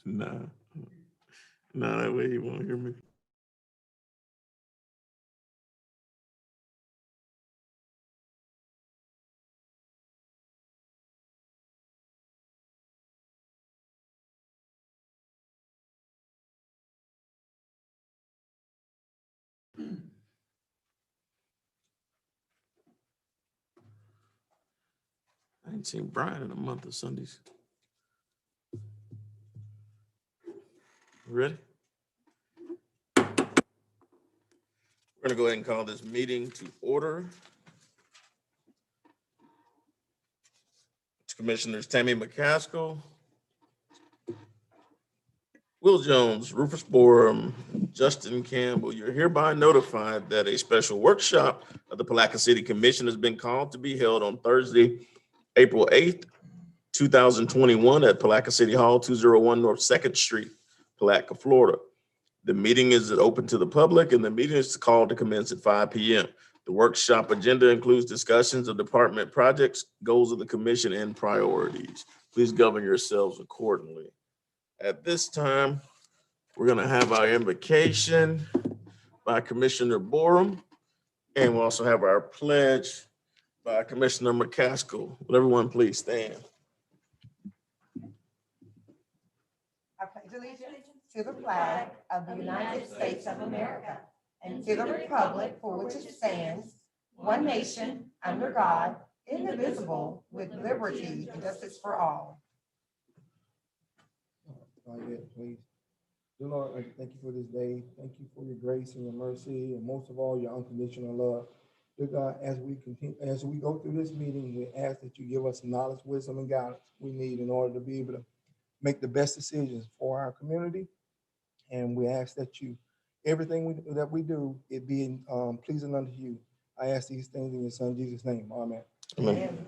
Nah, nah, that way you won't hear me. I ain't seen Brian in a month of Sundays. Ready? We're gonna go ahead and call this meeting to order. Commissioners Tammy McCaskill, Will Jones, Rufus Borum, Justin Campbell, you're hereby notified that a special workshop of the Palatka City Commission has been called to be held on Thursday, April 8th, 2021 at Palatka City Hall, 201 North 2nd Street, Palatka, Florida. The meeting is open to the public and the meeting is called to commence at 5 p.m. The workshop agenda includes discussions of department projects, goals of the commission, and priorities. Please govern yourselves accordingly. At this time, we're going to have our invocation by Commissioner Borum, and we'll also have our pledge by Commissioner McCaskill. Will everyone please stand? I pledge allegiance to the flag of the United States of America and to the republic for which it stands, one nation, under God, indivisible, with liberty and justice for all. Please. Dear Lord, I thank you for this day. Thank you for your grace and your mercy, and most of all, your unconditional love. Dear God, as we go through this meeting, we ask that you give us knowledge, wisdom, and guidance we need in order to be able to make the best decisions for our community. And we ask that everything that we do, it be pleasing unto you. I ask these things in your son Jesus' name. Amen. Amen.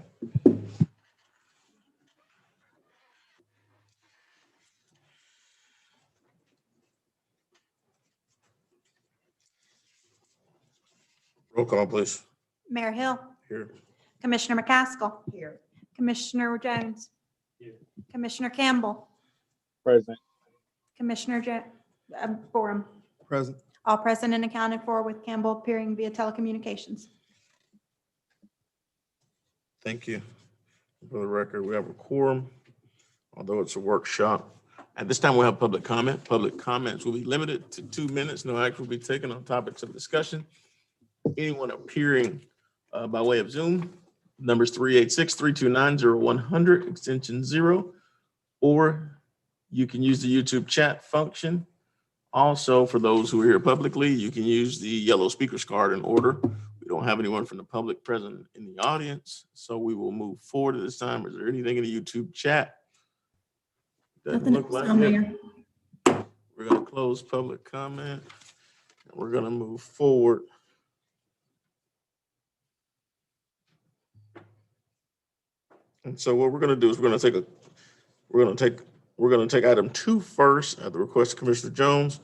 Roll call, please. Mayor Hill, Here. Commissioner McCaskill, Here. Commissioner Jones, Here. Commissioner Campbell, Present. Commissioner Borum. Present. All present and accounted for, with Campbell appearing via telecommunications. Thank you. For the record, we have a quorum, although it's a workshop. At this time, we'll have public comment. Public comments will be limited to 2 minutes. No action will be taken on topics of discussion. Anyone appearing by way of Zoom, numbers 386-329-0100, extension 0, or you can use the YouTube chat function. Also, for those who are here publicly, you can use the yellow speakers card in order. We don't have anyone from the public present in the audience, so we will move forward at this time. Is there anything in the YouTube chat? Doesn't look like it. We're going to close public comment. And we're going to move forward. And so what we're going to do is we're going to take item 2 first at the request of Commissioner Jones.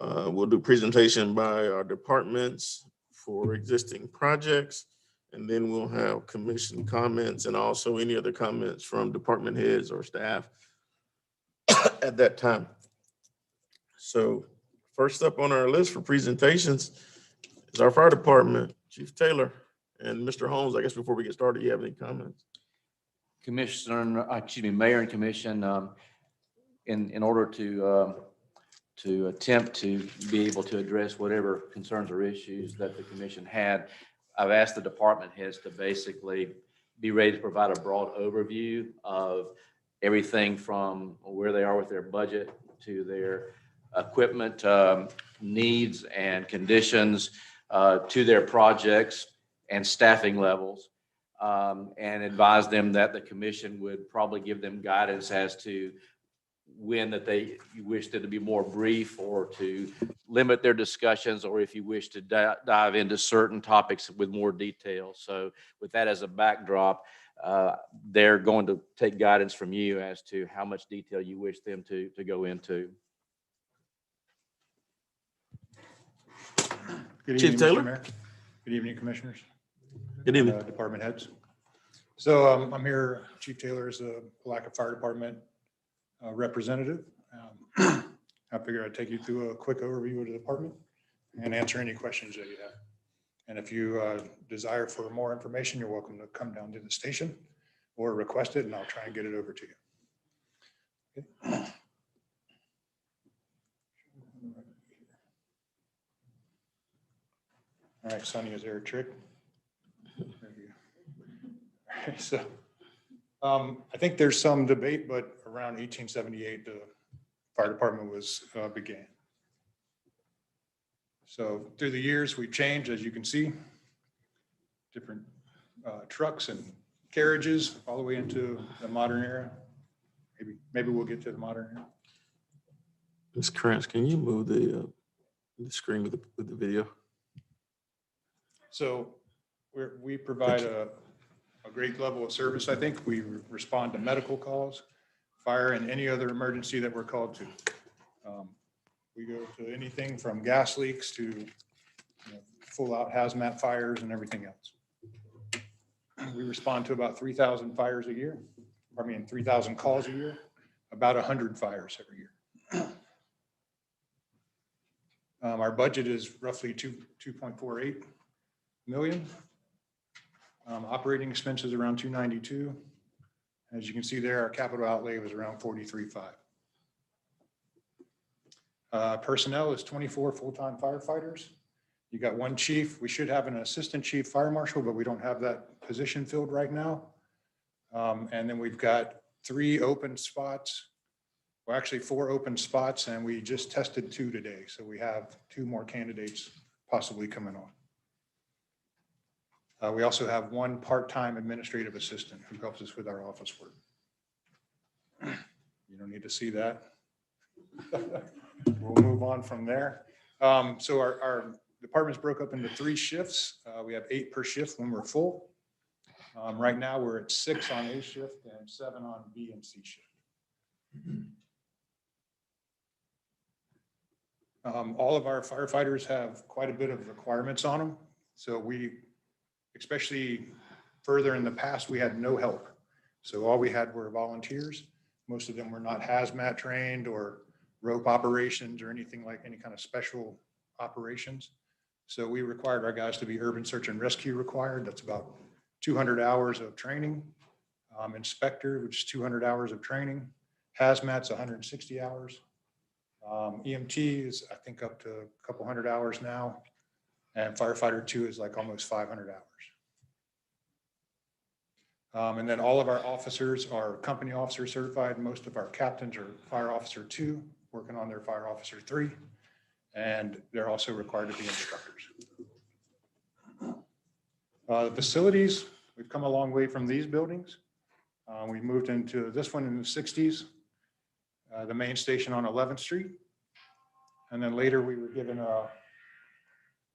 We'll do presentation by our departments for existing projects, and then we'll have commission comments and also any other comments from department heads or staff at that time. So first up on our list for presentations is our fire department, Chief Taylor and Mr. Holmes. I guess before we get started, you have any comments? Mayor and Commission, in order to attempt to be able to address whatever concerns or issues that the commission had, I've asked the department heads to basically be ready to provide a broad overview of everything from where they are with their budget to their equipment needs and conditions, to their projects and staffing levels. And advise them that the commission would probably give them guidance as to when that you wish them to be more brief or to limit their discussions, or if you wish to dive into certain topics with more detail. So with that as a backdrop, they're going to take guidance from you as to how much detail you wish them to go into. Good Chief evening, Taylor. Mr. Mayor. Good evening, commissioners. Good evening. Department heads. So I'm here, Chief Taylor is a Palatka Fire Department. representative. I figured I'd take you through a quick overview of the department and answer any questions that you have. And if you desire for more information, you're welcome to come down to the station or request it, and I'll try and get it over to you. Okay. All right, Sonny, is there a trick? There you go. All right, so I think there's some debate, but around 1878, the fire department was began. So through the years, we've changed, as you can see, different trucks and carriages all the way into the modern era. Maybe we'll get to the modern era. Ms. Krantz, can you move the screen with the video? So we provide a great level of service, I think. We respond to medical calls, fire, and any other emergency that we're called to. We go to anything from gas leaks to full out hazmat fires and everything else. We respond to about 3,000 fires a year. 3,000 calls a year, about 100 fires every year. Our budget is roughly 2.48 million. Operating expenses around 292. As you can see there, our capital outlay was around 43.5. Personnel is 24 full-time firefighters. You got one chief. We should have an assistant chief fire marshal, but we don't have that position filled right now. And then we've got 3 open spots. Well, actually 4 open spots, and we just tested 2 today. So we have 2 more candidates possibly coming on. We also have 1 part-time administrative assistant who helps us with our office work. You don't need to see that. We'll move on from there. So our department's broke up into 3 shifts. We have 8 per shift when we're full. Right now, we're at 6 on A shift and 7 on B and C shift. All of our firefighters have quite a bit of requirements on them. So we, especially further in the past, we had no help. So all we had were volunteers. Most of them were not hazmat trained or rope operations or anything like any kind of special operations. So we required our guys to be urban search and rescue required. That's about 200 hours of training. Inspector, which is 200 hours of training. Hazmat's 160 hours. EMT is, I think, up to a couple hundred hours now. And firefighter 2 is like almost 500 hours. And then all of our officers are company officer certified. Most of our captains are fire officer 2, working on their fire officer 3. And they're also required to be instructors. The facilities, we've come a long way from these buildings. We moved into this one in the 60s, the main station on 11th Street. And then later we were given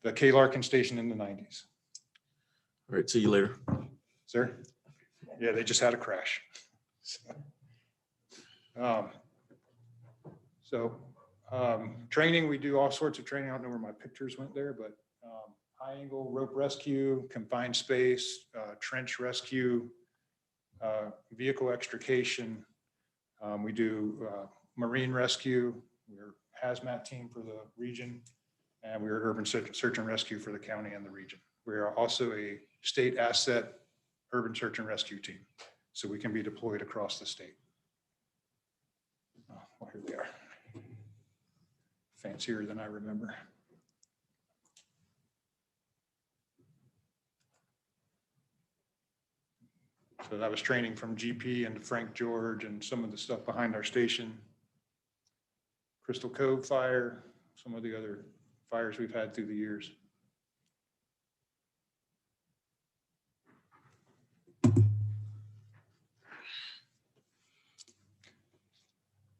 the K. Larkin station in the 90s. All right, see you later. Sir? Yeah, they just had a crash. Training, we do all sorts of training. I don't know where my pictures went there, but high angle rope rescue, confined space, trench rescue, vehicle extrication. We do marine rescue. We're hazmat team for the region, and we're urban search and rescue for the county and the region. We are also a state asset urban search and rescue team, so we can be deployed across the state. Oh, well, here we are. Fancier than I remember. So that was training from GP and Frank George and some of the stuff behind our station. Crystal Cove fire, some of the other fires we've had through the years.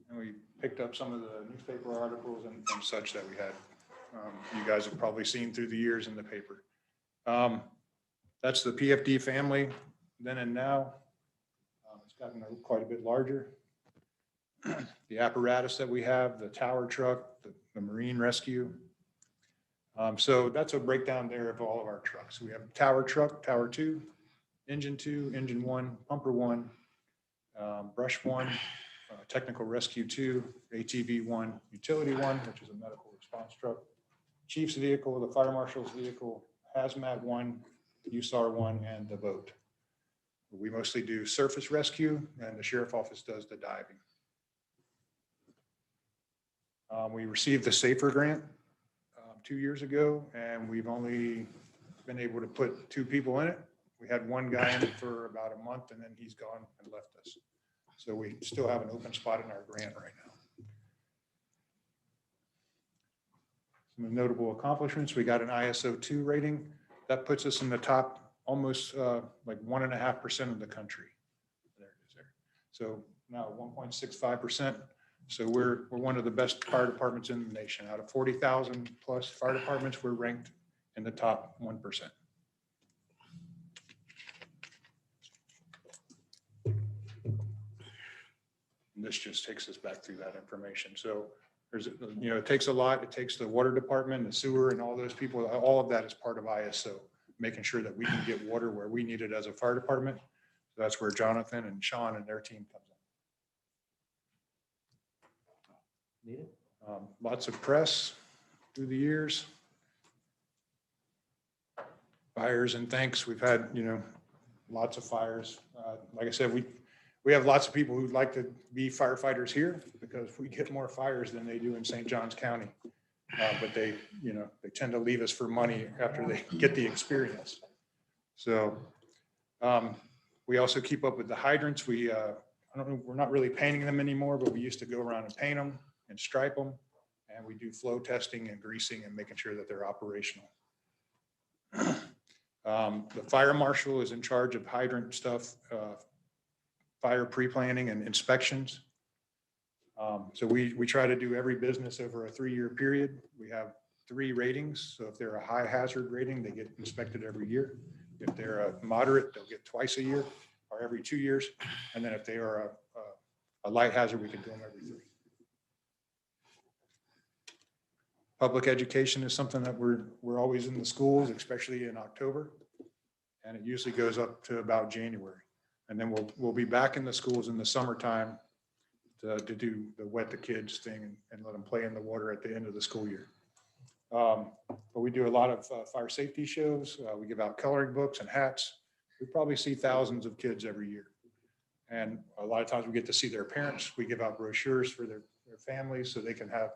And we picked up some of the newspaper articles and such that we had. You guys have probably seen through the years in the paper. That's the PFD family then and now. It's gotten quite a bit larger. The apparatus that we have, the tower truck, the marine rescue. So that's a breakdown there of all of our trucks. We have tower truck, tower 2, engine 1, pumper 1, brush 1, Technical Rescue 2, ATV 1, Utility 1, which is a medical response truck, Chief's vehicle, the Fire Marshal's vehicle, Hazmat 1, USAR 1, and the boat. We mostly do surface rescue, and the Sheriff Office does the diving. We received the SAFER grant 2 years ago, and we've only been able to put 2 people in it. We had one guy in it for about a month, and then he's gone and left us. So we still have an open spot in our grant right now. Some notable accomplishments: we got an ISO 2 rating. That puts us in the top, almost like 1.5% of the country. There it is there. So now 1.65%. So we're one of the best fire departments in the nation. Out of 40,000 plus fire departments, we're ranked in the top 1%. And this just takes us back through that information. So there's, it takes a lot. It takes the water department, the sewer, and all those people. All of that is part of ISO, making sure that we can get water where we need it as a fire department. So that's where Jonathan and Sean and their team comes in. Lots of press through the years. Fires and thanks. We've had, lots of fires. Like I said, we have lots of people who'd like to be firefighters here because we get more fires than they do in St. Johns County. But they tend to leave us for money after they get the experience. So we also keep up with the hydrants. We're not really painting them anymore, but we used to go around and paint them and stripe them. And we do flow testing and greasing and making sure that they're operational. The fire marshal is in charge of hydrant stuff, fire pre-planning and inspections. So we try to do every business over a 3-year period. We have 3 ratings. So if they're a high hazard rating, they get inspected every year. If they're a moderate, they'll get twice a year or every 2 years. And then if they are a light hazard, we can do them every 3. Public education is something that we're always in the schools, especially in October. And it usually goes up to about January. And then we'll be back in the schools in the summertime to do the wet the kids thing and let them play in the water at the end of the school year. But we do a lot of fire safety shows. We give out coloring books and hats. We probably see thousands of kids every year. And a lot of times we get to see their parents. We give out brochures for their families so they can have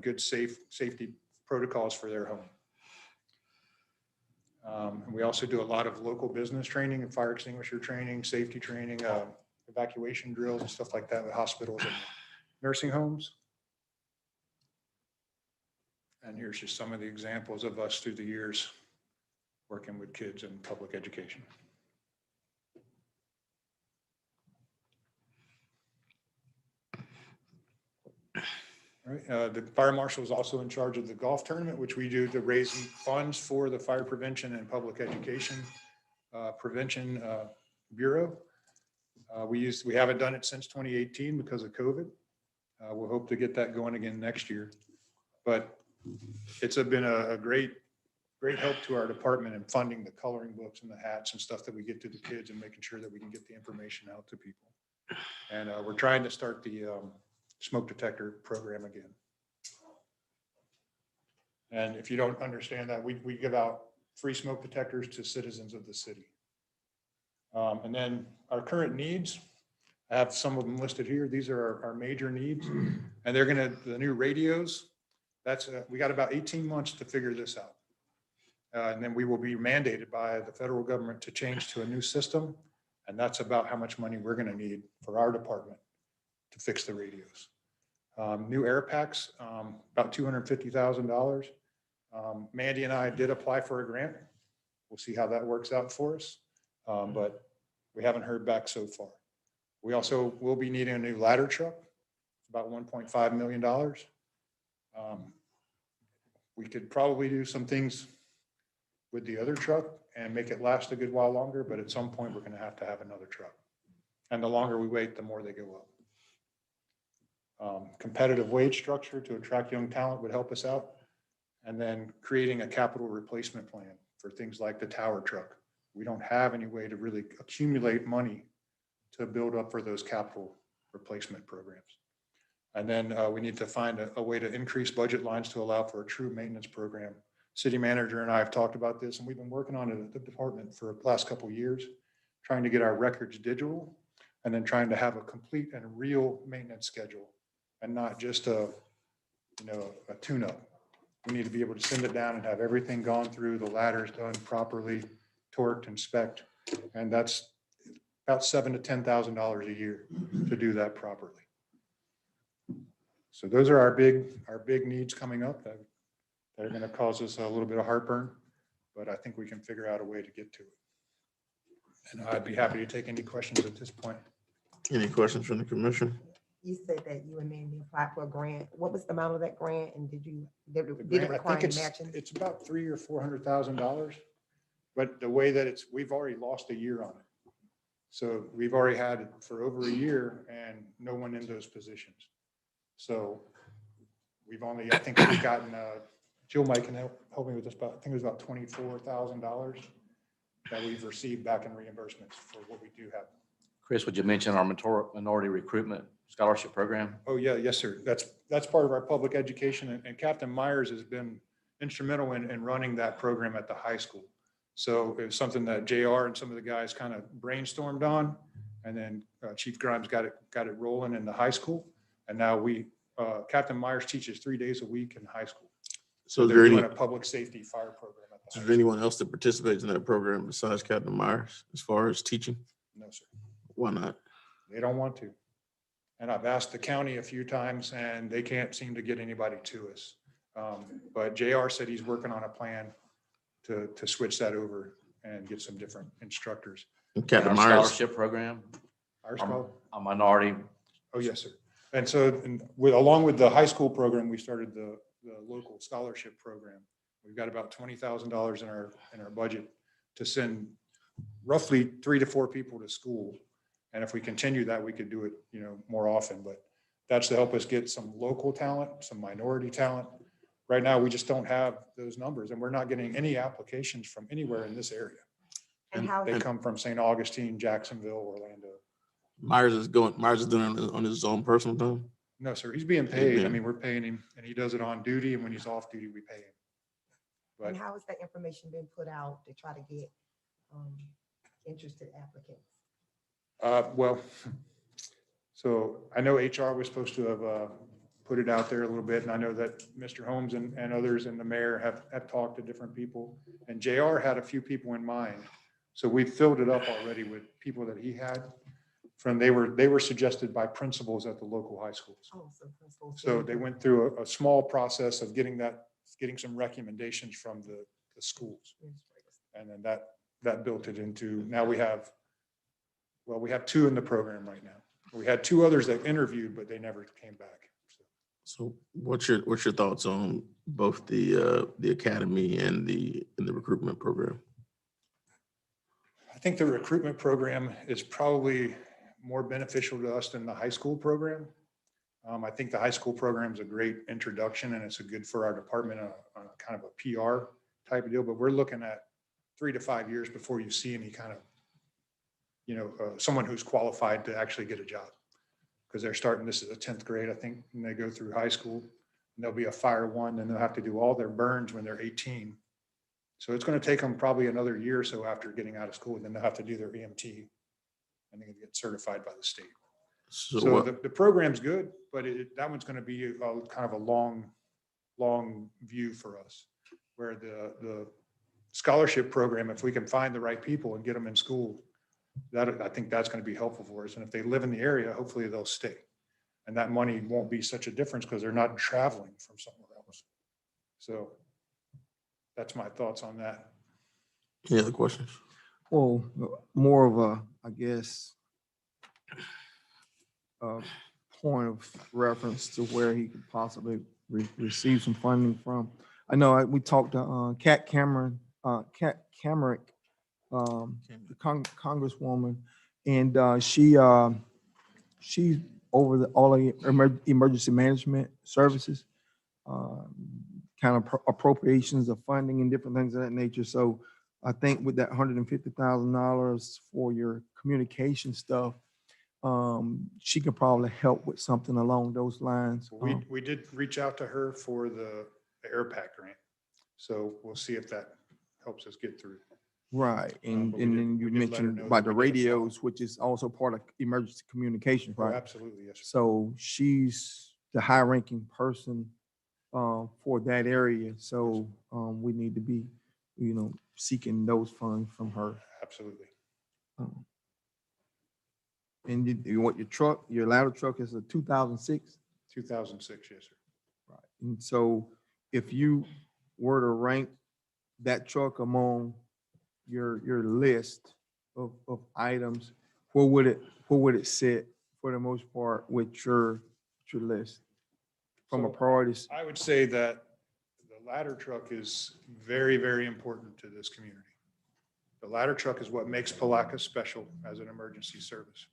good safety protocols for their home. And we also do a lot of local business training and fire extinguisher training, safety training, evacuation drills and stuff like that with hospitals and nursing homes. And here's just some of the examples of us through the years working with kids in public education. All right, the fire marshal is also in charge of the golf tournament, which we do to raise funds for the Fire Prevention and Public Education Prevention Bureau. We haven't done it since 2018 because of COVID. We'll hope to get that going again next year. But it's been a great help to our department in funding the coloring books and the hats and stuff that we get to the kids and making sure that we can get the information out to people. And we're trying to start the smoke detector program again. And if you don't understand that, we give out free smoke detectors to citizens of the city. And then our current needs, I have some of them listed here. These are our major needs. And the new radios, we got about 18 months to figure this out. And then we will be mandated by the federal government to change to a new system. And that's about how much money we're going to need for our department to fix the radios. New air packs, about $250,000. Mandy and I did apply for a grant. We'll see how that works out for us. But we haven't heard back so far. We also will be needing a new ladder truck, about $1.5 million. We could probably do some things with the other truck and make it last a good while longer, but at some point we're going to have another truck. And the longer we wait, the more they go up. Competitive wage structure to attract young talent would help us out. And then creating a capital replacement plan for things like the tower truck. We don't have any way to really accumulate money to build up for those capital replacement programs. And then we need to find a way to increase budget lines to allow for a true maintenance program. City manager and I have talked about this, and we've been working on it at the department for the last couple of years, trying to get our records digital and then trying to have a complete and real maintenance schedule and not just a tune-up. We need to be able to send it down and have everything gone through, the ladders done properly, torqued and spec'd. And that's about $7,000 to $10,000 a year to do that properly. So those are our big needs coming up that are going to cause us a little bit of heartburn, but I think we can figure out a way to get to it. And I'd be happy to take any questions at this point. Any questions from the commission? You said that you and Mandy applied for a grant. What was the amount of that grant, and did The it grant, I require think any matching? it's about $300,000 or $400,000, but the way that we've already lost a year on it. So we've already had it for over a year and no one in those positions. So I think we've gotten, Jill Mike can help me with this, but I think it was about $24,000 that we've received back in reimbursements for what we do have. Chris, would you mention our minority recruitment scholarship program? Oh, yeah, yes, sir. That's part of our public education, and Captain Myers has been instrumental in running that program at the high school. So it was something that JR and some of the guys kind of brainstormed on, and then Chief Grimes got it rolling in the high school. And now Captain Myers teaches 3 days a week in high school. So is They're there doing any, a public safety fire program at the high is there school. anyone else that participates in that program besides Captain Myers as far as teaching? No, sir. Why not? They don't want to. And I've asked the county a few times and they can't seem to get anybody to us. But JR said he's working on a plan to switch that over and get some different instructors. And And Captain our Myers, scholarship program, Our scholar? a minority. Oh, yes, sir. And so along with the high school program, we started the local scholarship program. We've got about $20,000 in our budget to send roughly 3 to 4 people to school. And if we continue that, we could do it, more often, but that's to help us get some local talent, some minority talent. Right now, we just don't have those numbers, and we're not getting any applications from anywhere in this area. And how, They come from St. Augustine, Jacksonville, Orlando. Myers is doing it on his own personal time. No, sir, he's being paid. I mean, we're paying him, and he does it on duty, and when he's off duty, we pay him. But and how has that information been put out to try to get interested applicants? Well, so I know HR was supposed to have put it out there a little bit, and I know that Mr. Holmes and others and the mayor have talked to different people, and JR had a few people in mind. So we filled it up already with people that he had they were suggested by principals at the local high schools. Oh, principals. So they went through a small process of getting some recommendations from the schools. And then that built it into, now we have 2 in the program right now. We had 2 others that interviewed, but they never came back. So what's your thoughts on both the academy and the recruitment program? I think the recruitment program is probably more beneficial to us than the high school program. I think the high school program is a great introduction and it's a good for our department on a kind of a PR type of deal, but we're looking at 3 to 5 years before you see any kind of, someone who's qualified to actually get a job. Because they're starting, this is the 10th grade, I think, and they go through high school and they'll be a fire 1 and they'll have to do all their burns when they're 18. So it's going to take them probably another year or so after getting out of school, and then they'll have to do their EMT and then get certified by the state. So the program's good, but that one's going to be kind of a long view for us, where the scholarship program, if we can find the right people and get them in school, I think that's going to be helpful for us. And if they live in the area, hopefully they'll stay. And that money won't be such a difference because they're not traveling from somewhere else. So that's my thoughts on that. Any other questions? Well, more of a, I guess, a point of reference to where he could possibly receive some funding from. I know we talked to Kat Cameron, Kat Camerick, the Congresswoman, and she's over all the emergency management services, kind of appropriations of funding and different things of that nature. So I think with that $150,000 for your communication stuff, she can probably help with something along those lines. We did reach out to her for the air pack grant. So we'll see if that helps us get through. Right, and but we and did- then you we did let her mentioned know about that the we did a follow-up. radios, which is also part of emergency communications, Oh, right? absolutely, yes. Sir. So she's the high-ranking person for that area. So we need to be, seeking those funds from her. Absolutely. Um, And you want your ladder truck is a 2006? 2006, yes, sir. Right. And so if you were to rank that truck among your list of items, where would it sit for the most part with your list? From a So priorities? I would say that the ladder truck is very, very important to this community. The ladder truck is what makes Palatka special as an emergency service.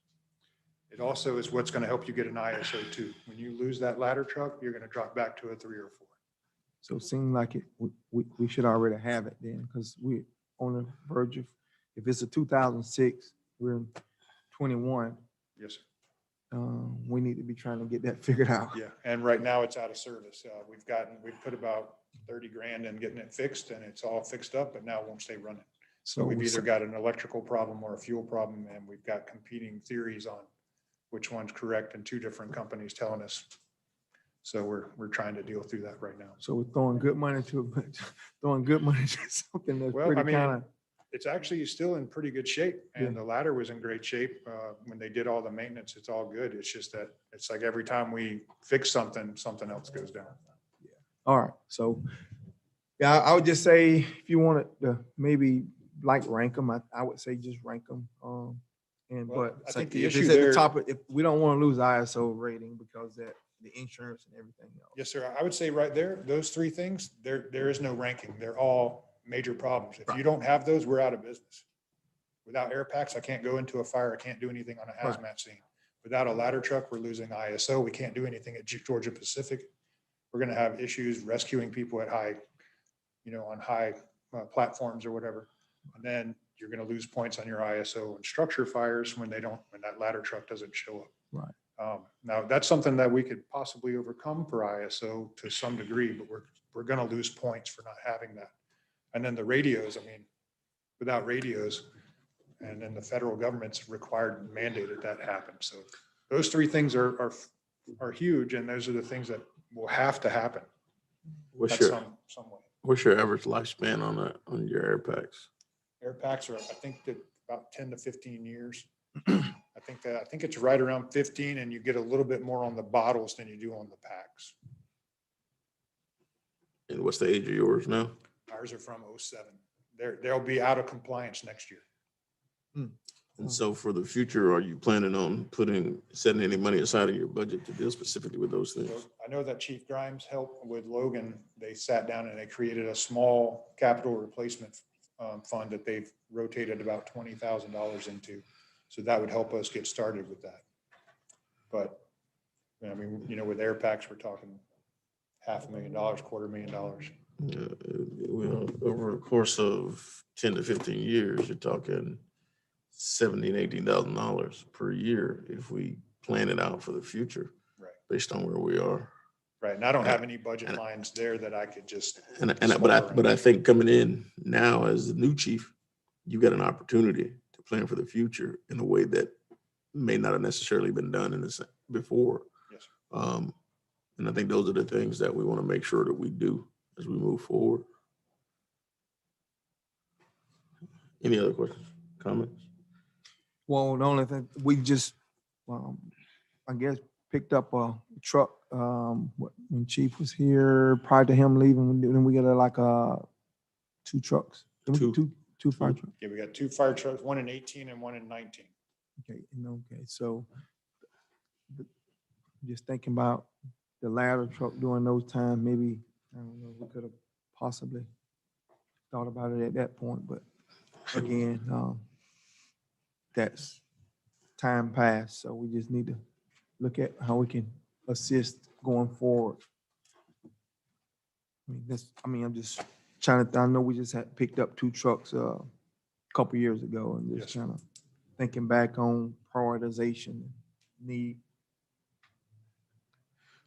It also is what's going to help you get an ISO 2. When you lose that ladder truck, you're going to drop back to a 3 or 4. So it seems like we should already have it then, because we're on the verge of, if it's a 2006, we're in 21, Yes, sir. we need to be trying to get that figured out. Yeah, and right now it's out of service. We've put about 30 grand in getting it fixed, and it's all fixed up, but now it won't stay running. So we've either got an electrical problem or a fuel problem, and we've got competing theories on which one's correct, and 2 different companies telling us. So we're trying to deal through that right now. So we're throwing good money to something that's Well, pretty I mean, kind of, It's actually still in pretty good shape, and the ladder was in great shape. When they did all the maintenance, it's all good. It's just that it's like every time we fix something, something else goes down. all right. So, yeah, I would just say if you wanted to maybe like rank them, I would say just rank them. And Well, but I think if the it's issue at the there- top, if we don't want to lose ISO rating because that the insurance and everything else. Yes, sir. I would say right there, those 3 things, there is no ranking. They're all major problems. If you don't have those, we're out of business. Without air packs, I can't go into a fire. I can't do anything on a Right. hazmat scene. Without a ladder truck, we're losing ISO. We can't do anything at Georgia Pacific. We're going to have issues rescuing people at high, on high platforms or whatever. And then you're going to lose points on your ISO and structure fires when that ladder truck doesn't show up. Right. Now that's something that we could possibly overcome for ISO to some degree, but we're going to lose points for not having that. And then the radios, without radios, and then the federal government's required mandated that happen. So those 3 things are huge, and those are the things that will have to happen What's at your, some way. what's your average lifespan on your air packs? Air packs are, I think, that about 10 to 15 years. I think it's right around 15, and you get a little bit more on the bottles than you do on the packs. And what's the age of yours now? Ours are from 07. They'll be out of compliance next year. And so for the future, are you planning on setting any money aside in your budget to deal specifically with those things? So I know that Chief Grimes helped with Logan. They sat down and they created a small capital replacement fund that they've rotated about $20,000 into. So that would help us get started with that. But with air packs, we're talking $500,000, $250,000. Well, over the course of 10 to 15 years, you're talking $17,000, $18,000 per year if we plan it out for the future. Right. Based on where we are. Right. And I don't have any budget lines there that I could just. But I think coming in now as the new chief, you got an opportunity to plan for the future in a way that may not have necessarily been done before. Yes, sir. And I think those are the things that we want to make sure that we do as we move forward. Any other questions, comments? Well, the only thing we just, I guess, picked up a truck when Chief was here. Prior to him leaving, then we got 2 trucks. Two fire trucks. Yeah, we got 2 fire trucks, one in 18 and one in 19. Okay. So just thinking about the ladder truck during those times, maybe I don't know, we could have possibly thought about it at that point, but again, that's time passed, so we just need to look at how we can assist going forward. I'm just trying to, I know we just had picked up 2 trucks a couple years ago and just Yes. kind of thinking back on prioritization. need.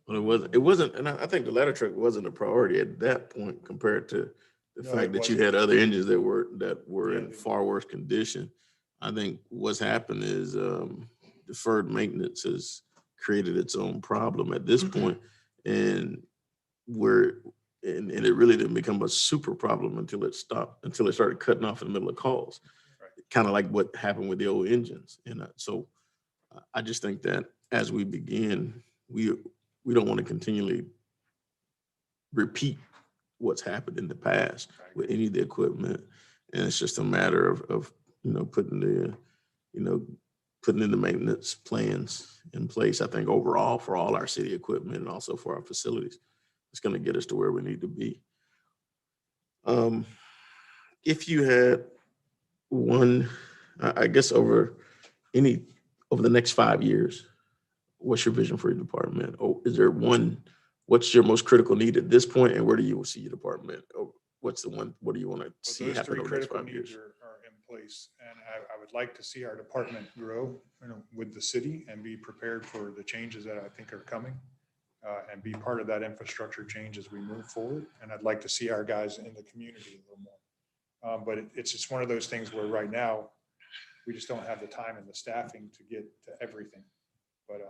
Well, it wasn't, and I think the ladder truck wasn't a priority at that point compared to the No, fact it that you wasn't. had other engines that were Yeah, in far worse condition. I think what's happened is deferred maintenance has created its own problem at this point, and where and it really didn't become a super problem until it stopped, until it started cutting off in the middle of calls. Right. Kind of like what happened with the old engines. And so I just think that as we begin, we don't want to continually repeat what's happened in the past with any of the equipment. And it's just a matter of putting in the maintenance plans in place. I think overall for all our city equipment and also for our facilities, it's going to get us to where we need to be. If you had one, I guess over the next 5 years, what's your vision for your department? Or is there one, what's your most critical need at this point, and where do you see your department? Or what do you want to Well, see those happen three over the next critical 5 needs years? are in place, and I would like to see our department grow, with the city and be prepared for the changes that I think are coming, and be part of that infrastructure change as we move forward. And I'd like to see our guys in the community a little more. But it's just one of those things where right now we just don't have the time and the staffing to get to everything. But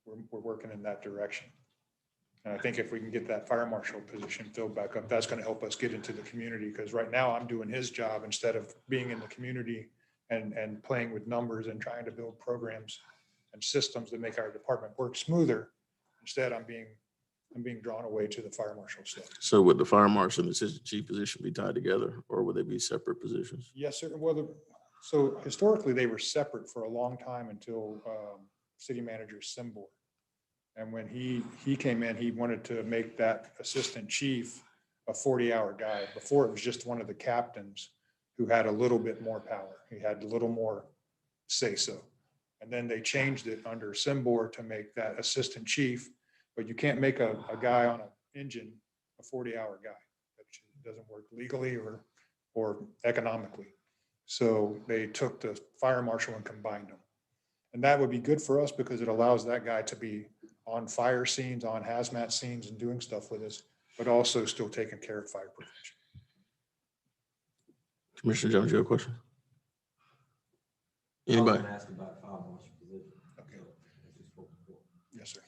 we're working in that direction. And I think if we can get that fire marshal position filled back up, that's going to help us get into the community. Because right now I'm doing his job instead of being in the community and playing with numbers and trying to build programs and systems that make our department work smoother. Instead, I'm being drawn away to the fire marshal stuff. So would the fire marshal and the assistant chief position be tied together, or would they be separate positions? Yes, sir. Well, so historically they were separate for a long time until city manager Simbor. And when he came in, he wanted to make that assistant chief a 40-hour guy. Before, it was just one of the captains who had a little bit more power. He had a little more say so. And then they changed it under Simbor to make that assistant chief, but you can't make a guy on an engine a 40-hour guy. That doesn't work legally or economically. So they took the fire marshal and combined them. And that would be good for us because it allows that guy to be on fire scenes, on hazmat scenes and doing stuff with us, but also still taking care of fire prevention. Commissioner Jones, you have a question? Anybody? Okay. Yes, sir.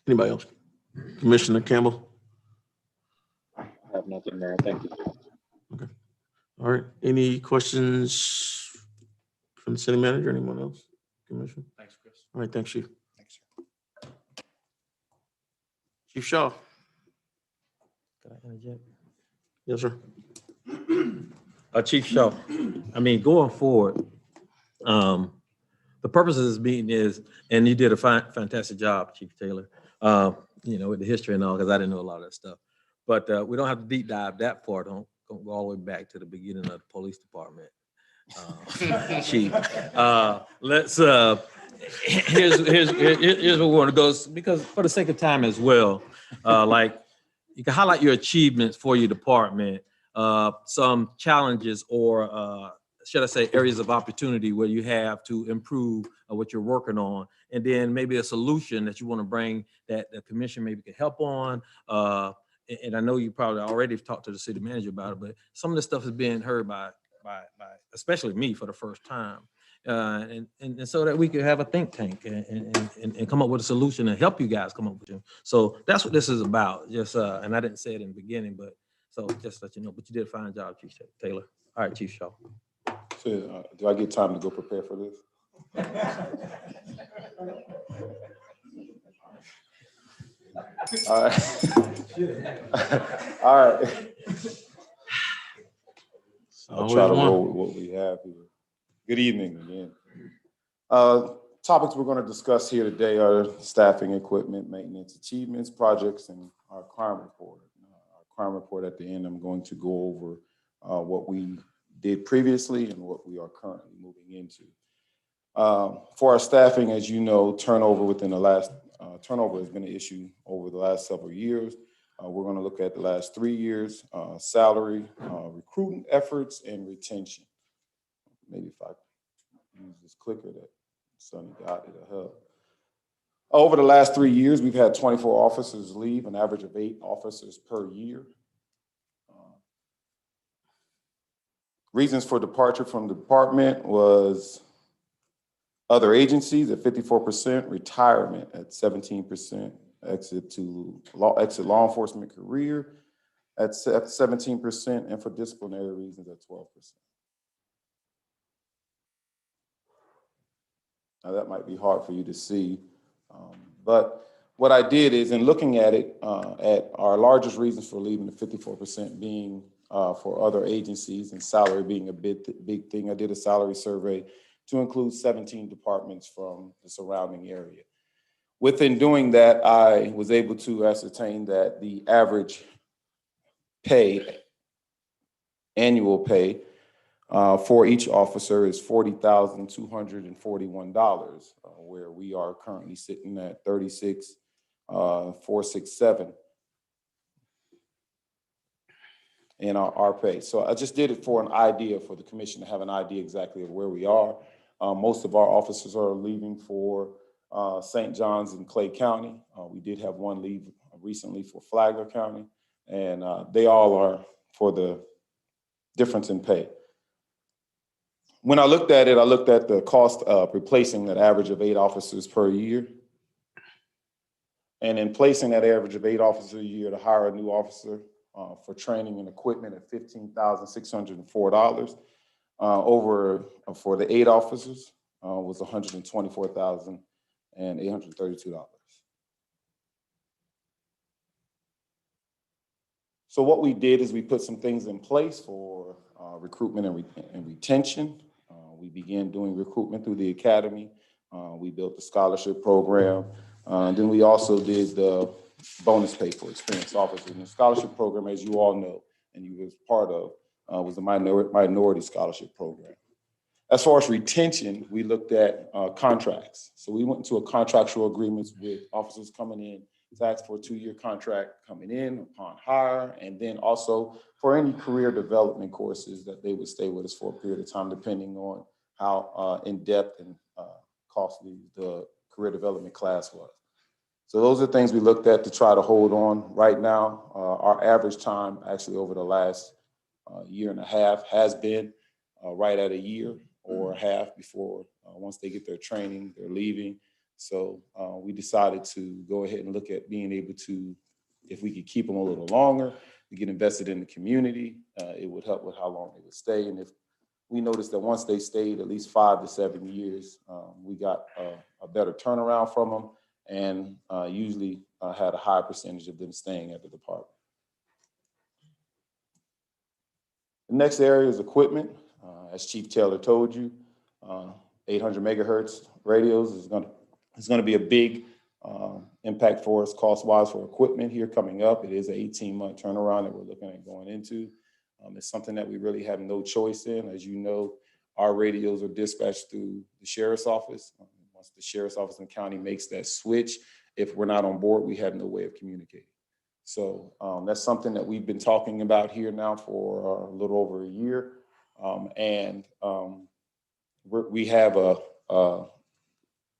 Anybody else? Commissioner Campbell? I have nothing there. Thank you. Okay. All right. Any questions from the city manager? Anyone else? Commissioner? Thanks, Chris. All right. Thanks, Chief. Thanks, sir. Chief Shaw? Can I interject? Yes, sir. Chief Shaw, I mean, going forward, the purpose of this meeting is, and you did a fantastic job, Chief Taylor, with the history and all, because I didn't know a lot of that stuff. But we don't have to deep dive that far. Don't go all the way back to the beginning of the police department. Chief, here's where we want to go, because for the sake of time as well, like you can highlight your achievements for your department, some challenges or should I say areas of opportunity where you have to improve what you're working on, and then maybe a solution that you want to bring that the commission maybe could help on. And I know you probably already talked to the city manager about it, but some of this stuff is being heard by especially me for the first time. And so that we could have a think tank and come up with a solution and help you guys come up with it. So that's what this is about. Just and I didn't say it in the beginning, but so just let you know. But you did a fine job, Chief Taylor. All right, Chief Shaw. So, do I get time to go prepare for this? All right. All right. I'll try to roll with what we have here. Good evening again. Topics we're going to discuss here today are staffing, equipment, maintenance, achievements, projects, and our crime report. Our crime report at the end, I'm going to go over what we did previously and what we are currently moving into. For our staffing, as you know, turnover has been an issue over the last several years. We're going to look at the last 3 years, salary, recruiting efforts, and retention. Maybe if I use this clicker that Sonny got, it'll help. Over the last 3 years, we've had 24 officers leave, an average of 8 officers per year. Reasons for departure from the department was other agencies at 54%, retirement at 17%, exit law enforcement career at 17%, and for disciplinary reasons at 12%. Now that might be hard for you to see, but what I did is, in looking at it, at our largest reasons for leaving, the 54% being for other agencies and salary being a big thing, I did a salary survey to include 17 departments from the surrounding area. Within doing that, I was able to ascertain that the average pay, annual pay, for each officer is $40,241, where we are currently sitting at $36,467 in our pay. So I just did it for an idea, for the commission to have an idea exactly of where we are. Most of our officers are leaving for St. John's and Clay County. We did have one leave recently for Flagler County, and they all are for the difference in pay. When I looked at it, I looked at the cost of replacing that average of 8 officers per year. And in placing that average of 8 officers a year to hire a new officer for training and equipment at $15,604 for the 8 officers was $124,832. So what we did is we put some things in place for recruitment and retention. We began doing recruitment through the academy. We built the scholarship program. Then we also did the bonus pay for experienced officers. And the scholarship program, as you all know, and you was part of, was the minority scholarship program. As far as retention, we looked at contracts. So we went into a contractual agreements with officers coming in to ask for a 2-year contract coming in upon hire, and then also for any career development courses that they would stay with us for a period of time, depending on how in-depth and costly the career development class was. So those are things we looked at to try to hold on. Right now, our average time actually over the last year and a half has been right at a year or a half before once they get their training, they're leaving. So we decided to go ahead and look at being able to, if we could keep them a little longer, we get invested in the community, it would help with how long they would stay. And if we noticed that once they stayed at least 5 to 7 years, we got a better turnaround from them, and usually had a high percentage of them staying at the department. The next area is equipment. As Chief Taylor told you, 800 megahertz radios is going to be a big impact for us cost-wise for equipment here coming up. It is an 18-month turnaround that we're looking at going into. It's something that we really have no choice in. As you know, our radios are dispatched through the sheriff's office. Once the sheriff's office in the county makes that switch, if we're not on board, we have no way of communicating. So that's something that we've been talking about here now for a little over a year. We have a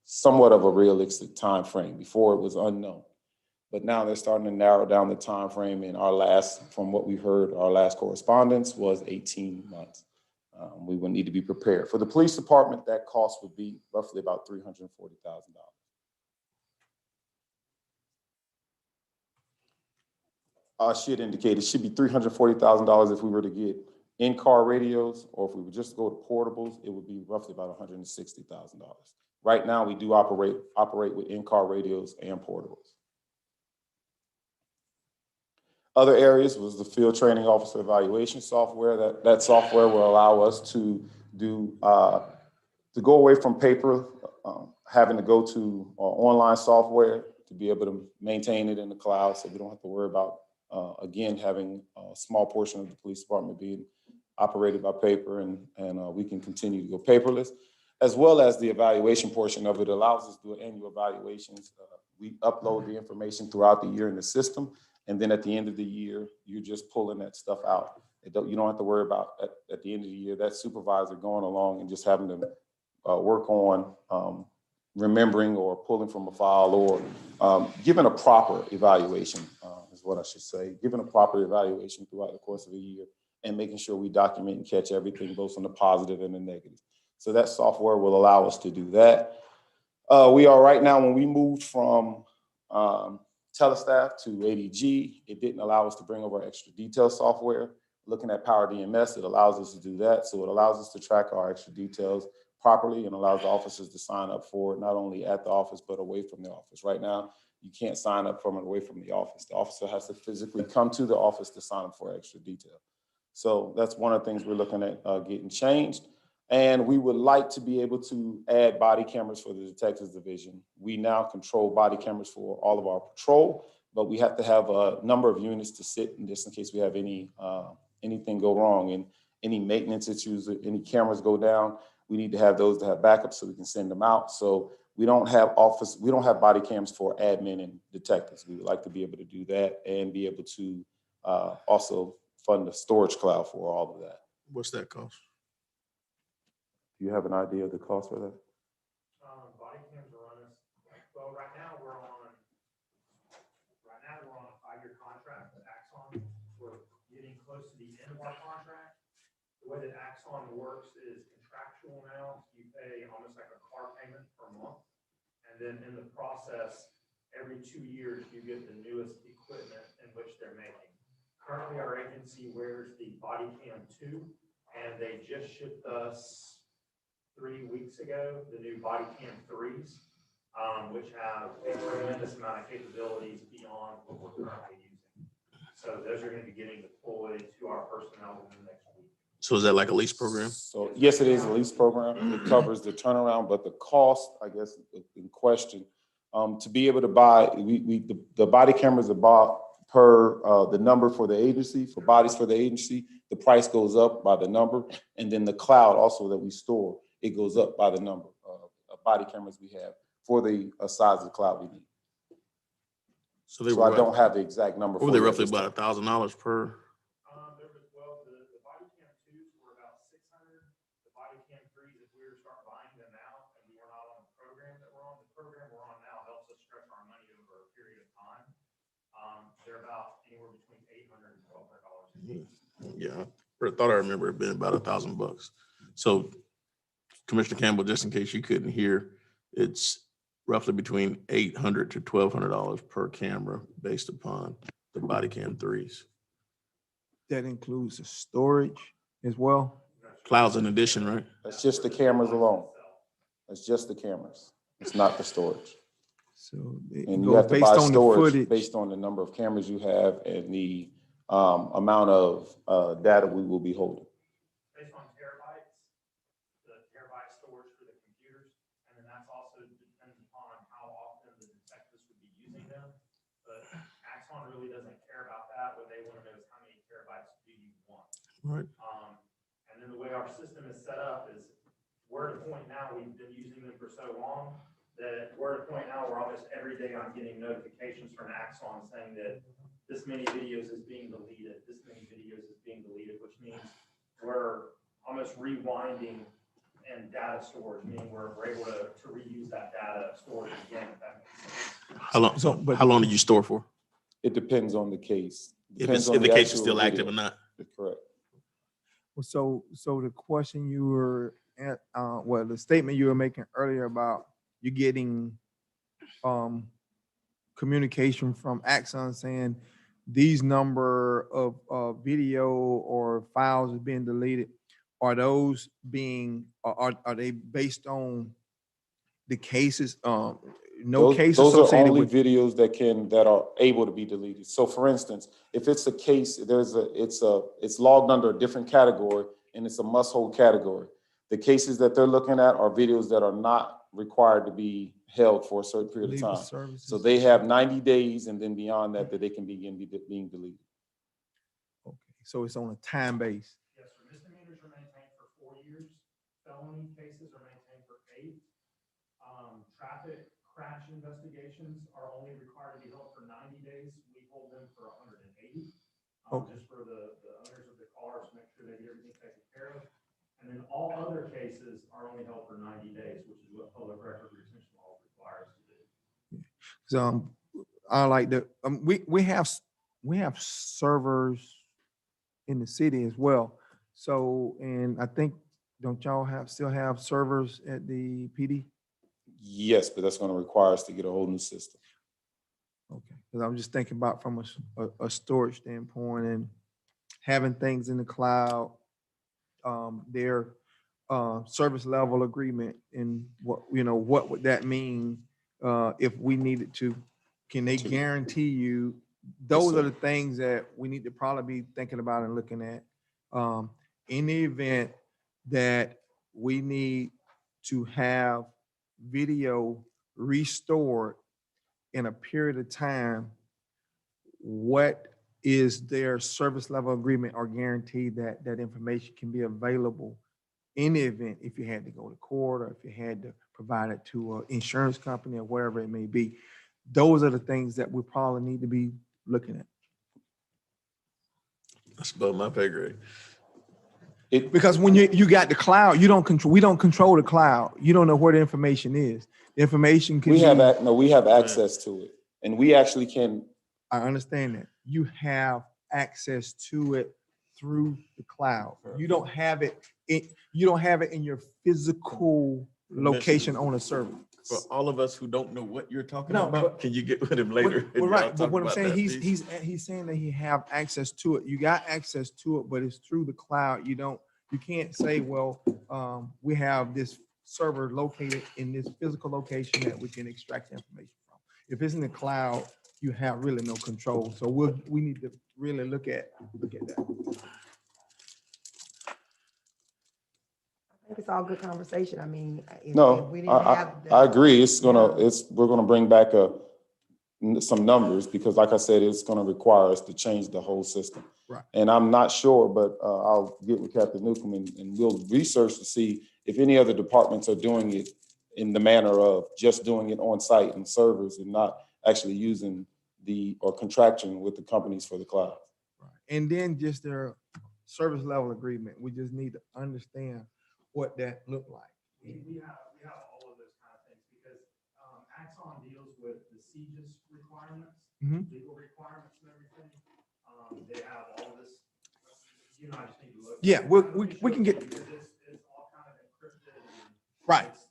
somewhat of a realistic time frame. Before it was unknown, but now they're starting to narrow down the time frame. And from what we heard, our last correspondence was 18 months. We would need to be prepared. For the police department, that cost would be roughly about $340,000. I should indicate it should be $340,000 if we were to get in-car radios, or if we would just go to portables, it would be roughly about $160,000. Right now, we do operate with in-car radios and portables. Other areas was the field training officer evaluation software. That software will allow us to go away from paper, having to go to online software to be able to maintain it in the cloud, so we don't have to worry about again having a small portion of the police department being operated by paper, and we can continue to go paperless, as well as the evaluation portion of it allows us to do annual evaluations. We upload the information throughout the year in the system, and then at the end of the year, you're just pulling that stuff out. You don't have to worry about at the end of the year that supervisor going along and just having to work on remembering or pulling from a file or giving a proper evaluation, is what I should say, giving a proper evaluation throughout the course of a year and making sure we document and catch everything, both on the positive and the negative. So that software will allow us to do that. We are right now, when we moved from Telestaff to ADG, it didn't allow us to bring over extra detail software. Looking at Power DMS, it allows us to do that. So it allows us to track our extra details properly and allows the officers to sign up for it, not only at the office, but away from the office. Right now, you can't sign up from it away from the office. The officer has to physically come to the office to sign up for extra detail. So that's one of the things we're looking at getting changed. And we would like to be able to add body cameras for the detectives division. We now control body cameras for all of our patrol, but we have to have a number of units to sit in just in case we have anything go wrong and any maintenance issues, any cameras go down. We need to have those to have backup so we can send them out. So we don't have body cams for admin and detectives. We would like to be able to do that and be able to also fund the storage cloud for all of that. What's that cost? Do you have an idea of the cost for that? Body cams are on us. Well, right now we're on a 5-year contract with Axon. We're getting close to the end of our contract. The way that Axon works is contractual now. You pay almost like a car payment per month. And then in the process, every 2 years, you get the newest equipment in which they're making. Currently, our agency wears the Body Cam 2, and they just shipped us 3 weeks ago the new Body Cam 3s, which have a tremendous amount of capabilities beyond what we're currently using. So those are going to be getting deployed to our personnel within the next week. So is that like a lease program? So yes, it is a lease program. It covers the turnaround, but the cost, I guess, in question, to be able to buy, the body cameras are bought per the number for the agency, for bodies for the agency. The price goes up by the number, and then the cloud also that we store, it goes up by the number of body cameras we have for the size of the cloud we need. So they So I don't have the exact number. What were they roughly about $1,000 per? The Body Cam 2s were about $600. The Body Cam 3s, if we were to start buying them now and we were not on the program that we're on, the program we're on now helps us stretch our money over a period of time. They're about anywhere between $800 and $1,200. Yeah, I thought I remember it being about $1,000. So Commissioner Campbell, just in case you couldn't hear, it's roughly between $800 to $1,200 per camera based upon the Body Cam 3s. That includes the storage as well. Clouds in addition, right? That's just the cameras alone. That's just the cameras. It's not the storage. So it And you goes have to based buy on the storage footage. based on the number of cameras you have and the amount of data we will be holding. Based on terabytes, the terabyte storage for the computers, and then that's also depends upon how often the detectives would be using them. But Axon really doesn't care about that. What they want to know is how many terabytes do you want. Right. And then the way our system is set up is we're at a point now, we've been using them for so long that we're at a point now where almost every day I'm getting notifications from Axon saying that this many videos is being deleted, this many videos is being deleted, which means we're almost rewinding and data storage, meaning we're able to reuse that data storage again, if that makes sense. How long did you store for? It depends on the case. If the case is still active or not? Correct. So the question you were at, the statement you were making earlier about you getting communication from Axon saying these number of video or files are being deleted, are those being, are they based on the cases? No case Those are associated only with. videos that are able to be deleted. So for instance, if it's a case, it's logged under a different category and it's a must-hold category. The cases that they're looking at are videos that are not required to be held for a certain period of time. Services. So they have 90 days and then beyond that they can begin being deleted. Okay, so it's on a time base. Yes, sir. Misdemeanors are maintained for 4 years. Felony cases are maintained for 8. Traffic crash investigations are only required to be held for 90 days. We hold them for 180. Just for the owners of the cars, make sure they get everything taken care of. And then all other cases are only held for 90 days, which is what public record retention law requires us to do. So, I like the, we have servers in the city as well. So, and I think, don't y'all still have servers at the PD? Yes, but that's going to require us to get a whole new system. Okay, because I'm just thinking about from a storage standpoint and having things in the cloud, their service level agreement and what would that mean if we needed to? Can they guarantee you? Those are the things that we need to probably be thinking about and looking at. In the event that we need to have video restored in a period of time, what is their service level agreement or guarantee that that information can be available in the event if you had to go to court or if you had to provide it to an insurance company or wherever it may be? Those are the things that we probably need to be looking at. That's above my pay grade. Because when you got the cloud, we don't control the cloud. You don't know where the information is. The information can We have, be, we have access to it, and we actually can. I understand that. You have access to it through the cloud. You don't have it in your physical location on a server. For all of us who don't know what you're talking No, about, but- can you get with him later? and Well, y'all right, but talk what I'm about saying, that piece? he's saying that he have access to it. You got access to it, but it's through the cloud. You can't say, well, we have this server located in this physical location that we can extract information from. If it's in the cloud, you have really no control. So we need to really look at that. I think it's all good conversation. I mean, if No, we didn't have I the, agree. We're gonna bring back some numbers because like I said, it's gonna require us to change the whole system. Right. And I'm not sure, but I'll get with Captain Newcomb and we'll research to see if any other departments are doing it in the manner of just doing it on site and servers and not actually using or contracting with the companies for the cloud. Right. And then just their service level agreement. We just need to understand what that looked like. We have all of those kind of things because Axon deals with the CGIS requirements, Mhm. legal requirements and everything. They have all of this. You and I just need to look. Yeah, we can get. Because it's all kind of encrypted. And Right. It's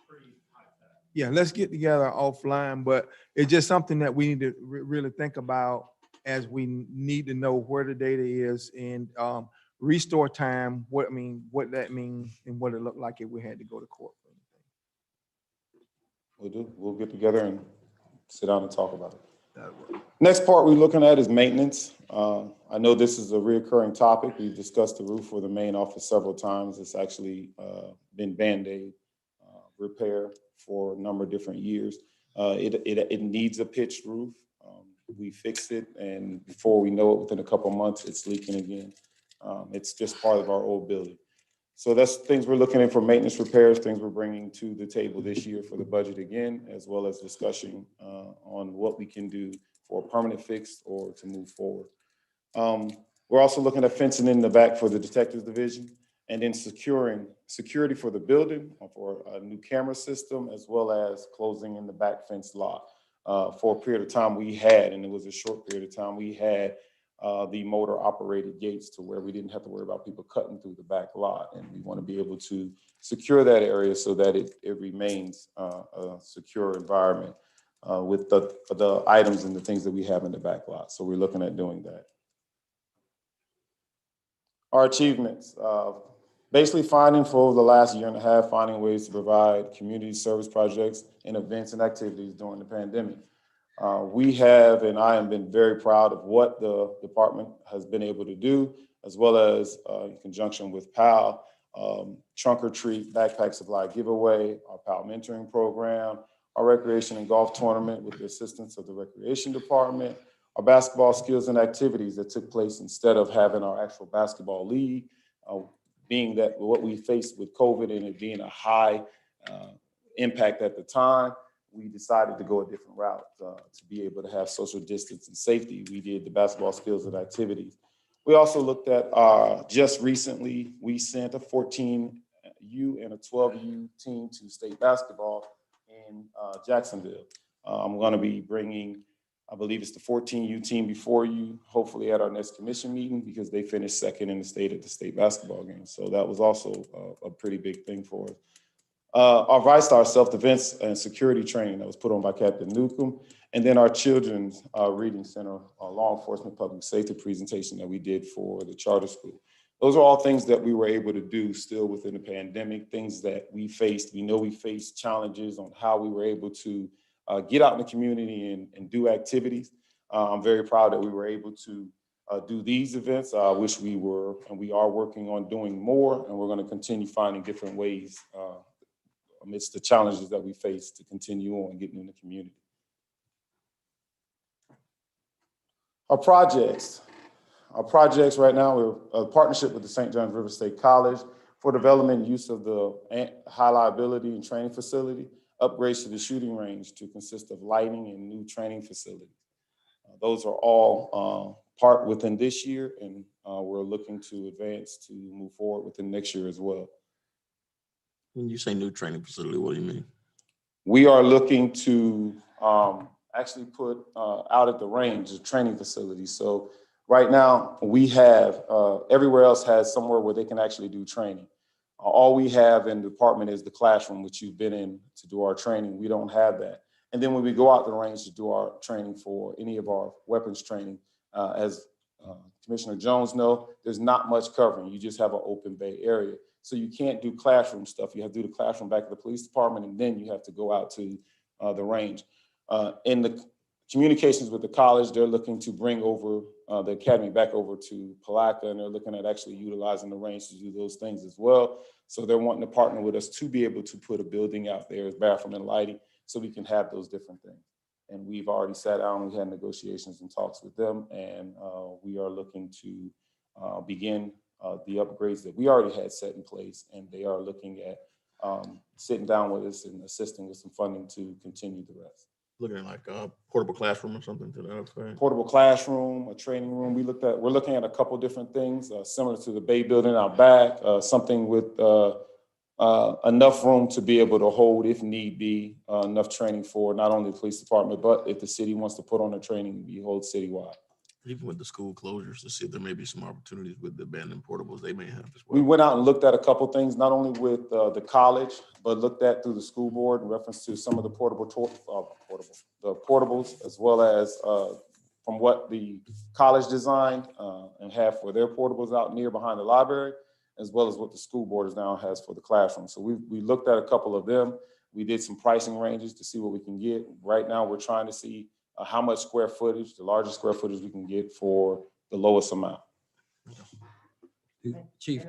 pretty high tech. Yeah, let's get together offline, but it's just something that we need to really think about as we need to know where the data is and restore time, what that means and what it looked like if we had to go to court. We'll get together and sit down and talk about it. Next part we're looking at is maintenance. I know this is a reoccurring topic. We've discussed the roof for the main office several times. It's actually been Band-Aid repair for a number of different years. It needs a pitched roof. We fixed it, and before we know it, within a couple of months, it's leaking again. It's just part of our old building. So that's things we're looking at for maintenance repairs, things we're bringing to the table this year for the budget again, as well as discussion on what we can do for a permanent fix or to move forward. We're also looking at fencing in the back for the detectives division and then security for the building, for a new camera system, as well as closing in the back fence lot. For a period of time we had, and it was a short period of time, we had the motor operated gates to where we didn't have to worry about people cutting through the back lot. And we want to be able to secure that area so that it remains a secure environment with the items and the things that we have in the back lot. So we're looking at doing that. Our achievements, basically finding for the last year and a half, finding ways to provide community service projects and events and activities during the pandemic. We have, and I have been very proud of what the department has been able to do, as well as in conjunction with PAL, Trunk or Treat, Backpack Supply Giveaway, our PAL Mentoring Program, our Recreation and Golf Tournament with the assistance of the Recreation Department, our basketball skills and activities that took place instead of having our actual basketball league, being that what we faced with COVID and it being a high impact at the time, we decided to go a different route to be able to have social distance and safety. We did the basketball skills and activities. We also looked at, just recently, we sent a 14U and a 12U team to state basketball in in Jacksonville. I'm going to be bringing, I believe it's the 14U team before you, hopefully at our next commission meeting, because they finished second in the state at the state basketball game. So that was also a pretty big thing for us. Our ViStar self-defense and security training that was put on by Captain Newcomb, and then our Children's Reading Center law enforcement public safety presentation that we did for the charter school. Those are all things that we were able to do still within the pandemic, things that we faced. We know we faced challenges on how we were able to get out in the community and do activities. I'm very proud that we were able to do these events. I wish we were, and we are working on doing more, and we're going to continue finding different ways amidst the challenges that we face to continue on getting in the community. Our projects right now, we're a partnership with the St. Johns River State College for development and use of the high liability and training facility, upgrades to the shooting range to consist of lighting and new training facilities. Those are all part within this year, and we're looking to advance to move forward within next year as well. When you say new training facility, what do you mean? We are looking to actually put out at the range a training facility. So right now we have, everywhere else has somewhere where they can actually do training. All we have in the department is the classroom, which you've been in to do our training. We don't have that. And then when we go out the range to do our training for any of our weapons training, as Commissioner Jones knows, there's not much covering. You just have an open bay area. So you can't do classroom stuff. You have to do the classroom back at the police department, and then you have to go out to the range. In the communications with the college, they're looking to bring over the academy back over to Palatka, and they're looking at actually utilizing the range to do those things as well. So they're wanting to partner with us to be able to put a building out there as bathroom and lighting so we can have those different things. And we've already sat down, we had negotiations and talks with them, and we are looking to begin the upgrades that we already had set in place, and they are looking at sitting down with us and assisting with some funding to continue the rest. Looking at like a portable classroom or something to that effect? Portable classroom, a training room. We're looking at a couple different things similar to the Bay Building out back, something with enough room to be able to hold, if need be, enough training for not only the police department, but if the city wants to put on a training, we hold citywide. Even with the school closures, to see if there may be some opportunities with the abandoned portables they may have as well. We went out and looked at a couple things, not only with the college, but looked at through the school board in reference to some of the portables, as well as from what the college designed and have for their portables out near behind the library, as well as what the school board now has for the classroom. So we looked at a couple of them. We did some pricing ranges to see what we can get. Right now, we're trying to see how much square footage, the largest square footage we can get for the lowest amount. Chief,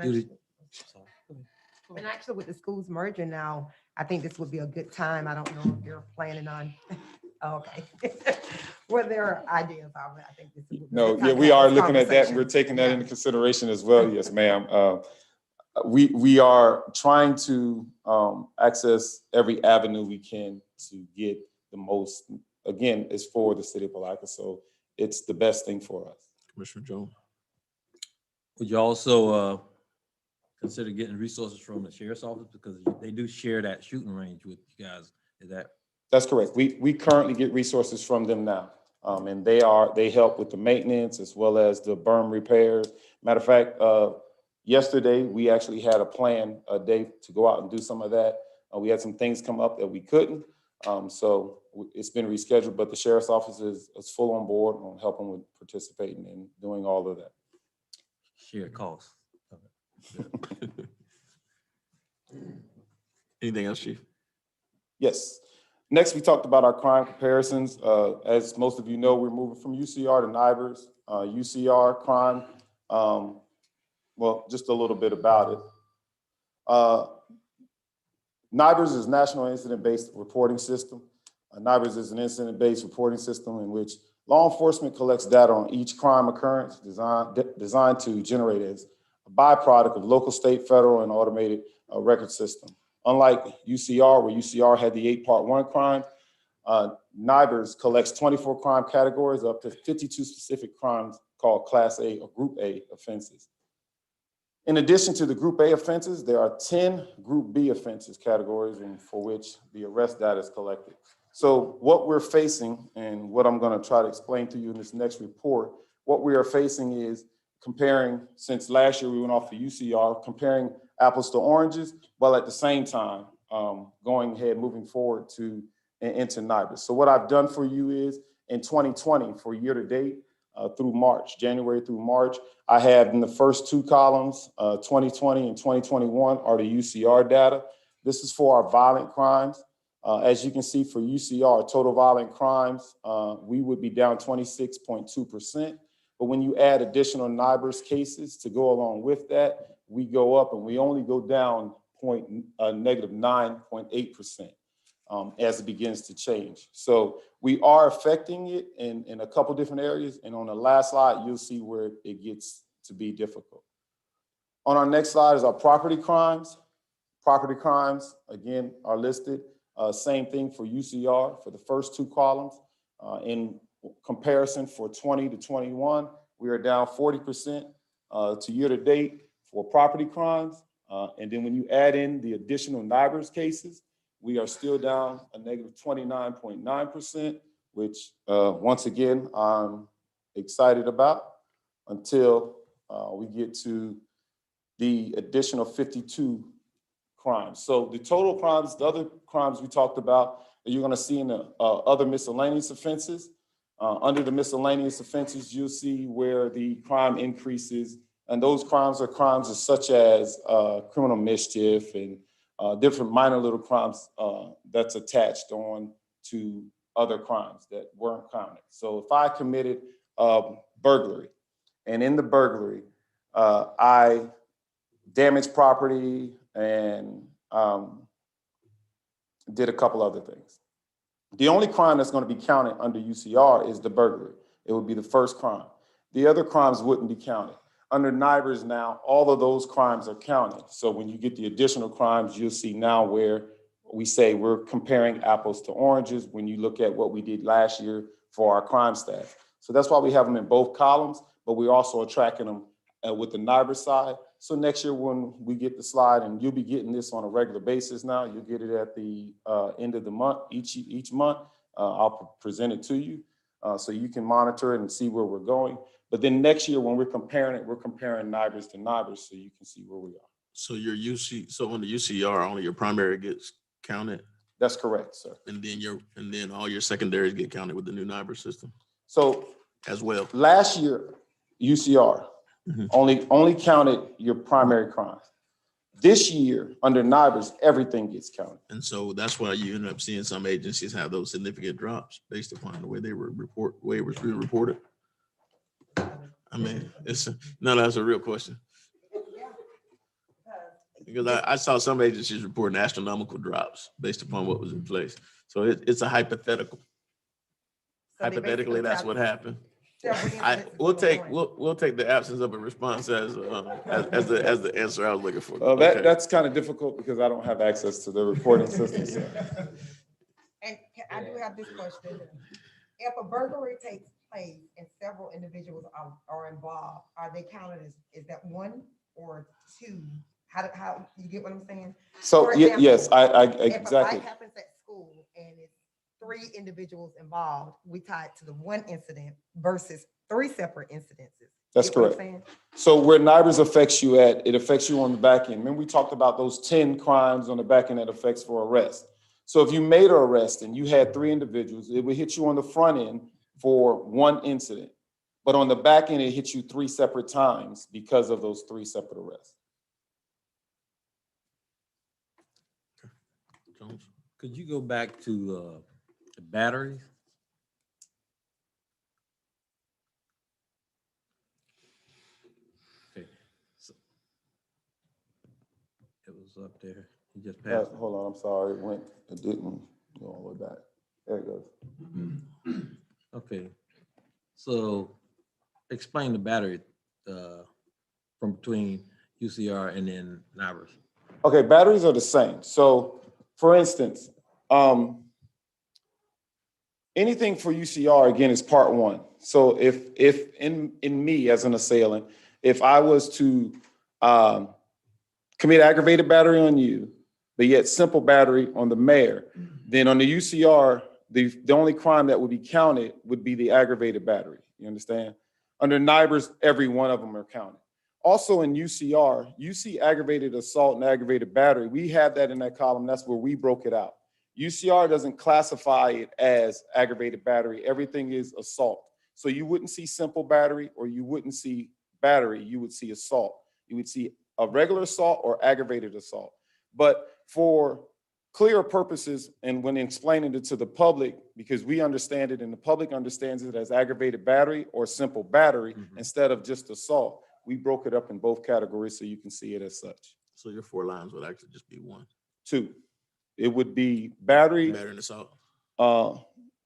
And actually with the schools merging now, I think this would be a good time. I don't know if you're planning on, okay. What their ideas are, I think this would be a good No, time yeah, to we have are this looking at that, and we're conversation. taking that Yeah. into consideration as well. Yes, ma'am. We are trying to access every avenue we can to get the most. Again, it's for the city of Palatka, so it's the best thing for us. Commissioner Jones. would you also consider getting resources from the sheriff's office, because they do share that shooting range with you guys? Is that? That's correct. We currently get resources from them now. And they help with the maintenance as well as the berm repairs. Matter of fact, yesterday we actually had a day to go out and do some of that. We had some things come up that we couldn't. So it's been rescheduled, but the sheriff's office is full on board on helping with participating and doing all of that. Share costs. Anything else, Chief? Yes. Next, we talked about our crime comparisons. As most of you know, we're moving from UCR to NIBRS. UCR crime, well, just a little bit about it. NIBRS is National Incident-Based Reporting System. NIBRS is an incident-based reporting system in which law enforcement collects data on each crime occurrence designed to generate as a byproduct of local, state, federal, and automated record system. Unlike UCR, where UCR had the 8-part 1 crime, NIBRS collects 24 crime categories up to 52 specific crimes called Class A or Group A offenses. In addition to the Group A offenses, there are 10 Group B offenses categories and for which the arrest data is collected. So what we're facing, and what I'm going to try to explain to you in this next report, what we are facing is comparing, since last year we went off the UCR, comparing apples to oranges, while at the same time going ahead, moving forward to into NIBUS. So what I've done for you is in 2020 for year to date through March, January through March, I have in the first two columns, 2020 and 2021 are the UCR data. This is for our violent crimes. As you can see for UCR, total violent crimes, we would be down 26.2%. But when you add additional NIBUS cases to go along with that, we go up and we only go down negative 9.8% as it begins to change. So we are affecting it in a couple different areas. And on the last slide, you'll see where it gets to be difficult. On our next slide is our property crimes. Property crimes, again, are listed. Same thing for UCR for the first two columns. In comparison for 20 to 21, we are down 40% to year to date for property crimes. And then when you add in the additional NIBUS cases, we are still down a negative 29.9%, which once again, I'm excited about until we get to the additional 52 crimes. So the total crimes, the other crimes we talked about, you're gonna see in the other miscellaneous offenses. Under the miscellaneous offenses, you'll see where the crime increases, and those crimes are crimes such as criminal mischief and different minor little crimes that's attached on to other crimes that weren't counted. So if I committed burglary, and in the burglary, I damaged property and did a couple other things. The only crime that's going to be counted under UCR is the burglary. It would be the first crime. The other crimes wouldn't be counted. Under NIBUS now, all of those crimes are counted. So when you get the additional crimes, you'll see now where we say we're comparing apples to oranges when you look at what we did last year for our crime stats. So that's why we have them in both columns, but we also are tracking them with the NIBUS side. So next year when we get the slide, and you'll be getting this on a regular basis now, you'll get it at the end of the month, each month. I'll present it to you so you can monitor it and see where we're going. But then next year when we're comparing it, we're comparing NIBUS to NIBUS so you can see where we are. So so on the UCR, only your primary gets counted, That's correct, sir. and then all your secondaries get counted with the new NIBUS system So as well. last year, UCR only counted your primary crimes. This year, under NIBUS, everything gets counted. And so that's why you end up seeing some agencies have those significant drops based upon the way they were way it was being reported. I mean, that's a real question. Because I saw some agencies reporting astronomical drops based upon what was in place. So it's a hypothetical. Hypothetically, that's what happened. We'll take the absence of a response as the answer I was looking for. Okay. That's kind of difficult because I don't have access to the reporting system. So. And I do have this question. If a burglary takes place and several individuals are involved, are they counted as, is that one or two? How you get what I'm saying? So example, yes, I if exactly. a fight happens at school and it's 3 individuals involved, we tie it to the one incident versus 3 separate incidences. That's correct. So where NIBUS affects you at, it affects you on the back end. Remember we talked about those 10 crimes on the back end that affects for arrest. So if you made an arrest and you had 3 individuals, it would hit you on the front end for 1 incident. But on the back end, it hits you 3 separate times because of those 3 separate arrests. Could you go back to the batteries? Okay. So it was up there. You just passed. Hold on, I'm sorry. It didn't go all the way back. There it goes. Okay. So explain the battery from between UCR and then NIBUS. Okay, batteries are the same. So for instance, anything for UCR, again, is part 1. So if in me as an assailant, if I was to commit aggravated battery on you, but yet simple battery on the mayor, then on the UCR, the only crime that would be counted would be the aggravated battery. You understand? Under NIBRS, every one of them are counted. Also in UCR, you see aggravated assault and aggravated battery. We have that in that column. That's where we broke it out. UCR doesn't classify it as aggravated battery. Everything is assault. So you wouldn't see simple battery or you wouldn't see battery. You would see assault. You would see a regular assault or aggravated assault. But for clear purposes and when explaining it to the public, because we understand it and the public understands it as aggravated battery or simple battery instead of just assault, we broke it up in both categories so you can see it as such. So your 4 lines would actually just be 1. 2, it would be battery, Battery and assault.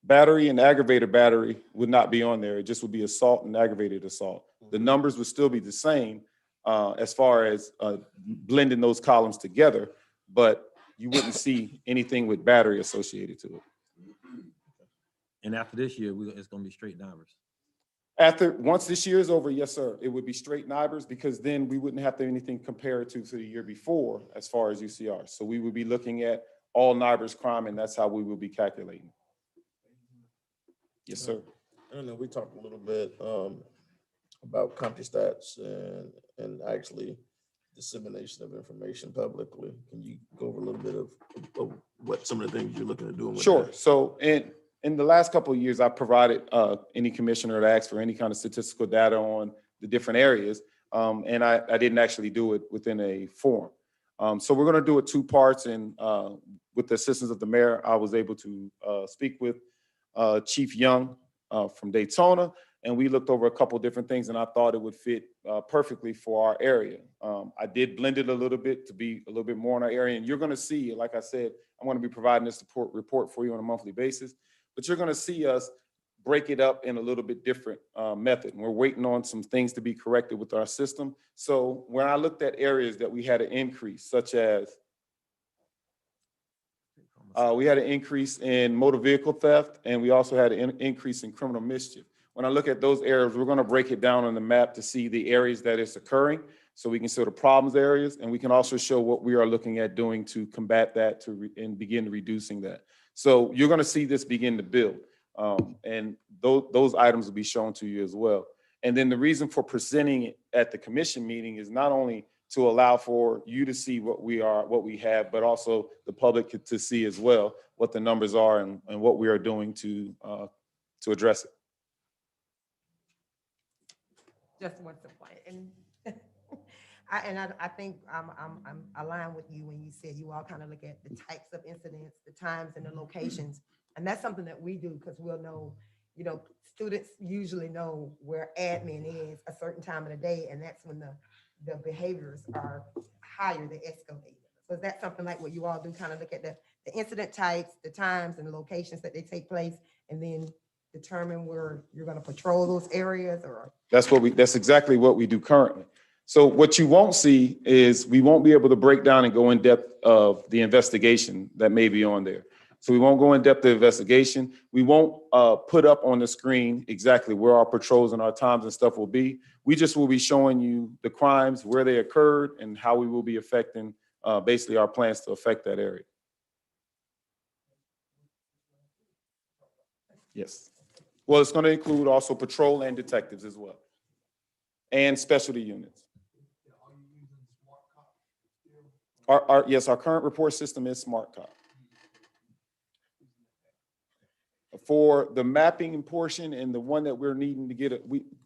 battery and aggravated battery would not be on there. It just would be assault and aggravated assault. The numbers would still be the same as far as blending those columns together, but you wouldn't see anything with battery associated to it. And after this year, it's gonna be straight numbers. Once this year is over, yes, sir, it would be straight NIBRS because then we wouldn't have to anything compare it to the year before as far as UCR. So we would be looking at all NIBRS crime and that's how we will be calculating. Yes, sir. I don't know, we talked a little bit about CompuStats and actually dissemination of information publicly. Can you go over a little bit of what some of the things you're looking at doing with Sure. that? So in the last couple of years, I provided any commissioner that asked for any kind of statistical data on the different areas. And I didn't actually do it within a forum. So we're going to do it 2 parts. And with the assistance of the mayor, I was able to speak with Chief Young from Daytona. And we looked over a couple of different things and I thought it would fit perfectly for our area. I did blend it a little bit to be a little bit more in our area. And you're going to see, like I said, I'm going to be providing this report for you on a monthly basis. But you're going to see us break it up in a little bit different method. And we're waiting on some things to be corrected with our system. So when I looked at areas that we had an increase, such as we had an increase in motor vehicle theft, and we also had an increase in criminal mischief. When I look at those areas, we're going to break it down on the map to see the areas that it's occurring so we can show the problems areas, and we can also show what we are looking at doing to combat that and begin reducing that. So you're going to see this begin to build, and those items will be shown to you as well. And then the reason for presenting it at the commission meeting is not only to allow for you to see what we have, but also the public to see as well what the numbers are and what we are doing to address it. Just one point, and I think I'm aligned with you when you said you all kind of look at the types of incidents, the times and the locations, and that's something that we do because we'll know, students usually know where admin is a certain time of the day, and that's when the behaviors are higher, they escalate. So is that something like what you all do, kind of look at the incident types, the times and the locations that they take place, and then determine where you're going to patrol those areas? Or that's exactly what we do currently. So what you won't see is we won't be able to break down and go in depth of the investigation that may be on there. So we won't go in depth of investigation. We won't put up on the screen exactly where our patrols and our times and stuff will be. We just will be showing you the crimes, where they occurred, and how we will be affecting basically our plans to affect that area. Yes. Well, it's going to include also patrol and detectives as well, and specialty units. Yes, our current report system is SmartCop. For the mapping portion and the one that we're needing to get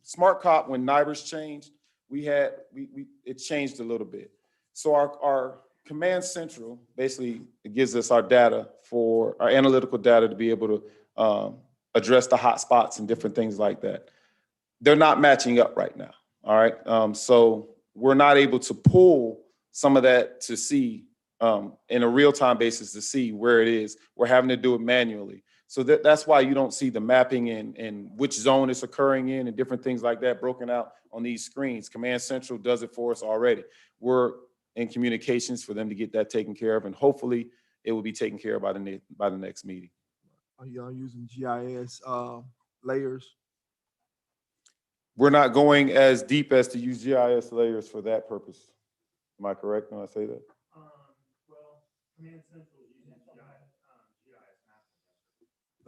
SmartCop, when NIBRS changed, it changed a little bit. So our command central basically gives us our data for our analytical data to be able to address the hot spots and different things like that. They're not matching up right now. All right. So we're not able to pull some of that to see in a real-time basis to see where it is. We're having to do it manually. So that's why you don't see the mapping and which zone it's occurring in and different things like that broken out on these screens. Command Central does it for us already. We're in communications for them to get that taken care of, and hopefully it will be taken care of by the next meeting. Are y'all using GIS layers? We're not going as deep as to use GIS layers for that purpose. Am I correct when I say that? Well, Command Central is using GIS mapping.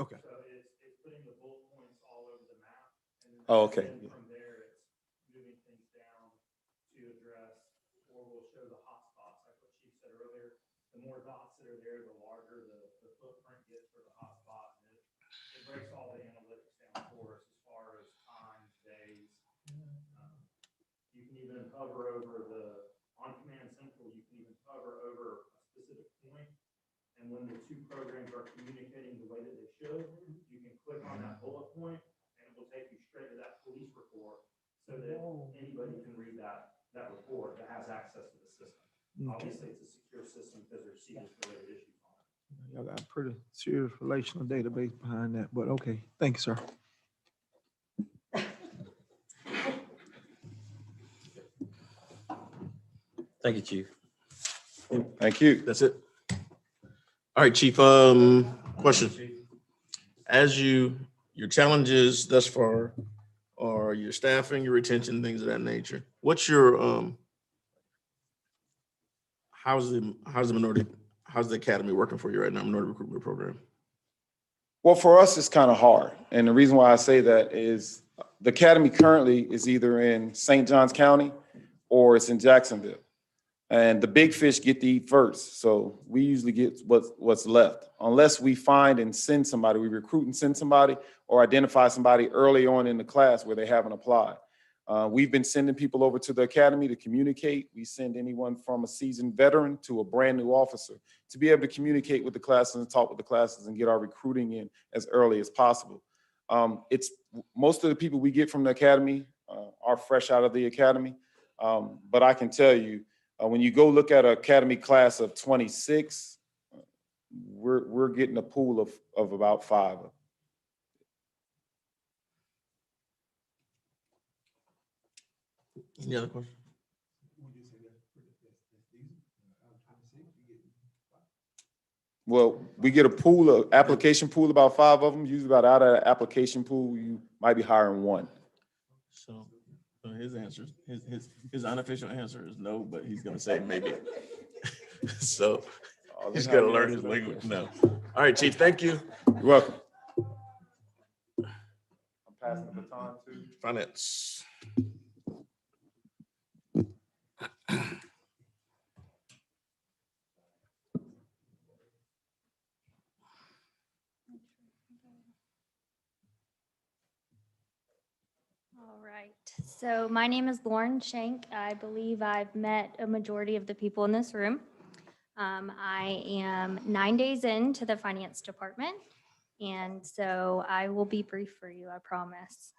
Okay. So it's putting the bullet points all over the map. And then Oh, okay. then from there, it's moving things down to address, or we'll show the hot spots, like what Chief said earlier. The more dots that are there, the larger the footprint gets for the hot spot. And it breaks all the analytics down for us as far as times, days. You can even hover over on Command Central, you can even hover over a specific point. And when the two programs are communicating the way that they should, you can click on that bullet point and it will take you straight to that police report so that anybody can read that report that has access to the system. Obviously, it's a secure system because there's CDIS-related issues on it. Y'all got a pretty serious relational database behind that, but okay. Thank you, sir. Thank you, Chief. Thank you. That's it. All right, Chief, question. As your challenges thus far are your staffing, your retention, things of that nature. What's your, how's the academy working for you right now, minority recruitment program? Well, for us, it's kind of hard. And the reason why I say that is the academy currently is either in St. Johns County or it's in Jacksonville. And the big fish get to eat first. So we usually get what's left. Unless we find and send somebody, we recruit and send somebody or identify somebody early on in the class where they haven't applied. We've been sending people over to the academy to communicate. We send anyone from a seasoned veteran to a brand new officer to be able to communicate with the classes and talk with the classes and get our recruiting in as early as possible. It's most of the people we get from the academy are fresh out of the academy. But I can tell you, when you go look at an academy class of 26, we're getting a pool of about 5. Any other questions? Well, we get application pool, about 5 of them. Usually about out of that application pool, you might be hiring 1. So his answer, his unofficial answer is no, but he's gonna say maybe. So he's gotta learn his language now. All right, Chief, thank you. You're welcome. I'm passing the baton to Finance. All right, so my name is Lauren Shank. I believe I've met a majority of the people in this room. I am 9 days into the finance department, and so I will be brief for you, I promise.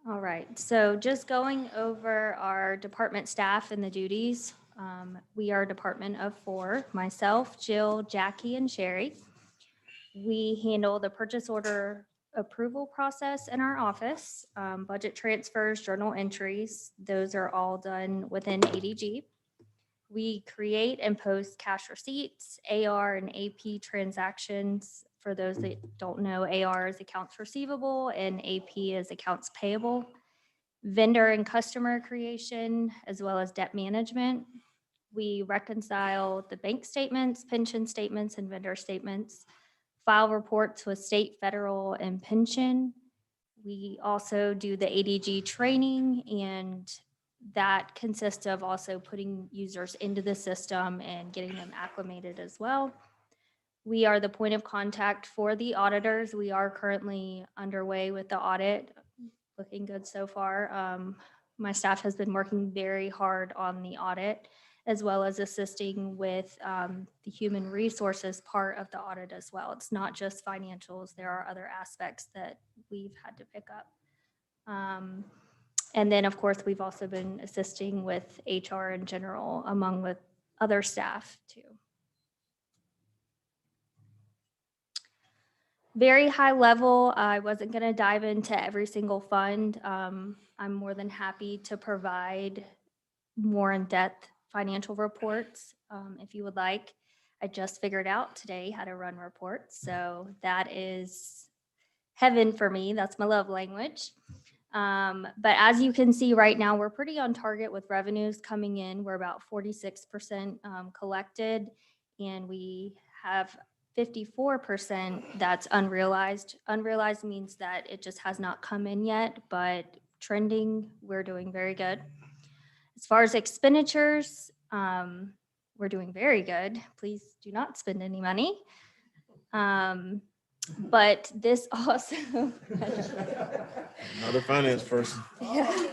All right, so just going over our department staff and the duties. We are a department of 4, myself, Jill, Jackie, and Sherry. We handle the purchase order approval process in our office, budget transfers, journal entries. Those are all done within ADG. We create and post cash receipts, AR and AP transactions. For those that don't know, AR is accounts receivable and AP is accounts payable. Vendor and customer creation, as well as debt management. We reconcile the bank statements, pension statements, and vendor statements. File reports with state, federal, and pension. We also do the ADG training, and that consists of also putting users into the system and getting them acclimated as well. We are the point of contact for the auditors. We are currently underway with the audit, looking good so far. My staff has been working very hard on the audit, as well as assisting with the human resources part of the audit as well. It's not just financials. There are other aspects that we've had to pick up. And then, of course, we've also been assisting with HR in general, among with other staff too. Very high level. I wasn't going to dive into every single fund. I'm more than happy to provide more in-depth financial reports if you would like. I just figured out today how to run reports, so that is heaven for me. That's my love language. But as you can see right now, we're pretty on target with revenues coming in. We're about 46% collected, and we have 54% that's unrealized. Unrealized means that it just has not come in yet, but trending, we're doing very good. As far as expenditures, we're doing very good. Please do not spend any money. But this also, Another finance person. yeah,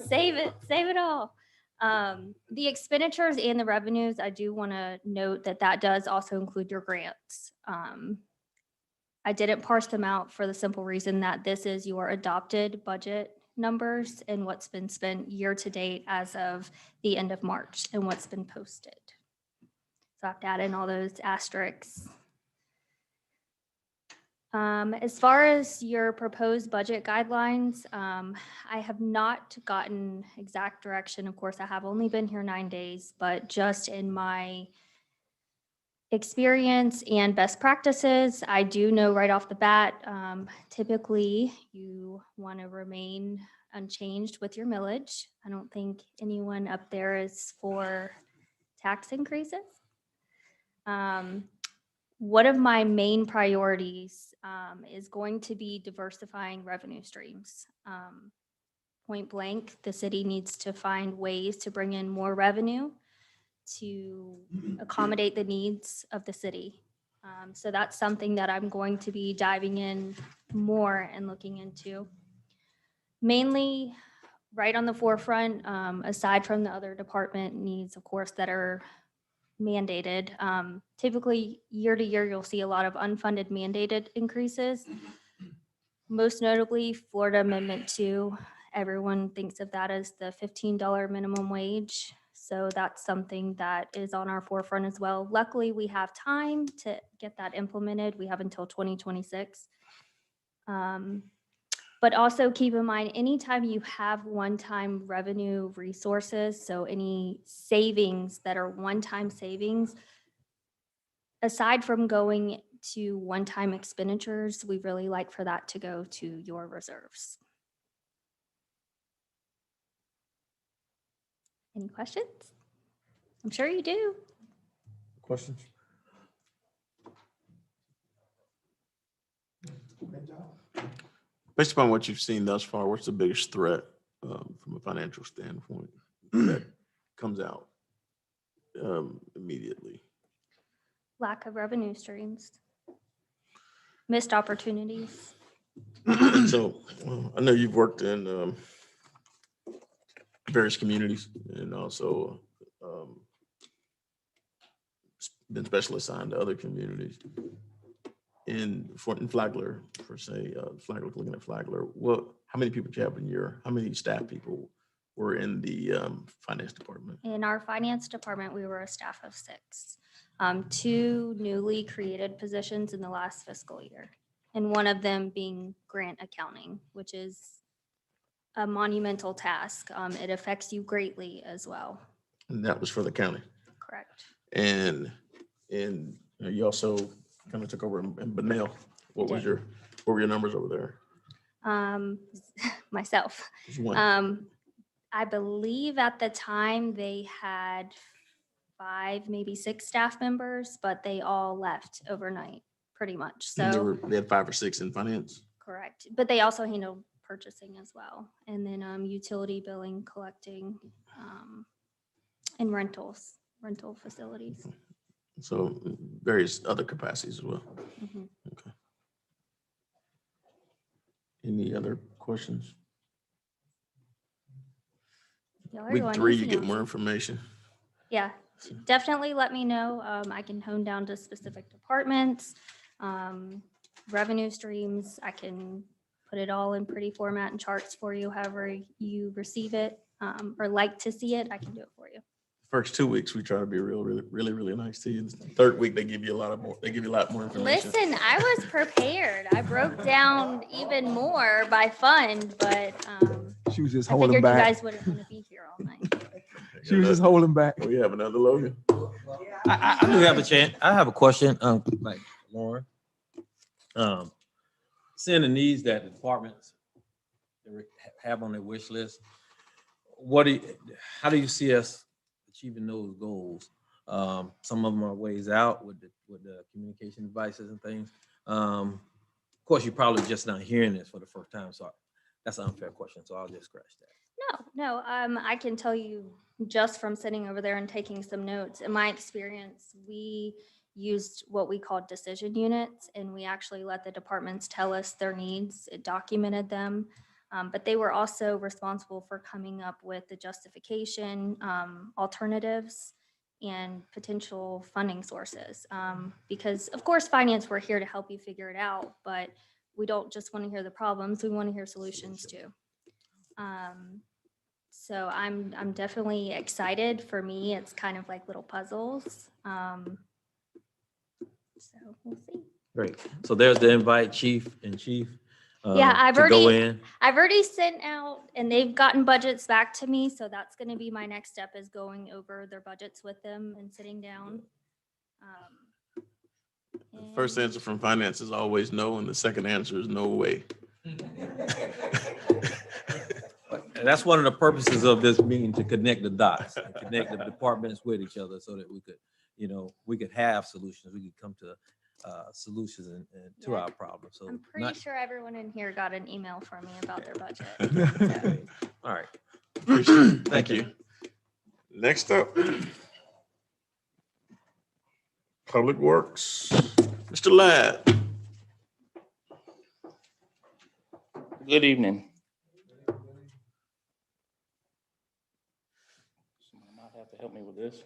save it all. The expenditures and the revenues, I do want to note that that does also include your grants. I didn't parse them out for the simple reason that this is your adopted budget numbers and what's been spent year to date as of the end of March and what's been posted. So I have to add in all those asterisks. As far as your proposed budget guidelines, I have not gotten exact direction. Of course, I have only been here 9 days, but just in my experience and best practices, I do know right off the bat, typically you want to remain unchanged with your millage. I don't think anyone up there is for tax increases. One of my main priorities is going to be diversifying revenue streams. Point blank, the city needs to find ways to bring in more revenue to accommodate the needs of the city. So that's something that I'm going to be diving in more and looking into. Mainly right on the forefront, aside from the other department needs, of course, that are mandated. Typically, year to year, you'll see a lot of unfunded mandated increases. Most notably, Florida Amendment 2. Everyone thinks of that as the $15 minimum wage. So that's something that is on our forefront as well. Luckily, we have time to get that implemented. We have until 2026. But also keep in mind, anytime you have one-time revenue resources, so any savings that are one-time savings, aside from going to one-time expenditures, we really like for that to go to your reserves. Any questions? I'm sure you do. Questions? Based upon what you've seen thus far, what's the biggest threat from a financial standpoint that comes out immediately? Lack of revenue streams. Missed opportunities. So I know you've worked in various communities and also been special assigned to other communities. In Flagler, per se, Flagler, looking at Flagler, how many people do you have how many staff people were in the finance department? In our finance department, we were a staff of 6. 2 newly created positions in the last fiscal year, and one of them being grant accounting, which is a monumental task. It affects you greatly as well. And that was for the county. Correct. And you also kind of took over in Benell. What were your numbers over there? Myself. Just one. I believe at the time they had 5, maybe 6 staff members, but they all left overnight, pretty much. And So they had 5 or 6 in finance. correct, but they also handled purchasing as well, and then utility billing, collecting, and rental facilities. So various other capacities as well. Mhm. Okay. Any other questions? Y'all are Week going 3, you easy get on more me. information. Yeah, definitely let me know. I can hone down to specific departments, revenue streams. I can put it all in pretty format and charts for you, however you receive it, or like to see it, I can do it for you. First 2 weeks, we try to be really nice to you. The third week, they give you a lot more information. Listen, I was prepared. I broke down even more by fund, but She was just I holding figured you back. guys wouldn't want to be here all night. She was just holding back. We have another Logan. I do have a chance. I have a question, like Lauren. Seeing the needs that the departments have on their wish list. What do you, how do you see us achieving those goals? Some of them are ways out with the communication devices and things. Of course, you're probably just not hearing this for the first time, so that's an unfair question, so I'll just scratch that. No, I can tell you just from sitting over there and taking some notes, in my experience, we used what we called decision units, and we actually let the departments tell us their needs. It documented them, but they were also responsible for coming up with the justification, alternatives, and potential funding sources. Because of course, finance, we're here to help you figure it out, but we don't just want to hear the problems, we want to hear solutions too. So I'm definitely excited. For me, it's kind of like little puzzles. So we'll see. Great. So there's the invite, Chief and Chief. Yeah, I've to go already- in. I've already sent out and they've gotten budgets back to me. So that's going to be my next step, is going over their budgets with them and sitting down. First And- answer from finance is always no, and the second answer is no way. And that's one of the purposes of this meeting, to connect the dots, and connect the departments with each other so that we could, we could have solutions. We could come to solutions and to Yeah. our problems. So I'm pretty not, sure everyone in here got an email from me about their budget. all right. Appreciate it. Thank you. Next up, Public Works, Mr. Ladd. Good evening. Someone might have to help me with this.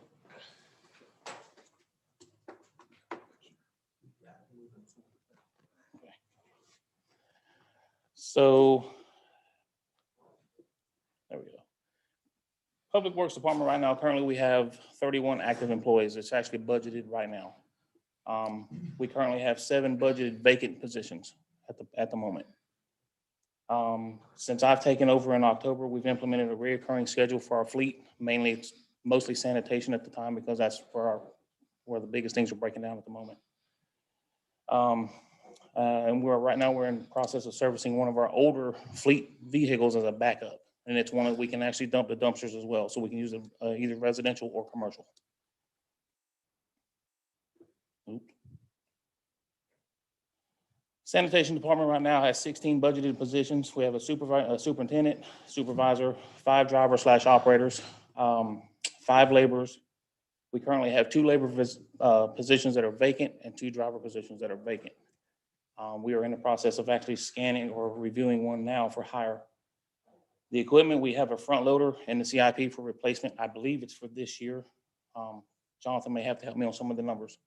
Okay. So, there we go. Public Works Department right now, currently we have 31 active employees. It's actually budgeted right now. We currently have 7 budgeted vacant positions at the moment. Since I've taken over in October, we've implemented a reoccurring schedule for our fleet. Mainly, it's mostly sanitation at the time, because that's where the biggest things are breaking down at the moment. And right now we're in the process of servicing one of our older fleet vehicles as a backup. And it's one that we can actually dump the dumpsters as well. So we can use it either residential or commercial. Oops. Sanitation department right now has 16 budgeted positions. We have a superintendent, supervisor, 5 drivers/operators, 5 laborers. We currently have 2 labor positions that are vacant and 2 driver positions that are vacant. We are in the process of actually scanning or reviewing one now for hire. The equipment, we have a front loader and the CIP for replacement. I believe it's for this year. Jonathan may have to help me on some of the numbers.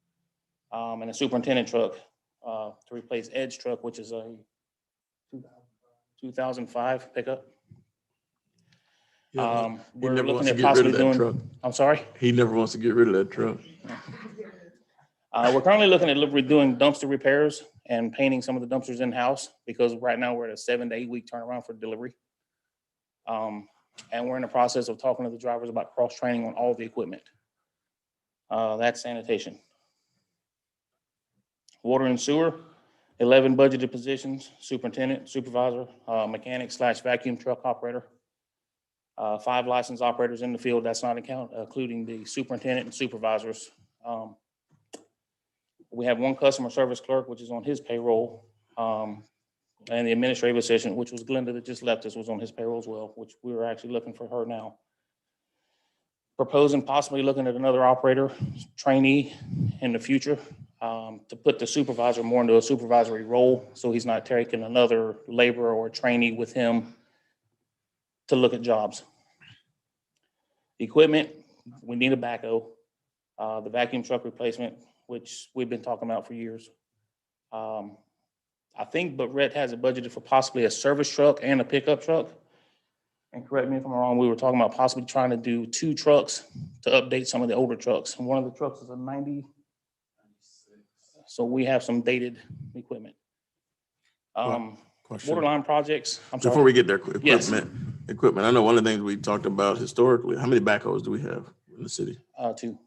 And a superintendent truck to replace Ed's truck, which is a 2005 pickup. He We're never wants looking to at get rid possibly of that doing, truck. I'm sorry? He never wants to get rid of that truck. We're currently looking at doing dumpster repairs and painting some of the dumpsters in-house, because right now we're at a 7 to 8 week turnaround for delivery. And we're in the process of talking to the drivers about cross-training on all the equipment. That's sanitation. Water and sewer, 11 budgeted positions, superintendent, supervisor, mechanic/vacuum truck operator. 5 licensed operators in the field. That's not including the superintendent and supervisors. We have 1 customer service clerk, which is on his payroll. And the administrative assistant, which was Glenda that just left us, was on his payroll as well, which we were actually looking for her now. Proposing possibly looking at another operator trainee in the future, to put the supervisor more into a supervisory role, so he's not taking another laborer or trainee with him to look at jobs. Equipment, we need a backhoe. The vacuum truck replacement, which we've been talking about for years. I think, but Rhett has it budgeted for possibly a service truck and a pickup truck. And correct me if I'm wrong, we were talking about possibly trying to do 2 trucks to update some of the older trucks. And one of the trucks is a 90. So we have some dated equipment. Question. Water line projects, I'm Before sorry. we get there, Yes. equipment. I know one of the things we talked about historically, how many backhoes do we have in the city? 2.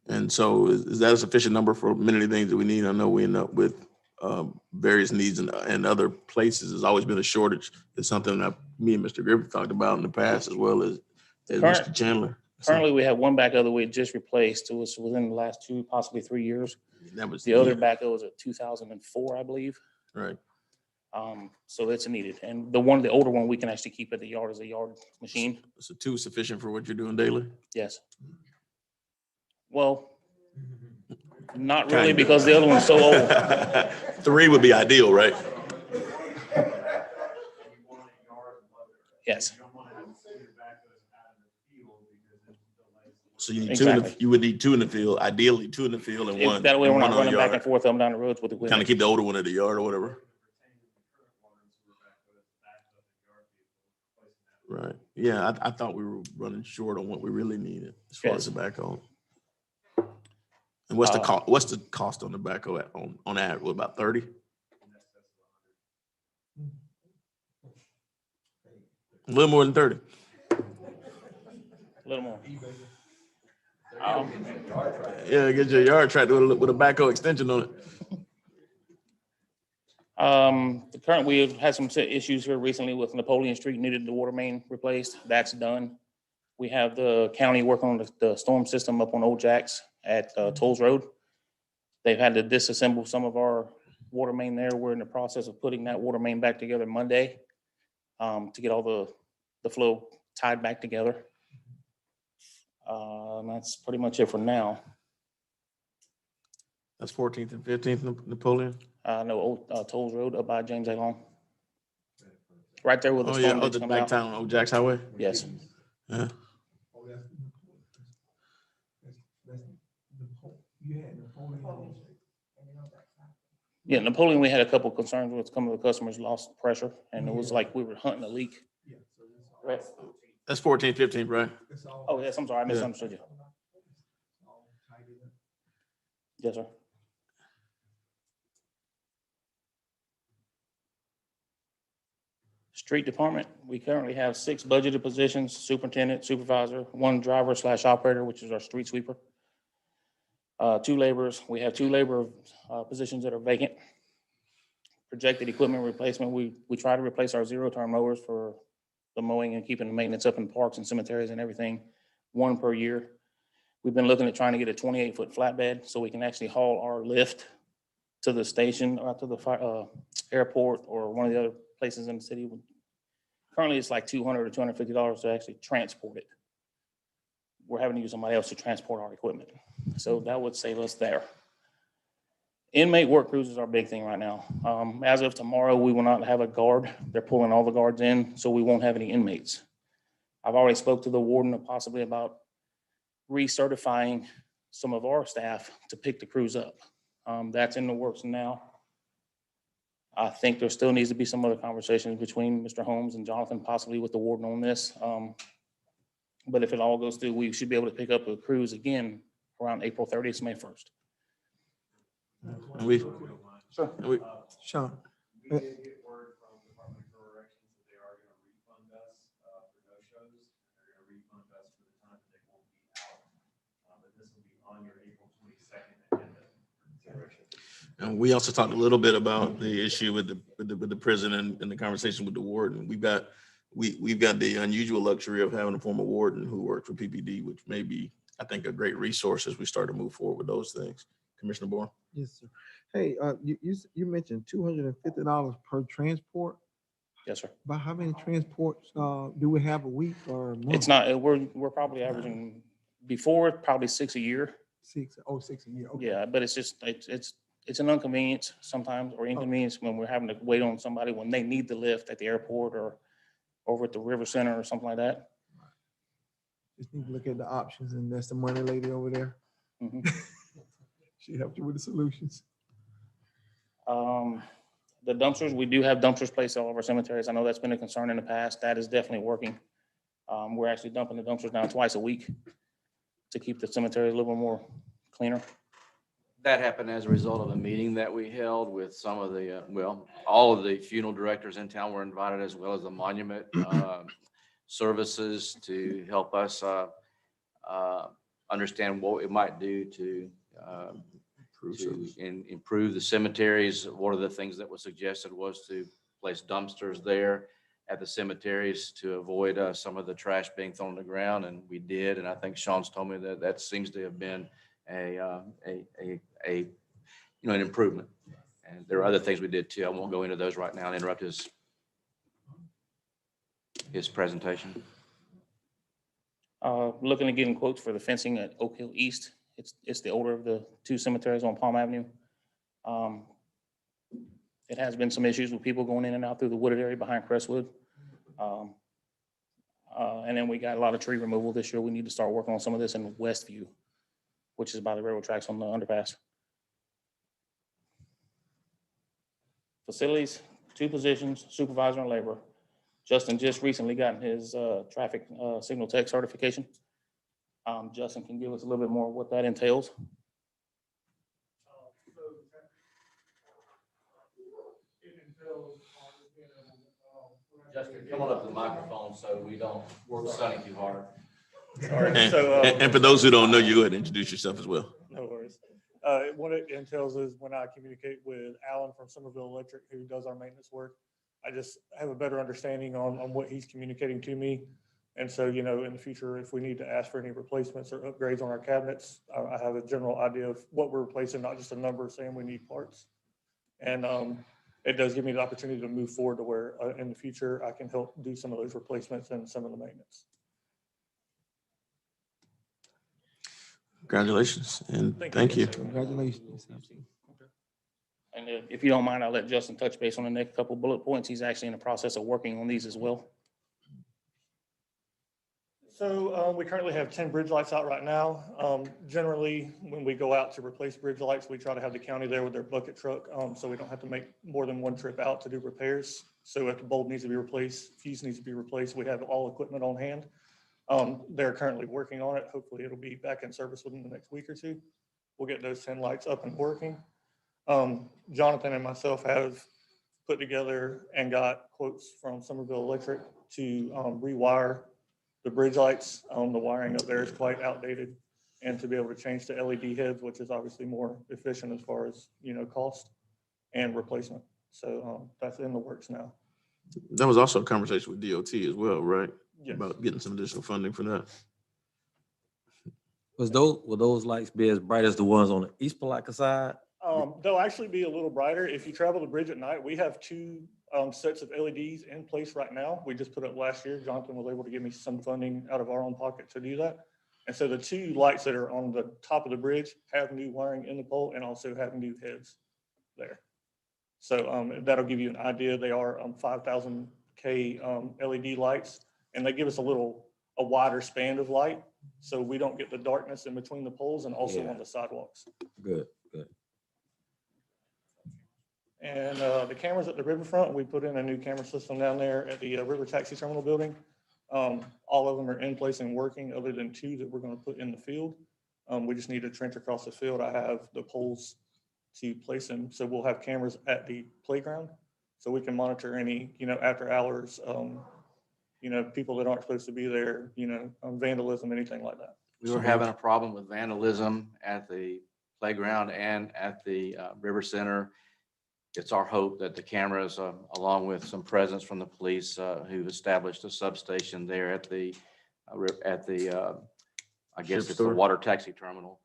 And so is that a sufficient number for many of the things that we need? I know we end up with various needs in other places. There's always been a shortage. It's something that me and Mr. Griffith talked about in the past, as well as Mr. Chandler. So Currently, we have one backhoe that we just replaced. It was within the last 2, possibly 3 years. that was The other backhoe was a 2004, I believe. right. So it's needed. And the older one, we can actually keep at the yard as a yard machine. So 2 sufficient for what you're doing daily? Yes. Well, not really, Kinda. because the other one's so old. 3 would be ideal, right? Yes. So you need 2 in the, Exactly. you would need 2 in the field, ideally 2 in the field and one. That way we're and not one on the running back yard. and forth up and down the roads with the Kind of equipment. keep the older one at the yard or whatever. Right. Yeah, I thought we were running short on what we really needed as far as the backhoe. And what's the cost? What's the cost on the backhoe on average? What, about 30? A little more than 30. A little more. Yeah, get your yard tractor with a backhoe extension on it. The current, we have had some issues here recently with Napoleon Street, needed the water main replaced. That's done. We have the county working on the storm system up on Old Jacks at Tolls Road. They've had to disassemble some of our water main there. We're in the process of putting that water main back together Monday to get all the flow tied back together. And that's pretty much it for now. That's 14th and 15th Napoleon. No, Old Tolls Road up by James A. Long. Right there with the Oh yeah, storm oh, ditch the coming back out. town on Old Jacks Highway. Yes. Yeah. Yeah, Napoleon, we had a couple concerns with some of the customers lost pressure, and it was like we were hunting a leak. Right. That's 14th, 15th, right? Oh, yes, I'm sorry, I misunderstood you. Yes, sir. Street Department, we currently have 6 budgeted positions: superintendent, supervisor, 1 driver/operator, which is our street sweeper. 2 laborers. We have 2 labor positions that are vacant. Projected equipment replacement, we try to replace our zero-turn mowers for the mowing and keeping the maintenance up in parks and cemeteries and everything, 1 per year. We've been looking at trying to get a 28-foot flatbed so we can actually haul our lift to the station or to the airport or one of the other places in the city. Currently, it's like $200 to $250 to actually transport it. We're having to use somebody else to transport our equipment. So that would save us there. Inmate work crews is our big thing right now. As of tomorrow, we will not have a guard. They're pulling all the guards in, so we won't have any inmates. I've already spoke to the warden possibly about recertifying some of our staff to pick the crews up. That's in the works now. I think there still needs to be some other conversations between Mr. Holmes and Jonathan, possibly with the warden on this. But if it all goes through, we should be able to pick up the crews again around April 30th, May 1st. And we, Sure. and we, Sean, We did get word from Department of Corrections that they are gonna refund us for no-shows. They're gonna refund us for the time that they won't be out. But this will be on your April 22nd agenda for consideration. and we also talked a little bit about the issue with the prison and the conversation with the warden. We've got the unusual luxury of having a former warden who worked for PPD, which may be, I think, a great resource as we start to move forward with those things. Commissioner Bourne? yes, sir. Hey, you mentioned $250 per transport. Yes, sir. But how many transports do we have a week or a month? It's not, we're probably averaging before, probably 6 a year. 6 a year. Okay. Yeah, but it's just, it's an inconvenience sometimes, or inconvenience when we're having to wait on somebody when they need the lift at the airport or over at the River Center or something like that. Just need to look at the options, and that's the money lady over there. Mhm. She helped you with the solutions. The dumpsters, we do have dumpsters placed all over our cemeteries. I know that's been a concern in the past. That is definitely working. We're actually dumping the dumpsters now twice a week to keep the cemeteries a little more cleaner. That happened as a result of a meeting that we held with some of the, all of the funeral directors in town were invited, as well as the monument services, to help us understand what it might do to improve the cemeteries. One of the things that was suggested was to place dumpsters there at the cemeteries to avoid some of the trash being thrown on the ground, and we did. And I think Sean's told me that that seems to have been an improvement. And there are other things we did too. I won't go into those right now and interrupt his presentation. Looking at getting quotes for the fencing at Oak Hill East. It's the older of the two cemeteries on Palm Avenue. It has been some issues with people going in and out through the wooded area behind Crestwood. And then we got a lot of tree removal this year. We need to start working on some of this in Westview, which is by the railroad tracks on the underpass. Facilities, 2 positions, supervisor and laborer. Justin just recently gotten his traffic signal tech certification. Justin can give us a little bit more what that entails. Justin, come on up to the microphone so we don't work studying too hard. And for those who don't know, you go ahead and introduce yourself as well. No worries. What it entails is when I communicate with Alan from Somerville Electric, who does our maintenance work, I just have a better understanding on what he's communicating to me. And so, you know, in the future, if we need to ask for any replacements or upgrades on our cabinets, I have a general idea of what we're replacing, not just a number saying we need parts. And it does give me the opportunity to move forward to where in the future, I can help do some of those replacements and some of the maintenance. Congratulations and thank you. Congratulations. And if you don't mind, I'll let Justin touch base on the next couple bullet points. He's actually in the process of working on these as well. So we currently have 10 bridge lights out right now. Generally, when we go out to replace bridge lights, we try to have the county there with their bucket truck, so we don't have to make more than one trip out to do repairs. So if the bulb needs to be replaced, fuse needs to be replaced, we have all equipment on hand. They're currently working on it. Hopefully it'll be back in service within the next week or two. We'll get those 10 lights up and working. Jonathan and myself have put together and got quotes from Somerville Electric to rewire the bridge lights. The wiring up there is quite outdated, and to be able to change to LED heads, which is obviously more efficient as far as, you know, cost and replacement. So that's in the works now. That was also a conversation with DOT as well, right? Yes. About getting some additional funding for that. Will those lights be as bright as the ones on the East Palatka side? They'll actually be a little brighter. If you travel the bridge at night, we have 2 sets of LEDs in place right now. We just put up last year. Jonathan was able to give me some funding out of our own pocket to do that. And so the 2 lights that are on the top of the bridge have new wiring in the pole and also have new heads there. So that'll give you an idea. They are 5,000 K LED lights, and they give us a wider span of light, so we don't get the darkness in between the poles and also on the sidewalks. Good, good. And the cameras at the riverfront, we put in a new camera system down there at the river taxi terminal building. All of them are in place and working, other than 2 that we're going to put in the field. We just need to trench across the field. I have the poles to place them, so we'll have cameras at the playground, so we can monitor any, you know, after hours, you know, people that aren't supposed to be there, you know, vandalism, anything like that. We were having a problem with vandalism at the playground and at the River Center. It's our hope that the cameras, along with some presence from the police who established a substation there at the, I guess it's the water taxi terminal,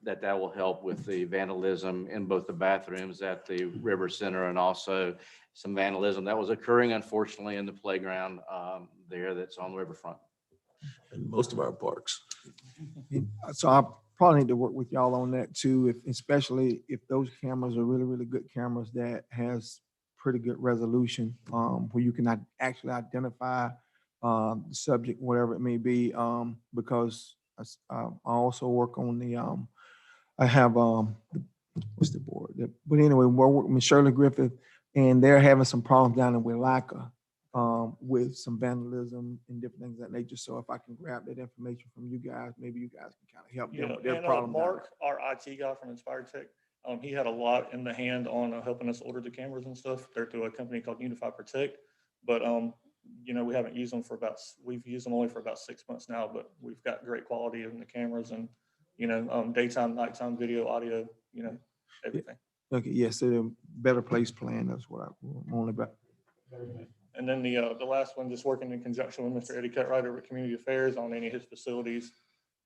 that will help with the vandalism in both the bathrooms at the River Center and also some vandalism that was occurring, unfortunately, in the playground there that's on the riverfront. In most of our parks. So I probably need to work with y'all on that too, especially if those cameras are really, really good cameras that has pretty good resolution, where you can actually identify the subject, whatever it may be, because I also work on the, I have, what's the board? But anyway, we're working with Shirley Griffith, and they're having some problems down in Palatka with some vandalism and different things of that nature. So if I can grab that information from you guys, maybe you guys can kind of help them with their problem. Mark, our IT guy from Inspired Tech, he had a lot in the hand on helping us order the cameras and stuff. They're through a company called Unified Protect, but you know, we haven't used them we've used them only for about 6 months now, but we've got great quality in the cameras and, you know, daytime, nighttime video, audio, you know, everything. Okay, yes, so the better place plan, that's what I'm only about. And then the last one, just working in conjunction with Mr. Eddie Cutright over at Community Affairs on any of his facilities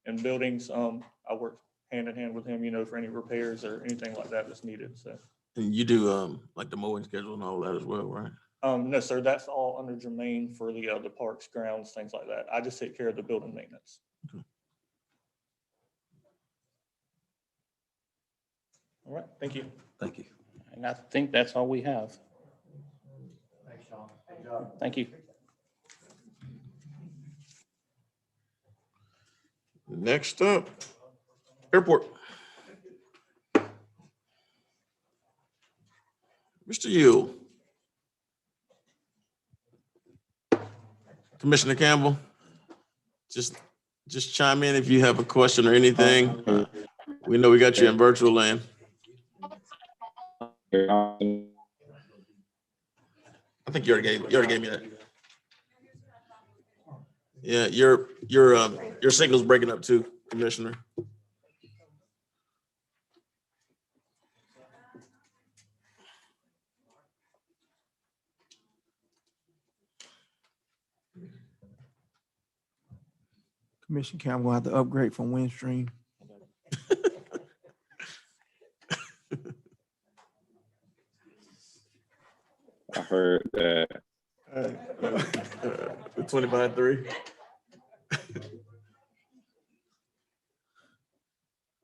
and buildings. I work hand in hand with him, you know, for any repairs or anything like that that's needed, so. And you do like the mowing schedule and all that as well, right? No, sir, that's all under Jermaine for the parks, grounds, things like that. I just take care of the building maintenance. Okay. All right, thank you. Thank you. And I think that's all we have. Thanks, Sean. Thank you. Next up, airport. Mr. Yule. Commissioner Campbell, just chime in if you have a question or anything. We know we got you in virtual land. I think you already gave me that. Yeah, your signal's breaking up too, Commissioner. Commissioner Cam, I'm gonna have to upgrade from Windstream. I heard that. 25-3.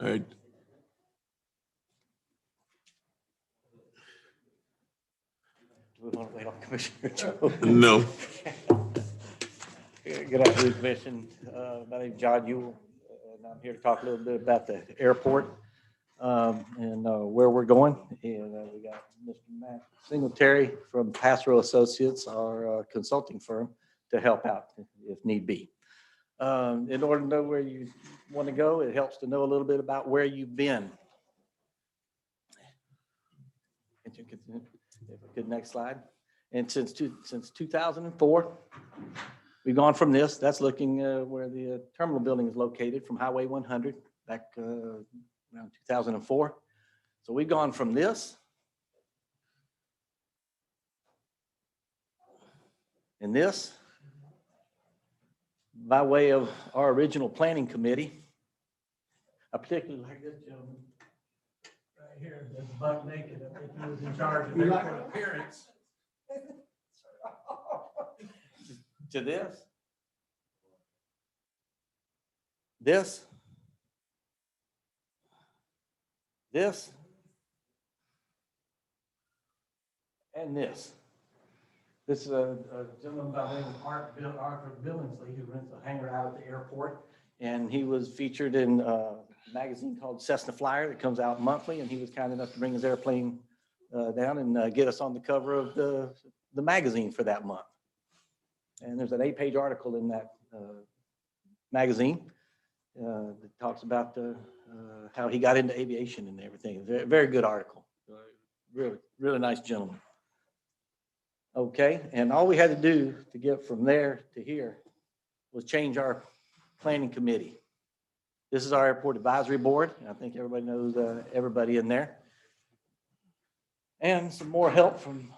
All right. Do we want to wait on Commissioner Joe? No. Good afternoon, Commission. My name is John Ewell, and I'm here to talk a little bit about the airport and where we're going. And we got Mr. Matt Singletary from Pastoral Associates, our consulting firm, to help out if need be. In order to know where you want to go, it helps to know a little bit about where you've been. Good, next slide. And since 2004, we've gone from this, that's looking where the terminal building is located from Highway 100 back around 2004. So we've gone from this and this by way of our original planning committee. I particularly like this gentleman right here, that's buck naked. I think he was in charge of airport appearance. To this, and this. This is a gentleman by the name of Arthur Billingsley, who rents a hangar out at the airport. And he was featured in a magazine called Cessna Flyer that comes out monthly. And he was kind enough to bring his airplane down and get us on the cover of the magazine for that month. And there's an 8-page article in that magazine that talks about how he got into aviation and everything. Very, very good article. Really, really nice gentleman. Okay, and all we had to do to get from there to here was change our planning committee. This is our airport advisory board, and I think everybody knows everybody in there. And some more help from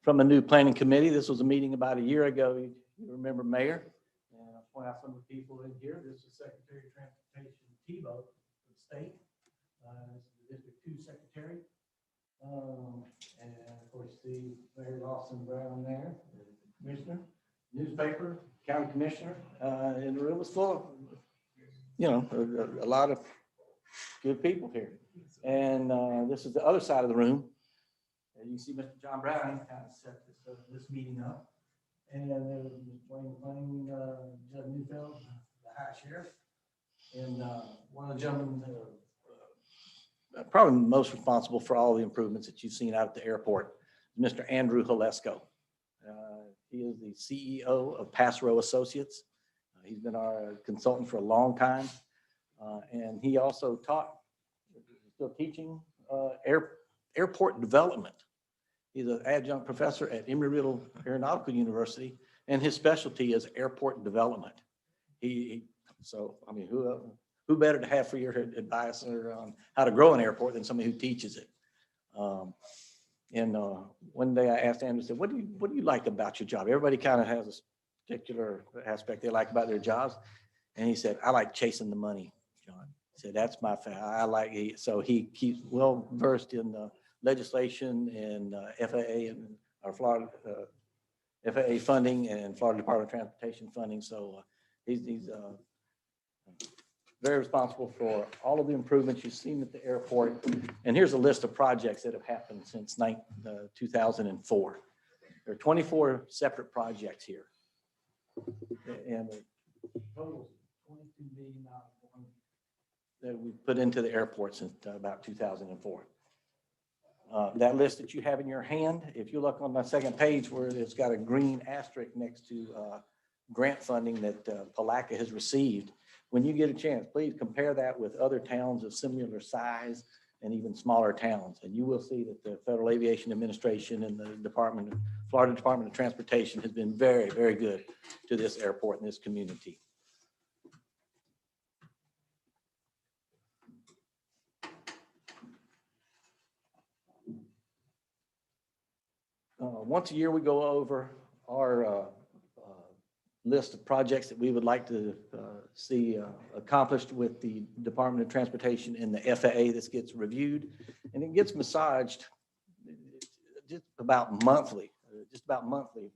a new planning committee. This was a meeting about a year ago. You remember Mayor? And I'll point out some of the people in here. This is Secretary of Transportation Tebow of the state. This is the District 2 Secretary. And of course, the Mayor Lawson Brown there, the Commissioner, newspaper, County Commissioner, and the room was full of, you know, a lot of good people here. And this is the other side of the room. And you see Mr. John Brown kind of set this meeting up. And there was Mr. Wayne McLean, Judge Newfeld, the High Sheriff. And one of the gentlemen probably most responsible for all the improvements that you've seen out at the airport, Mr. Andrew Halesko. He is the CEO of Passrow Associates. He's been our consultant for a long time. And he also still teaching airport development. He's an adjunct professor at Embry-Riddle Aeronautical University, and his specialty is airport development. So, I mean, who better to have for your advice on how to grow an airport than somebody who teaches it? And one day I asked Andrew, said, what do you like about your job? Everybody kind of has a particular aspect they like about their jobs. And he said, I like chasing the money, John. He said, that's my I like it. So he keeps well versed in legislation and FAA and our Florida FAA funding and Florida Department of Transportation funding. So he's very responsible for all of the improvements you've seen at the airport. And here's a list of projects that have happened since 2004. There are 24 separate projects here. And the total is $22 million that we put into the airport since about 2004. That list that you have in your hand, if you look on the second page where it's got a green asterisk next to grant funding that Palatka has received, when you get a chance, please compare that with other towns of similar size and even smaller towns. And you will see that the Federal Aviation Administration and the Florida Department of Transportation has been very, very good to this airport and this community. Once a year, we go over our list of projects that we would like to see accomplished with the Department of Transportation and the FAA. This gets reviewed and it gets massaged just about monthly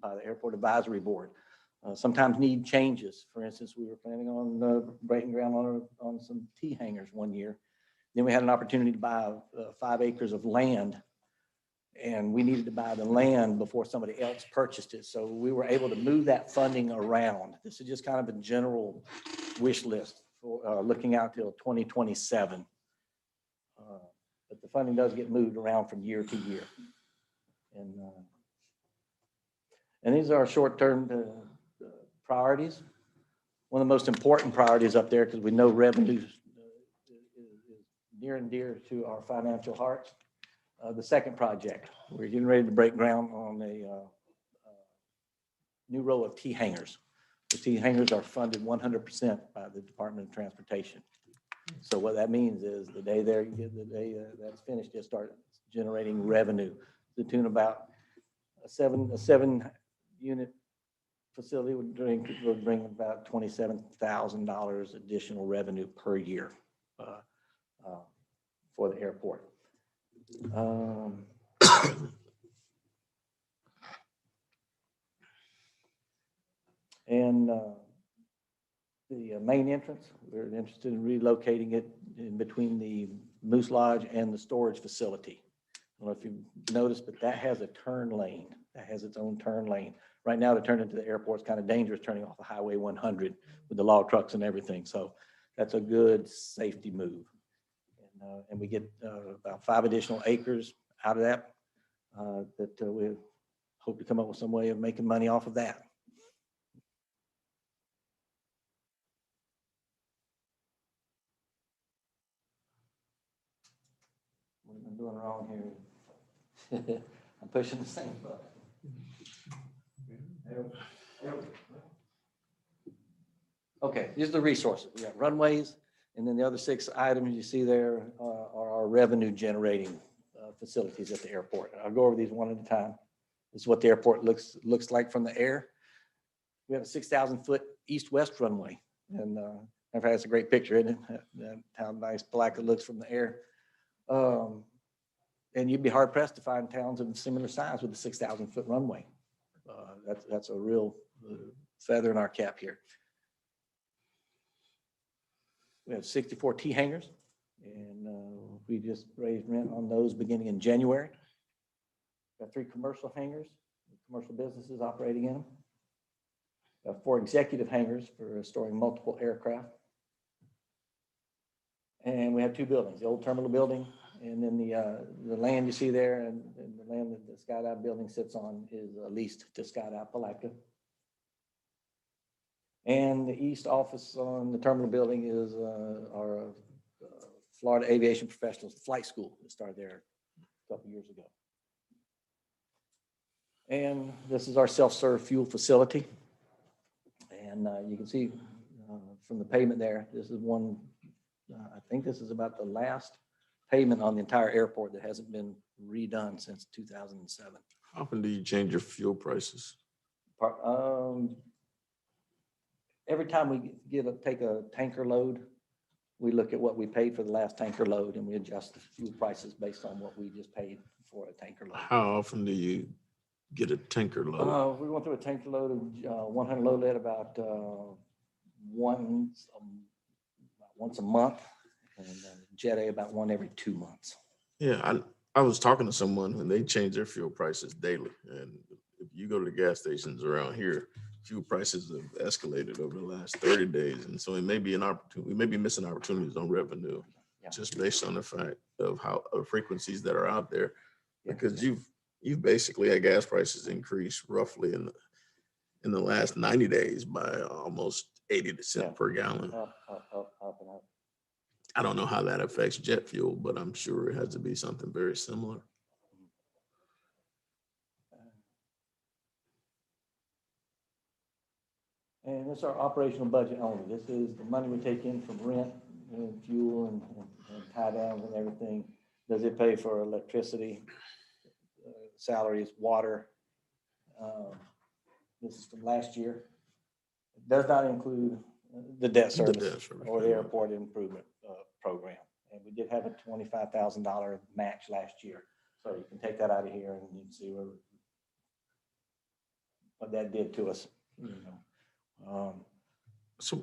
by the Airport Advisory Board. Sometimes need changes. For instance, we were planning on breaking ground on some T hangars one year. Then we had an opportunity to buy 5 acres of land, and we needed to buy the land before somebody else purchased it. So we were able to move that funding around. This is just kind of a general wish list for looking out till 2027. But the funding does get moved around from year to year. And these are our short-term priorities. One of the most important priorities up there, because we know revenue is near and dear to our financial hearts. The second project, we're getting ready to break ground on a new row of T hangars. The T hangars are funded 100% by the Department of Transportation. So what that means is the day that's finished, it starts generating revenue to the tune about a seven unit facility would bring about $27,000 additional revenue per year for the airport. And the main entrance, we're interested in relocating it in between the Moose Lodge and the storage facility. I don't know if you've noticed, but that has a turn lane. That has its own turn lane. Right now, to turn into the airport is kind of dangerous, turning off the Highway 100 with the log trucks and everything. So that's a good safety move. And we get about 5 additional acres out of that, we hope to come up with some way of making money off of that. What am I doing wrong here? I'm pushing the same button. Okay, these are the resources. We got runways, and then the other 6 items you see there are our revenue generating facilities at the airport. I'll go over these one at a time. This is what the airport looks like from the air. We have a 6,000-foot east-west runway, and in fact, it's a great picture, isn't it? How nice Palatka looks from the air. And you'd be hard pressed to find towns of similar size with a 6,000-foot runway. That's a real feather in our cap here. We have 64 T hangars, and we just raised rent on those beginning in January. We have 3 commercial hangars, commercial businesses operating in them. We have 4 executive hangars for storing multiple aircraft. And we have 2 buildings, the old terminal building, and then the land you see there and the land that the Skydive building sits on is leased to Skydive Palatka. And the east office on the terminal building is our Florida Aviation Professionals Flight School that started there a couple years ago. And this is our self-serve fuel facility. And you can see from the pavement there, this is one I think this is about the last pavement on the entire airport that hasn't been redone since 2007. How often do you change your fuel prices? Every time we take a tanker load, we look at what we paid for the last tanker load and we adjust the fuel prices based on what we just paid for a tanker load. How often do you get a tanker load? We went through a tanker load of 100 load lead about once a month, and Jet A about one every 2 months. Yeah, I was talking to someone and they change their fuel prices daily. And if you go to the gas stations around here, fuel prices have escalated over the last 30 days. And so it may be an opportunity, we may be missing opportunities on revenue Yeah. just based on the fact of how frequencies that are out there. Yeah. Because you've basically had gas prices increase roughly in the last 90 days by almost 80 cents per gallon. Up and up. I don't know how that affects jet fuel, but I'm sure it has to be something very similar. And it's our operational budget only. This is the money we take in from rent and fuel and tie downs and everything. Does it pay for electricity, salaries, water? This is from last year. It does not include the debt service or the airport improvement program. And we did have a $25,000 match last year. So you can take that out of here and you can see what that did to us, you know. So,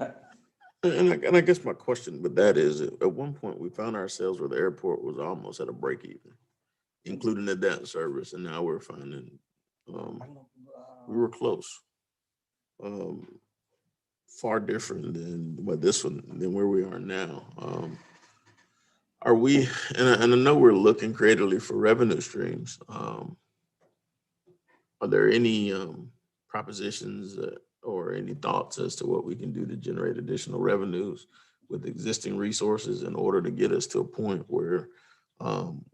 and I guess my question with that is, at one point we found ourselves where the airport was almost at a break even, including the debt service, and now we're finding we were close. Far different than where we are now. Are we? And I know we're looking creatively for revenue streams. Are there any propositions or any thoughts as to what we can do to generate additional revenues with existing resources in order to get us to a point where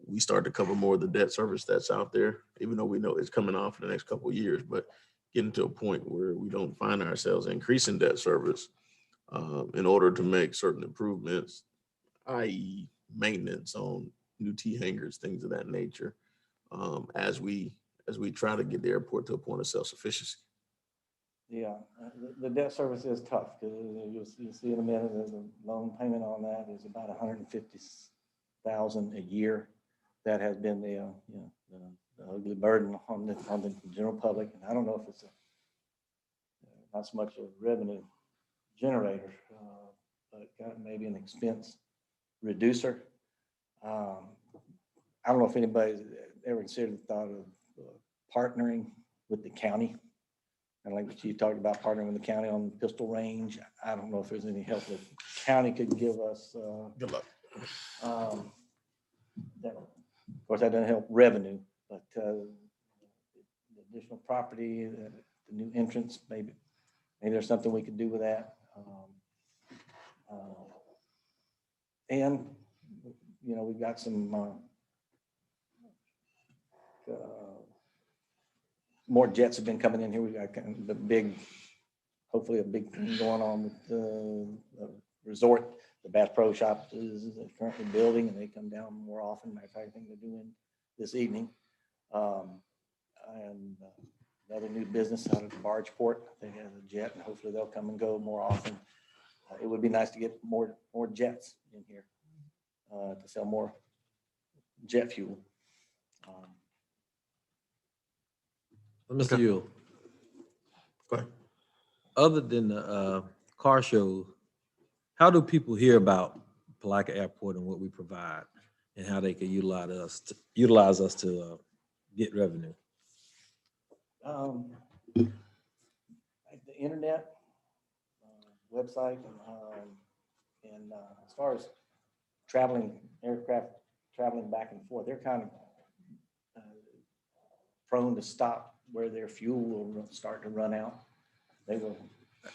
we start to cover more of the debt service that's out there, even though we know it's coming off in the next couple of years, but getting to a point where we don't find ourselves increasing debt service in order to make certain improvements, i.e. maintenance on new T hangers, things of that nature, as we try to get the airport to a point of self-sufficiency. Yeah, the debt service is tough because you'll see in a minute, the loan payment on that is about $150,000 a year. That has been the ugly burden on the general public. And I don't know if it's not so much a revenue generator, but maybe an expense reducer. I don't know if anybody's ever considered the thought of partnering with the county. And like what you talked about, partnering with the county on Pistol Range. I don't know if there's any help the county could give us. Good luck. Of course, that doesn't help revenue, but the additional property, the new entrance, maybe there's something we could do with that. And we've got some more jets have been coming in here. We've got kind of hopefully a big thing going on with the resort. The Bass Pro Shop is currently building, and they come down more often. Matter of fact, I think they're doing this evening. And another new business out of the barge port. They have a jet, and hopefully they'll come and go more often. It would be nice to get more jets in here to sell more jet fuel. Mr. Yule, Go ahead. other than the car show, how do people hear about Palatka Airport and what we provide and how they can utilize us to get revenue? Like the internet, website, and as far as aircraft traveling back and forth, they're kind of prone to stop where their fuel will start to run out. They will.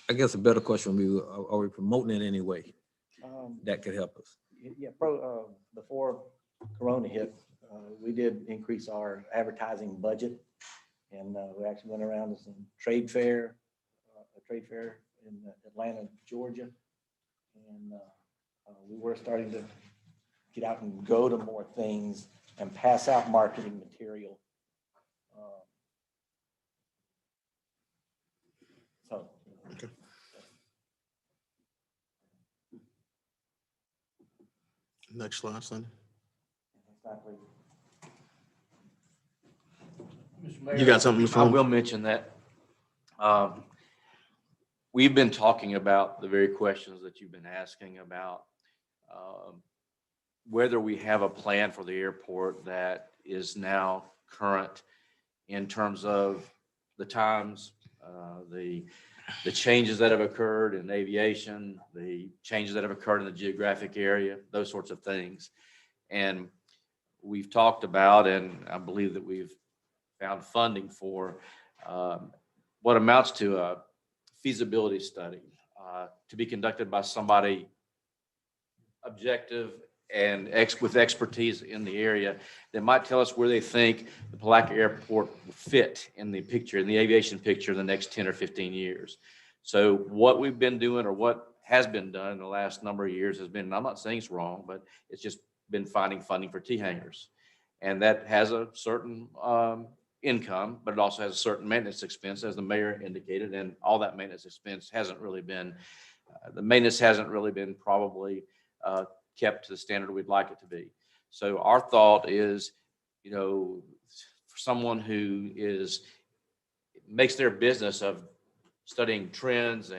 I guess a better question would be, are we promoting it in any way that could help us? Yeah, before Corona hit, we did increase our advertising budget, and we actually went around to some a trade fair in Atlanta, Georgia, and We were starting to get out and go to more things and pass out marketing material. So. Next slide, Sonny. Exactly. You got something, Mr. I Holmes? will mention that we've been talking about the very questions that you've been asking about whether we have a plan for the airport that is now current in terms of the times, the changes that have occurred in aviation, the changes that have occurred in the geographic area, those sorts of things. And we've talked about, and I believe that we've found funding for what amounts to a feasibility study to be conducted by somebody objective and with expertise in the area that might tell us where they think the Palatka Airport will fit in the picture, in the aviation picture, in the next 10 or 15 years. So what we've been doing, or what has been done in the last number of years, has been, and I'm not saying it's wrong, but it's just been finding funding for T hangars. And that has a certain income, but it also has a certain maintenance expense, as the mayor indicated, and all that maintenance expense hasn't really been, the maintenance hasn't really been probably kept to the standard we'd like it to be. So our thought is, you know, for someone who makes their business of studying trends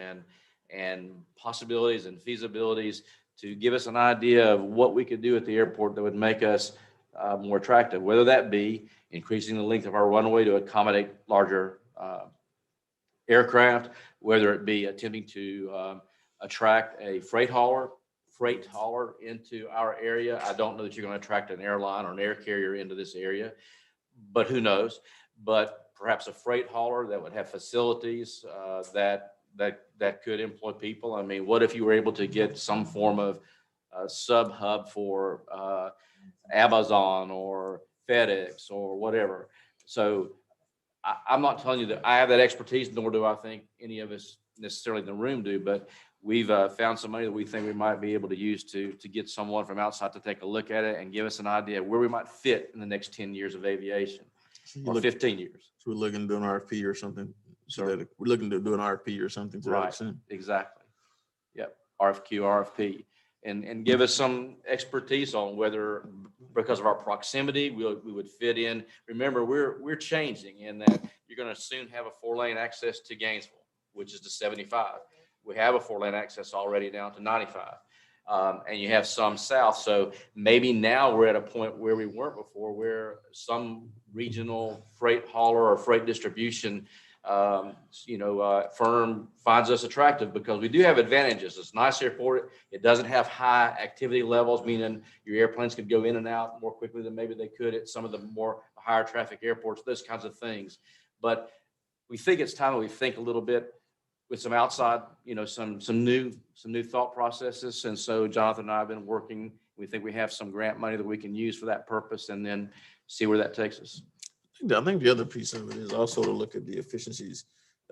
and possibilities and feasibilities, to give us an idea of what we could do at the airport that would make us more attractive, whether that be increasing the length of our runway to accommodate larger aircraft, whether it be attempting to attract a freight hauler into our area. I don't know that you're going to attract an airline or an air carrier into this area, but who knows? But perhaps a freight hauler that would have facilities that could employ people. I mean, what if you were able to get some form of sub hub for Amazon or FedEx or whatever? So I'm not telling you that I have that expertise, nor do I think any of us necessarily in the room do, but we've found some money that we think we might be able to use to get someone from outside to take a look at it and give us an idea of where we might fit in the next 10 years of aviation, or 15 years. So we're looking to do an RFP or something. We're looking to do an RFP or something to that Right, extent. exactly. Yep, RFQ, RFP, and give us some expertise on whether, because of our proximity, we would fit in. Remember, we're changing in that you're going to soon have a 4-lane access to Gainesville, which is to 75. We have a 4-lane access already down to 95. And you have some south. So maybe now we're at a point where we weren't before, where some regional freight hauler or freight distribution firm finds us attractive, because we do have advantages. It's a nice airport. It doesn't have high activity levels, meaning your airplanes could go in and out more quickly than maybe they could at some of the more higher traffic airports, those kinds of things. But we think it's time that we think a little bit with some outside, some new thought processes. And so Jonathan and I have been working. We think we have some grant money that we can use for that purpose, and then see where that takes us. I think the other piece of it is also to look at the efficiencies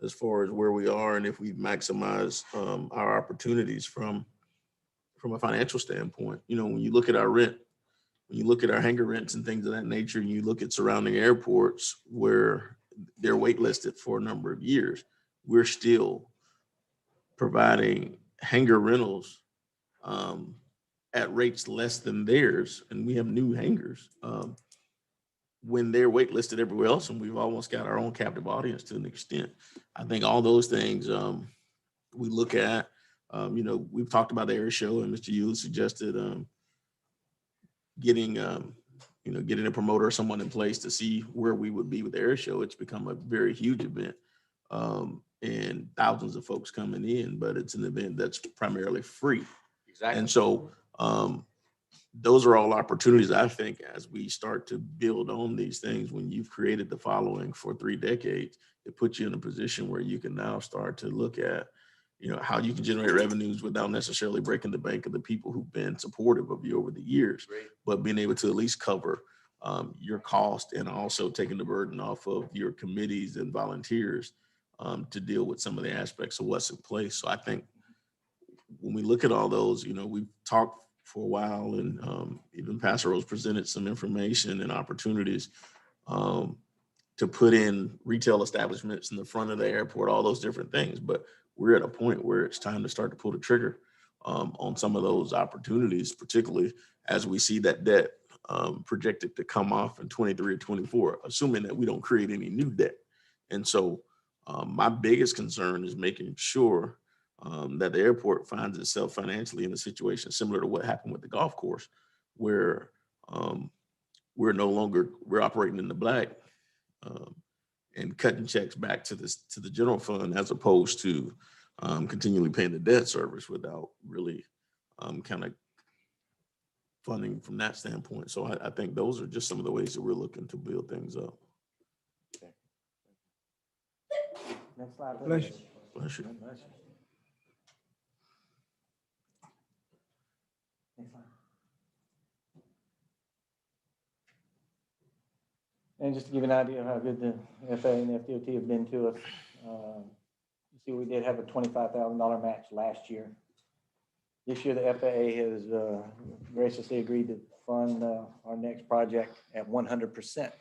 as far as where we are and if we maximize our opportunities from a financial standpoint. When you look at our rent, when you look at our hangar rents and things of that nature, and you look at surrounding airports where they're waitlisted for a number of years, we're still providing hangar rentals at rates less than theirs, and we have new hangars when they're waitlisted everywhere else, and we've almost got our own captive audience to an extent. I think all those things we look at. We've talked about the air show, and Mr. Yule suggested getting a promoter or someone in place to see where we would be with the air show. It's become a very huge event, and thousands of folks coming in, but it's an event that's primarily free. Exactly. And so those are all opportunities, I think, as we start to build on these things. When you've created the following for 3 decades, it puts you in a position where you can now start to look at, how you can generate revenues without necessarily breaking the bank of the people who've been supportive of you over the years. Great. But being able to at least cover your cost, and also taking the burden off of your committees and volunteers to deal with some of the aspects of what's in place. So I think when we look at all those, we've talked for a while, and even Pastor Rose presented some information and opportunities to put in retail establishments in the front of the airport, all those different things. But we're at a point where it's time to start to pull the trigger on some of those opportunities, particularly as we see that debt projected to come off in 23 or 24, assuming that we don't create any new debt. And so my biggest concern is making sure that the airport finds itself financially in a situation similar to what happened with the golf course, where we're operating in the black and cutting checks back to the general fund, as opposed to continually paying the debt service without really kind of funding from that standpoint. So I think those are just some of the ways that we're looking to build things up. Next slide. Bless you. Bless you. Bless you. Next slide. And just to give you an idea of how good the FAA and the FDOT have been to us, you see, we did have a $25,000 match last year. This year, the FAA has graciously agreed to fund our next project at 100%,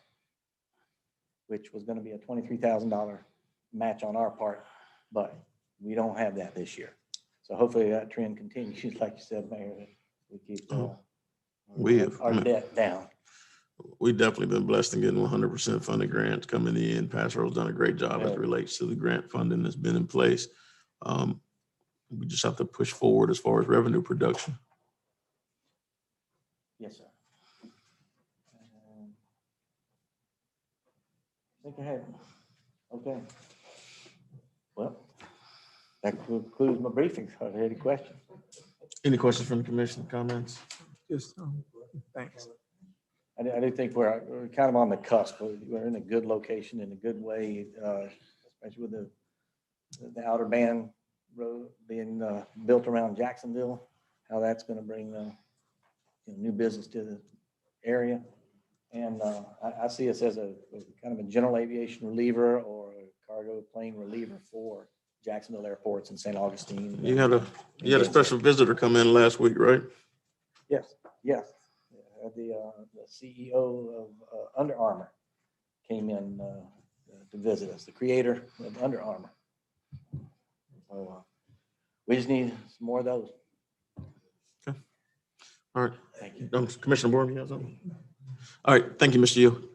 which was going to be a $23,000 match on our part, but we don't have that this year. So hopefully that trend continues, like you said, Mayor, that we keep our debt down. We've definitely been blessed in getting 100% funded grants coming in. Pastor Rowe's done a great job as it relates to the grant funding that's been in place. We just have to push forward as far as revenue production. Yes, sir. Think ahead. Okay. Well, that concludes my briefing. Are there any questions? Any questions from the commission, comments? Just, thanks. I do think we're kind of on the cusp. We're in a good location, in a good way, especially with the outer band road being built around Jacksonville, how that's going to bring new business to the area. And I see us as a kind of a general aviation reliever or a cargo plane reliever for Jacksonville airports and St. Augustine. You had a special visitor come in last week, right? Yes, yes. The CEO of Under Armour came in to visit us, the creator of Under Armour. So we just need some more of those. Okay. All right. Thank you. Commissioner Board, you have something? All right. Thank you, Mr. Yu.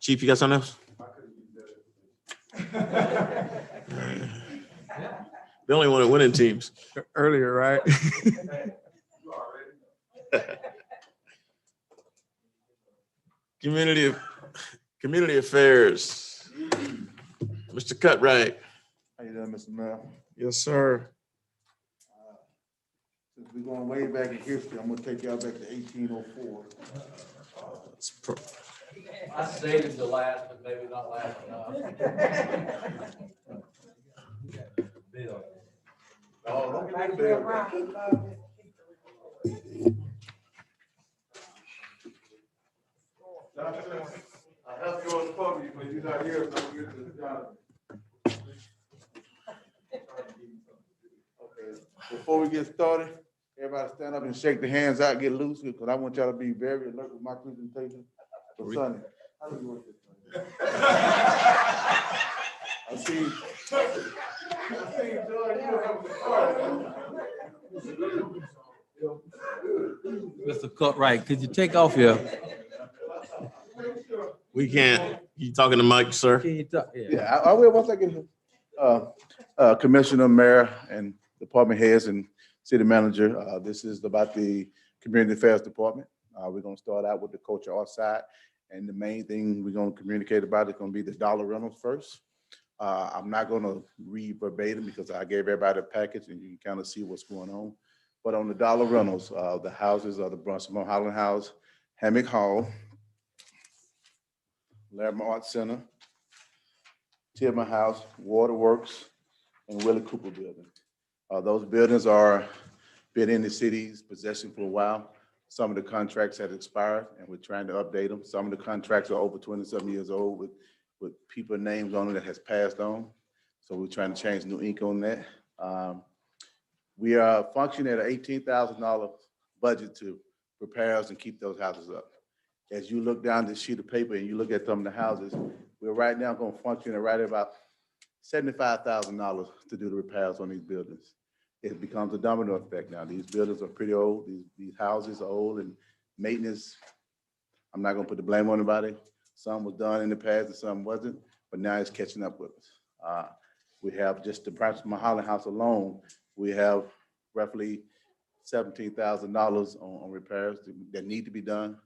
Chief, you got something else? The only one that winning teams. Earlier, right? Community affairs. Mr. Cutright. How you doing, Mr. Mayor? Yes, sir. Since we're going way back in history, I'm gonna take y'all back to 1804. I stated the last, but maybe not last enough. Bill. Oh, don't get the bill. I helped you on the phone, but you're not here, so we'll get to the job. Okay, before we get started, everybody stand up and shake the hands out, get loose, because I want y'all to be very alert with my presentation for Sunday. How do we work this? I see George, you have the card. Mr. Cutright, could you take off your? We can't. You talking to Mike, sir? Can you talk? Yeah, I will once I get here. Commissioner, Mayor, and department heads and city manager, this is about the Community Affairs Department. We're gonna start out with the culture art side. And the main thing we're gonna communicate about is gonna be the dollar rentals first. I'm not gonna read verbatim because I gave everybody a package and you can kind of see what's going on. But on the dollar rentals, the houses are the Brunson Holland House, Hammock Hall, Larimer Art Center, Tillman House, Waterworks, and Willie Cooper Building. Those buildings are been in the city's possession for a while. Some of the contracts have expired and we're trying to update them. Some of the contracts are over 27 years old with people's names on it that has passed on. So we're trying to change new ink on that. We are functioning at an $18,000 budget to repairs and keep those houses up. As you look down this sheet of paper and you look at some of the houses, we're right now going to function at right about $75,000 to do the repairs on these buildings. It becomes a domino effect now. These buildings are pretty old. These houses are old, and maintenance, I'm not going to put the blame on anybody. Some was done in the past and some wasn't, but now it's catching up with us. We have just the Mulholland House alone, we have roughly $17,000 on repairs that need to be done.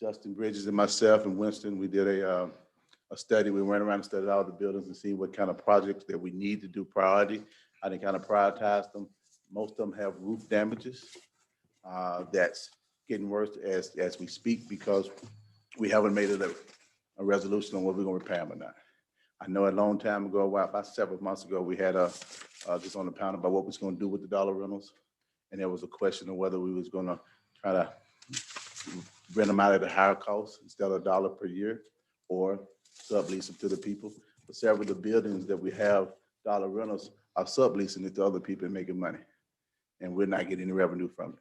Justin Bridges and myself and Winston, we did a study. We went around and studied all the buildings and see what kind of projects that we need to do priority. I didn't kind of prioritize them. Most of them have roof damages. That's getting worse as we speak because we haven't made it a resolution on whether we're gonna repair them or not. I know a long time ago, about several months ago, we had just on the panel about what we was gonna do with the dollar rentals. And there was a question of whether we was gonna try to rent them out at a higher cost instead of $1 per year or sublease them to the people. But several of the buildings that we have dollar rentals are subleasing it to other people and making money. And we're not getting any revenue from it.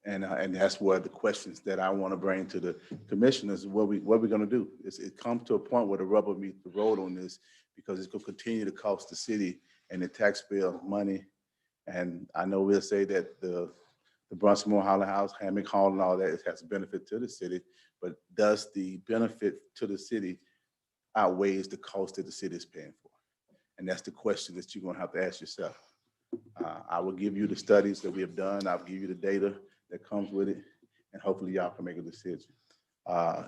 And that's where the questions that I want to bring to the commissioners, what we're going to do. It comes to a point where the rubber meets the road on this because it's going to continue to cost the city and the taxpayer money. And I know we'll say that the Brunson Mulholland House, Hammock Hall and all that, it has a benefit to the city, but does the benefit to the city outweighs the cost that the city is paying for? And that's the question that you're going to have to ask yourself. I will give you the studies that we have done. I'll give you the data that comes with it, and hopefully y'all can make a decision.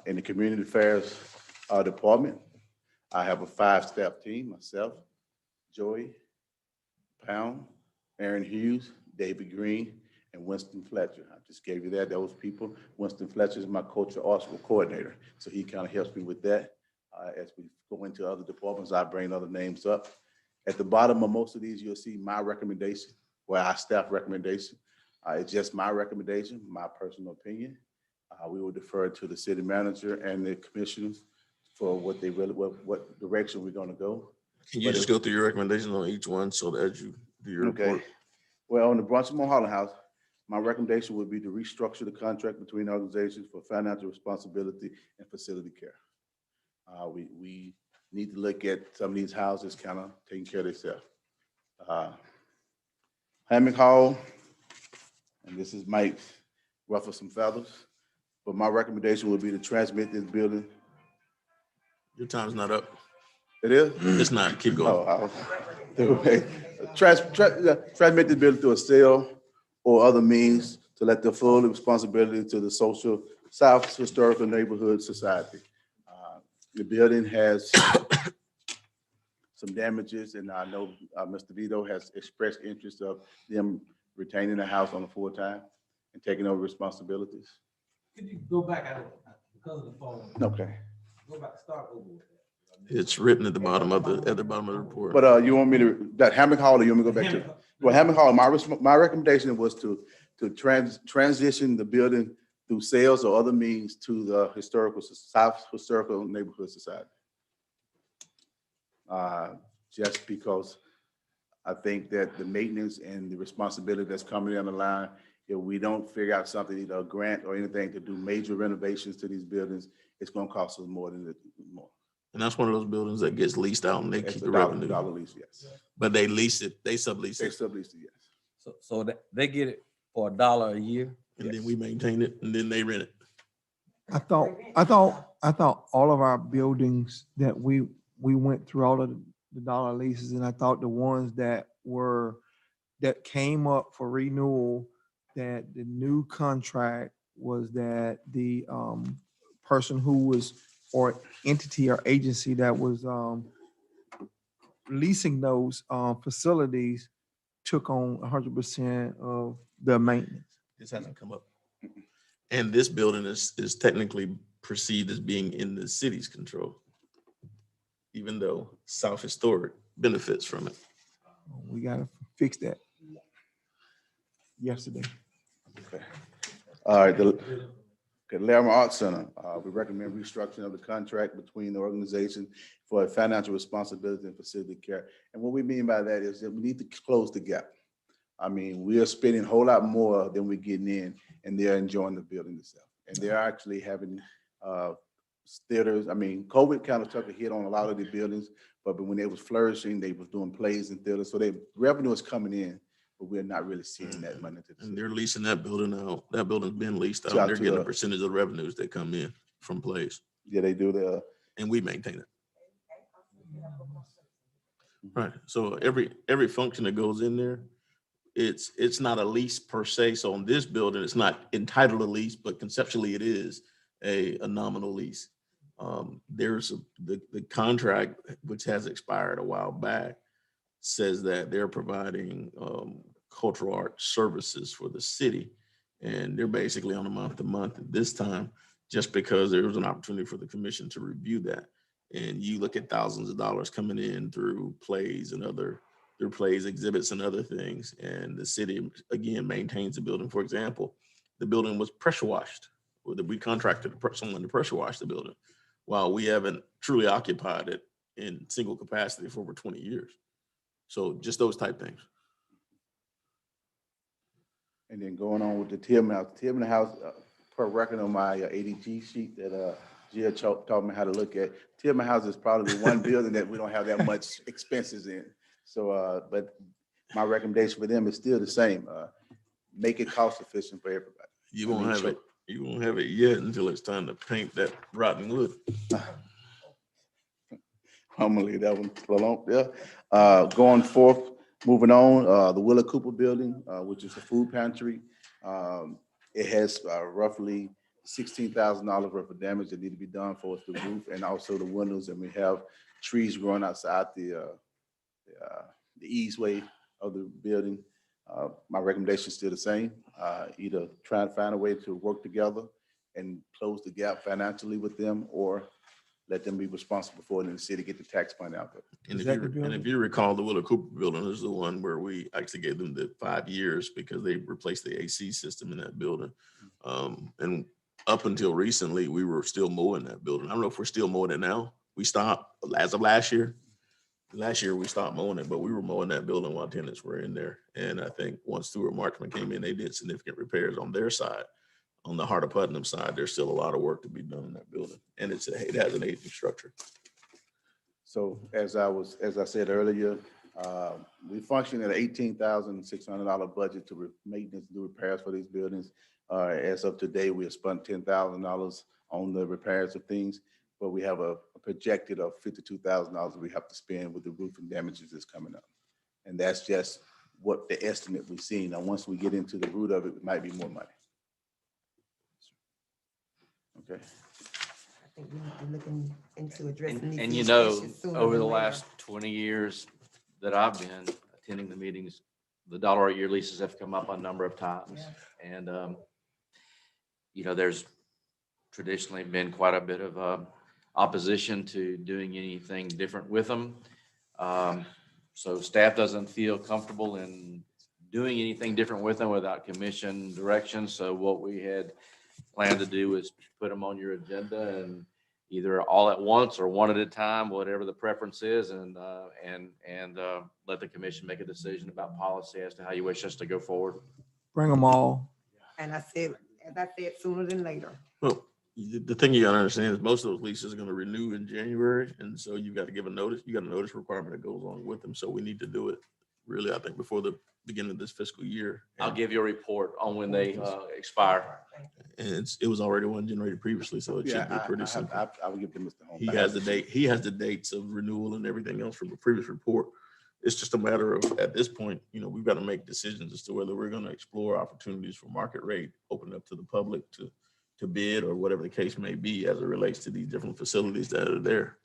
In the Community Affairs Department, I have a 5-staff team, myself, Joey Pound, Aaron Hughes, David Green, and Winston Fletcher. I just gave you those people. Winston Fletcher is my culture arts coordinator, so he kind of helps me with that. As we go into other departments, I bring other names up. At the bottom of most of these, you'll see my recommendation, our staff recommendation. It's just my recommendation, my personal opinion. We will defer to the city manager and the commissioners for what direction we're going to go. Can you just go through your recommendations on each one so that you do your report? Okay. Well, on the Brunson Mulholland House, my recommendation would be to restructure the contract between organizations for financial responsibility and facility care. We need to look at some of these houses kind of taking care of themselves. Hammock Hall, and this might ruffle some feathers, but my recommendation would be to transmit this building. Your time's not up. It is? It's not. Keep going. Transmit this building through a sale or other means to let the full responsibility to the South Historical Neighborhood Society. The building has some damages, and I know Mr. Vito has expressed interest of them retaining the house on a full time and taking over responsibilities. Could you go back because of the phone? Okay. Go back, start over with that. It's written at the bottom of the report. But you want me to, that Hammock Hall, or you want me to go back to? Well, Hammock Hall, my recommendation was to transition the building through sales or other means to the South Historical Neighborhood Society. Just because I think that the maintenance and the responsibility that's coming down the line, if we don't figure out something, either a grant or anything to do major renovations to these buildings, it's going to cost us more. And that's one of those buildings that gets leased out and they It's keep a the dollar revenue. lease, yes. But they lease it, they sublease They it, sublease it, yes. So they get it for $1 a year? and then we maintain it, and then they rent it. I thought all of our buildings that we went through all of the dollar leases, and I thought the ones that came up for renewal, that the new contract was that the person who was, or entity or agency that was leasing those facilities took on 100% of the maintenance. This hasn't come up. And this building is technically perceived as being in the city's control, even though South Historic benefits from it. We gotta fix that. Yesterday. Okay. All right, the Larimer Arts Center, we recommend restructuring of the contract between the organization for financial responsibility and facility care. And what we mean by that is that we need to close the gap. I mean, we are spending a whole lot more than we're getting in, and they're enjoying the building itself. And they're actually having theaters. I mean, COVID kind of took a hit on a lot of the buildings, but when they was flourishing, they was doing plays and theaters. So they revenue is coming in, but we're not really seeing that money. And they're leasing that building out. That building's been leased out. Shout They're to getting a the- percentage of the revenues that come in from plays, Yeah, they do the. and we maintain it. Right. So every function that goes in there, it's not a lease per se. So on this building, it's not entitled a lease, but conceptually it is a nominal lease. The contract, which has expired a while back, says that they're providing cultural art services for the city. And they're basically on a month to month at this time, just because there was an opportunity for the commission to review that. And you look at thousands of dollars coming in through plays, exhibits and other things. And the city, again, maintains the building. For example, the building was pressure washed. We contracted someone to pressure wash the building, while we haven't truly occupied it in single capacity for over 20 years. So just those type things. And then going on with the Tillman House, per record on my ADG sheet that Jill taught me how to look at, Tillman House is probably the one building that we don't have that much expenses in. So, but my recommendation for them is still the same. Make it cost efficient for everybody. You won't have it. You won't have it yet until it's time to paint that rotten wood. I'm gonna leave that one alone there. Going forth, moving on, the Willa Cooper building, which is the food pantry. It has roughly $16,000 worth of damage that need to be done for the roof and also the windows. And we have trees growing outside the eastway of the building. My recommendation is still the same. Either try and find a way to work together and close the gap financially with them, or let them be responsible for it in the city, get the tax money out there. And if you recall, the Willa Cooper building is the one where we actually gave them the 5 years because they replaced the AC system in that building. And up until recently, we were still mowing that building. I don't know if we're still mowing it now. We stopped as of last year. Last year we stopped mowing it, but we were mowing that building while tenants were in there. And I think once Stuart Marchman came in, they did significant repairs on their side. On the Heart of Putnam side, there's still a lot of work to be done in that building, and it has an aging structure. So as I said earlier, we function at an $18,600 budget to maintenance, do repairs for these buildings. As of today, we have spent $10,000 on the repairs of things, but we have a projected of $52,000 we have to spend with the roofing damages that's coming up. And that's just what the estimate we've seen. Now, once we get into the root of it, it might be more money. Okay. I think we need to look into addressing these. And you know, issues sooner over than the later. last 20 years that I've been attending the meetings, the dollar a year leases have come up a number of times. Yeah. And, you know, there's traditionally been quite a bit of opposition to doing anything different with them. So staff doesn't feel comfortable in doing anything different with them without commission direction. So what we had planned to do is put them on your agenda, and either all at once or one at a time, whatever the preference is, and let the commission make a decision about policy as to how you wish us to go forward. Bring them all. And as I said, sooner than later. Well, the thing you gotta understand is most of those leases are gonna renew in January, and so you got to give a notice. You got a notice requirement that goes along with them. So we need to do it really, I think, before the beginning of this fiscal year. I'll give you a report on when they expire. And it was already one generated previously, so it should be pretty I simple. will give them Mr. Holmes. He has the date. He has the dates of renewal and everything else from the previous report. It's just a matter of, at this point, you know, we've got to make decisions as to whether we're going to explore opportunities for market rate, open up to the public to bid, or whatever the case may be as it relates to these different facilities that are there.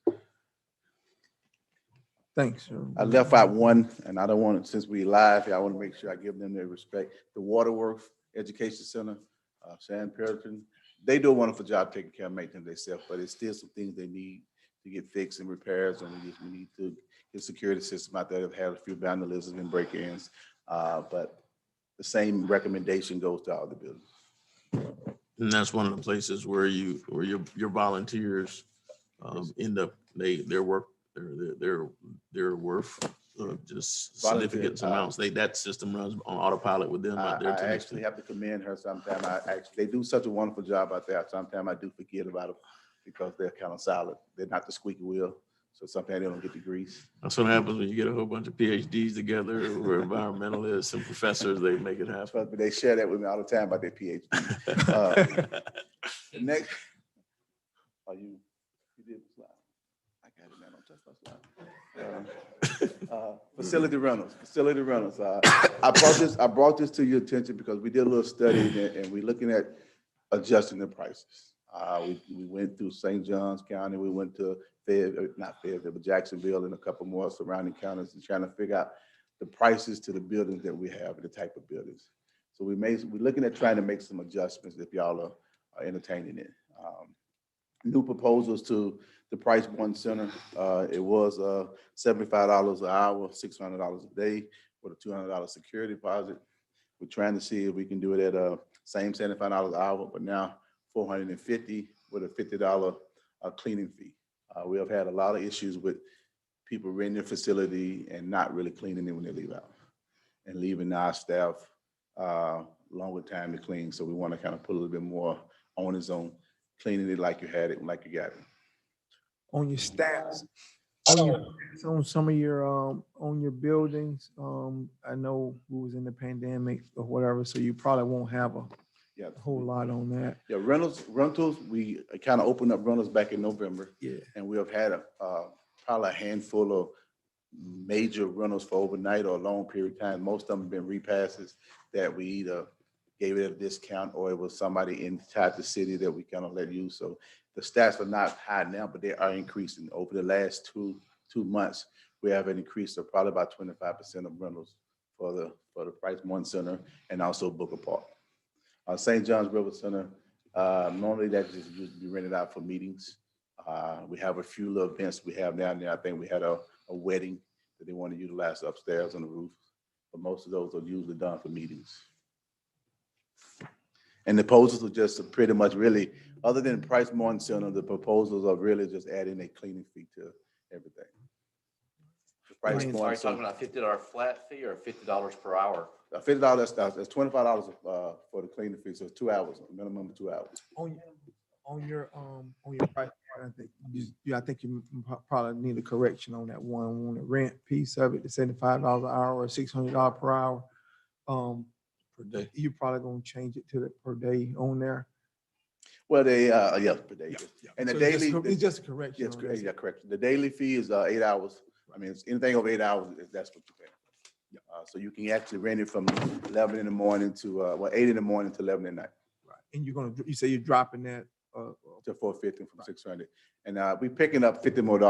Thanks. I left out one, and I don't want to, since we live here, I want to make sure I give them their respect. The Waterworks Education Center, Shan Perriton, they do a wonderful job taking care of maintenance themselves, but it's still some things they need to get fixed and repairs, and we need to get security system out there that have a few vandalism and break-ins. But the same recommendation goes to all the buildings. And that's one of the places where your volunteers end up, their work, they're worth just Volunteer, significant amounts. That system runs on autopilot with them out there I to an actually extent. have to commend her sometime. They do such a wonderful job out there. Sometimes I do forget about them because they're kind of solid. They're not the squeaky wheel. So sometimes they don't get the grease. That's what happens when you get a whole bunch of PhDs together, or environmentalists and professors, they make it happen. But they share that with me all the time about their PhD. The next, you did the slide. I got it, man. Don't touch my slide. Facility rentals. I brought this to your attention because we did a little study and we're looking at adjusting the prices. We went through St. Johns County, we went to not Fayetteville, but Jacksonville and a couple more surrounding counties and trying to figure out the prices to the buildings that we have and the type of buildings. So we're looking at trying to make some adjustments if y'all are entertaining it. New proposals to the Price One Center. It was $75 an hour, $600 a day with a $200 security deposit. We're trying to see if we can do it at same $75 an hour, but now $450 with a $50 cleaning fee. We have had a lot of issues with people renting the facility and not really cleaning it when they leave out and leaving our staff longer time to clean. So we want to kind of put a little bit more onus on cleaning it like you had it, like you got it. On your stats, on some of your, on your buildings, I know we was in the pandemic or whatever, so you probably won't have a whole lot on that. Yeah, rentals, we kind of opened up rentals back in November. Yeah. And we have had probably a handful of major rentals for overnight or a long period of time. Most of them have been repasses that we either gave it at a discount or it was somebody inside the city that we kind of let use. So the stats are not high now, but they are increasing. Over the last two months, we have an increase of probably about 25% of rentals for the Price One Center and also Booker Park. St. John's River Center, normally that just used to be rented out for meetings. We have a few little events we have down there. I think we had a wedding that they want to utilize upstairs on the roof, but most of those are usually done for meetings. And the proposals are just pretty much really, other than Price One Center, the proposals are really just adding a cleaning fee to everything. The Price Are you One talking Center, about $50 flat fee or $50 per hour? $50, that's $25 for the cleaning fee, so it's 2 hours, a minimum of 2 hours. On your price, I think you probably need a correction on that one, on the rent piece of it, the $75 an hour or $600 per hour. Per day. You probably gonna change it to the per day on there. Well, yes, per day. And the So daily. it's just a correction. Yes, on that. yeah, correct. The daily fee is 8 hours. I mean, it's anything over 8 hours, that's what you pay. So you can actually rent it from 11 in the morning to 8 in the morning to 11 at night. Right. And you say you're dropping that To 450 from 600. And we're picking up $50 more.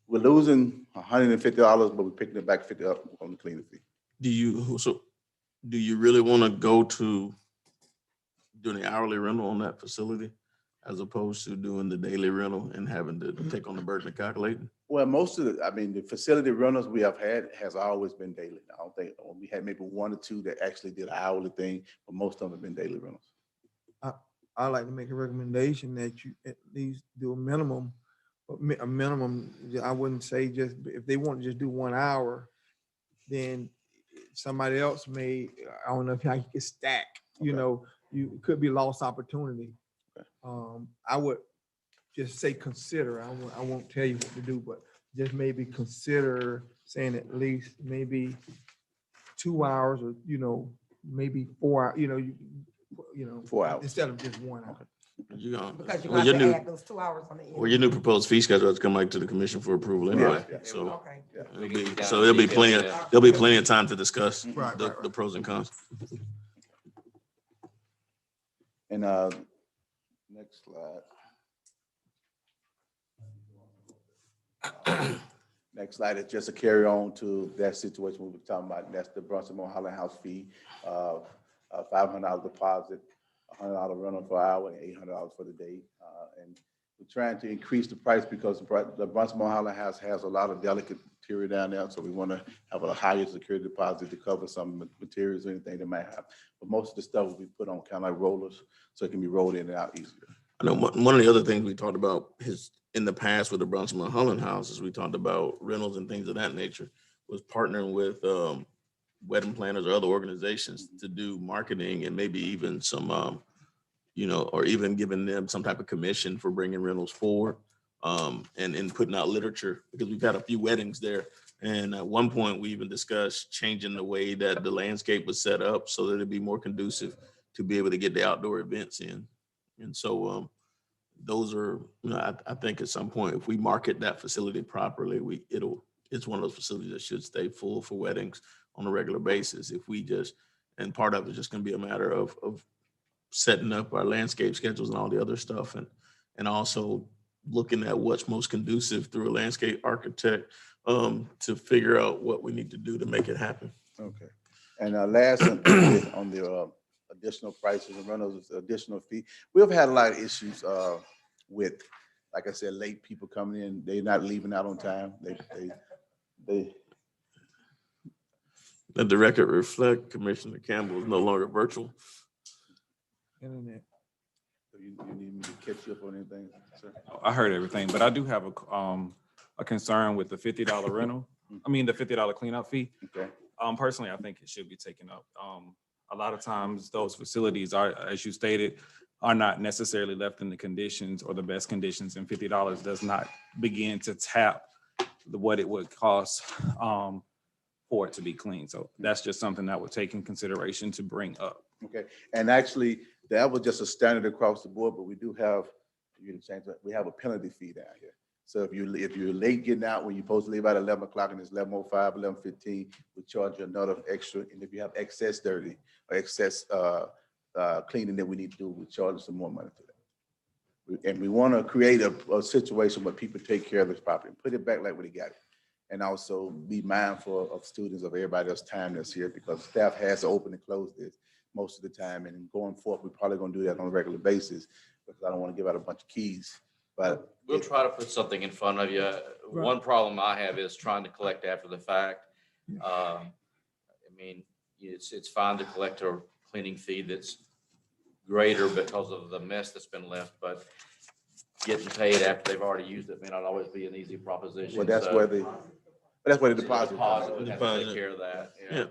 We're losing $150, but we're picking it back 50 up on the cleaning fee. Do you really want to go to doing the hourly rental on that facility as opposed to doing the daily rental and having to take on the burden of calculating? Well, most of the facility rentals we have had has always been daily. I don't think we had maybe one or two that actually did an hourly thing, but most of them have been daily rentals. I'd like to make a recommendation that you at least do a minimum, I wouldn't say just, if they want to just do 1 hour, then somebody else may, I don't know if I can stack, you could be lost opportunity. I would just say consider, I won't tell you what to do, but just maybe consider saying at least maybe 2 hours or, maybe 4 hours, 4 hours. instead of just 1 hour. Because you're Well, going to add those 2 hours on the end. Well, your new proposed fee schedule has to come back to the commission for approval anyway. Yeah. So Okay. there'll be plenty of time to discuss Right. the pros and cons. And next slide. Next slide is just a carry on to that situation we were talking about. That's the Brunson Mulholland House fee, $500 deposit, $100 rental per hour, and $800 for the day. And we're trying to increase the price because the Brunson Mulholland House has a lot of delicate material down there, so we want to have a higher security deposit to cover some materials or anything they might have. But most of the stuff will be put on kind of like rollers, so it can be rolled in and out easier. I know one of the other things we talked about is in the past with the Brunson Mulholland House is we talked about rentals and things of that nature. was partnering with wedding planners or other organizations to do marketing and maybe even some, or even giving them some type of commission for bringing rentals forward, and putting out literature, because we've had a few weddings there. And at one point, we even discussed changing the way that the landscape was set up so that it'd be more conducive to be able to get the outdoor events in. And so those are, I think at some point, if we market that facility properly, it's one of those facilities that should stay full for weddings on a regular basis. If we just, and part of it's just going to be a matter of setting up our landscape schedules and all the other stuff, and also looking at what's most conducive through a landscape architect to figure out what we need to do to make it happen. Okay. And last on the additional prices and rentals, additional fee, we've had a lot of issues with, like I said, late people coming in, they're not leaving out on time. They Let the record reflect Commissioner Campbell is no longer virtual. Internet. So you need me to catch you up on anything, sir? I heard everything, but I do have a concern with the $50 rental. I mean, the $50 cleanup fee. Okay. Personally, I think it should be taken up. A lot of times those facilities are, as you stated, are not necessarily left in the conditions or the best conditions, and $50 does not begin to tap what it would cost for it to be clean. So that's just something that would take in consideration to bring up. Okay, and actually, that was just a standard across the board, but we do have, we have a penalty fee down here. So if you're late getting out when you're supposed to leave out at 11 o'clock and it's 11:05, 11:15, we charge you another extra. And if you have excess dirty or excess cleaning that we need to do, we charge you some more money for that. And we want to create a situation where people take care of this property and put it back like we got it. And also be mindful of students, of everybody else's time that's here, because staff has to open and close this most of the time. And going forth, we're probably going to do that on a regular basis, because I don't want to give out a bunch of keys. But We'll try to put something in front of you. One problem I have is trying to collect after the fact. I mean, it's fine to collect a cleaning fee that's greater because of the mess that's been left, but getting paid after they've already used it may not always be an easy proposition. well, that's where the deposit comes in. Would have to take care of that. Yeah.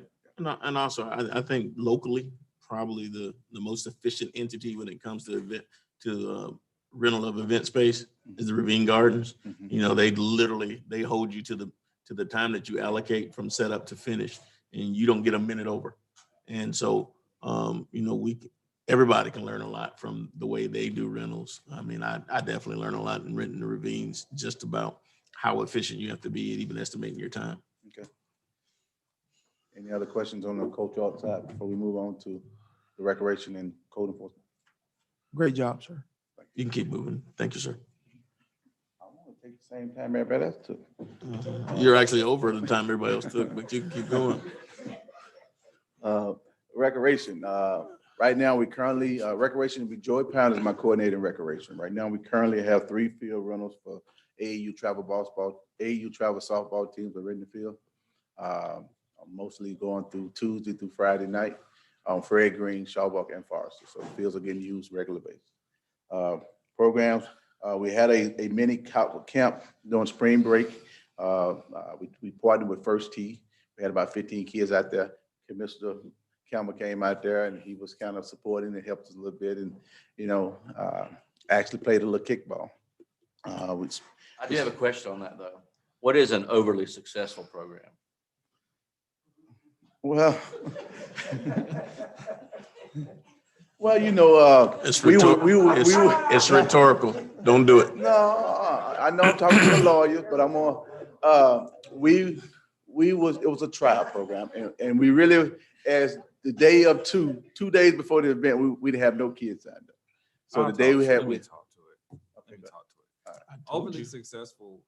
And also, I think locally, probably the most efficient entity when it comes to rental of event space is the Ravine Gardens. Mhm. They hold you to the time that you allocate from setup to finish, and you don't get a minute over. And so, everybody can learn a lot from the way they do rentals. I mean, I definitely learn a lot in renting the Ravines, just about how efficient you have to be, and even estimating your time. Okay. Any other questions on the cultural side before we move on to the recreation and code enforcement? Great job, sir. You can keep moving. Thank you, sir. I want to take the same time everybody else took. You're actually over the time everybody else took, but you can keep going. Recreation. Right now, we currently, recreation, Joy Pound is my coordinator in recreation. Right now, we currently have 3 field rentals for AAU travel softball teams are in the field. Mostly going through Tuesday through Friday night on Fred Green, Shawbuck, and Forrester. So the fields are getting used regular basis. Programs, we had a mini camp during spring break. We partnered with First Tee. We had about 15 kids out there. Commissioner Campbell came out there and he was kind of supporting and helped us a little bit, and actually played a little kickball. I do have a question on that though. What is an overly successful program? Well, It's rhetorical. Don't do it. No, I know I'm talking to a lawyer, but I'm on. It was a trial program, and we really, as the day of two days before the event, we didn't have no kids signed up. So the day we had, Let me talk to it. Overly successful.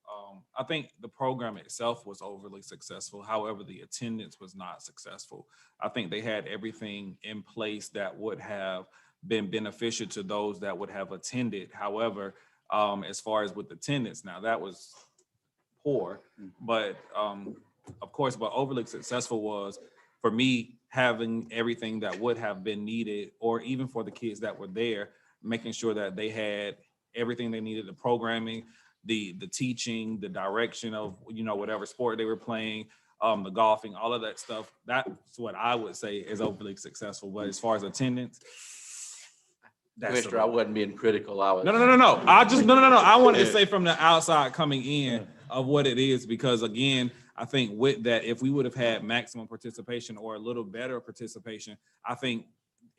I think the program itself was overly successful. However, the attendance was not successful. I think they had everything in place that would have been beneficial to those that would have attended. However, as far as with attendance, now that was poor, but of course, what overly successful was for me having everything that would have been needed, or even for the kids that were there, making sure that they had everything they needed, the programming, the teaching, the direction of, whatever sport they were playing, the golfing, all of that stuff. That's what I would say is overly successful. But as far as attendance, that's Commissioner, I wasn't being critical. I was. no. I wanted to say from the outside coming in of what it is, because again, I think with that, if we would have had maximum participation or a little better participation, I think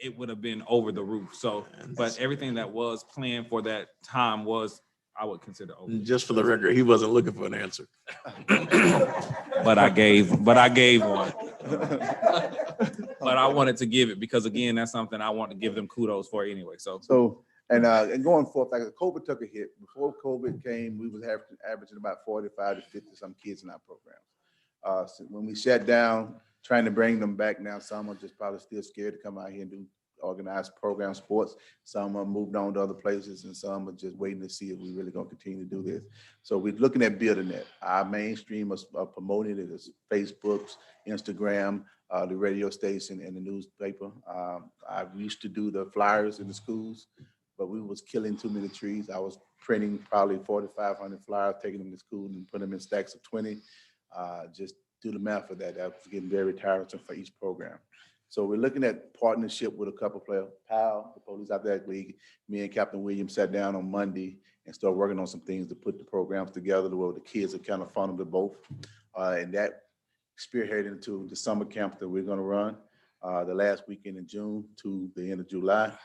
it would have been over the roof. So, but everything that was planned for that time was, I would consider over. Just for the record, he wasn't looking for an answer. But I gave one. But I wanted to give it because again, that's something I want to give them kudos for anyway. So And going forth, like COVID took a hit. Before COVID came, we was averaging about 45 to 50 some kids in our programs. So when we shut down, trying to bring them back now, some are just probably still scared to come out here and do organized program sports. Some are moved on to other places, and some are just waiting to see if we really gonna continue to do this. So we're looking at building that. Our mainstream is promoting it as Facebook, Instagram, the radio station, and the newspaper. I used to do the flyers in the schools, but we was killing too many trees. I was printing probably 4,500 flyers, taking them to school and putting them in stacks of 20. Just do the math for that. That was getting very tiresome for each program. So we're looking at partnership with a couple players. Powell, the Police Athletic League, me and Captain Williams sat down on Monday and started working on some things to put the programs together where the kids are kind of funneled to both. And that spearheaded into the summer camp that we're gonna run the last weekend in June to the end of July.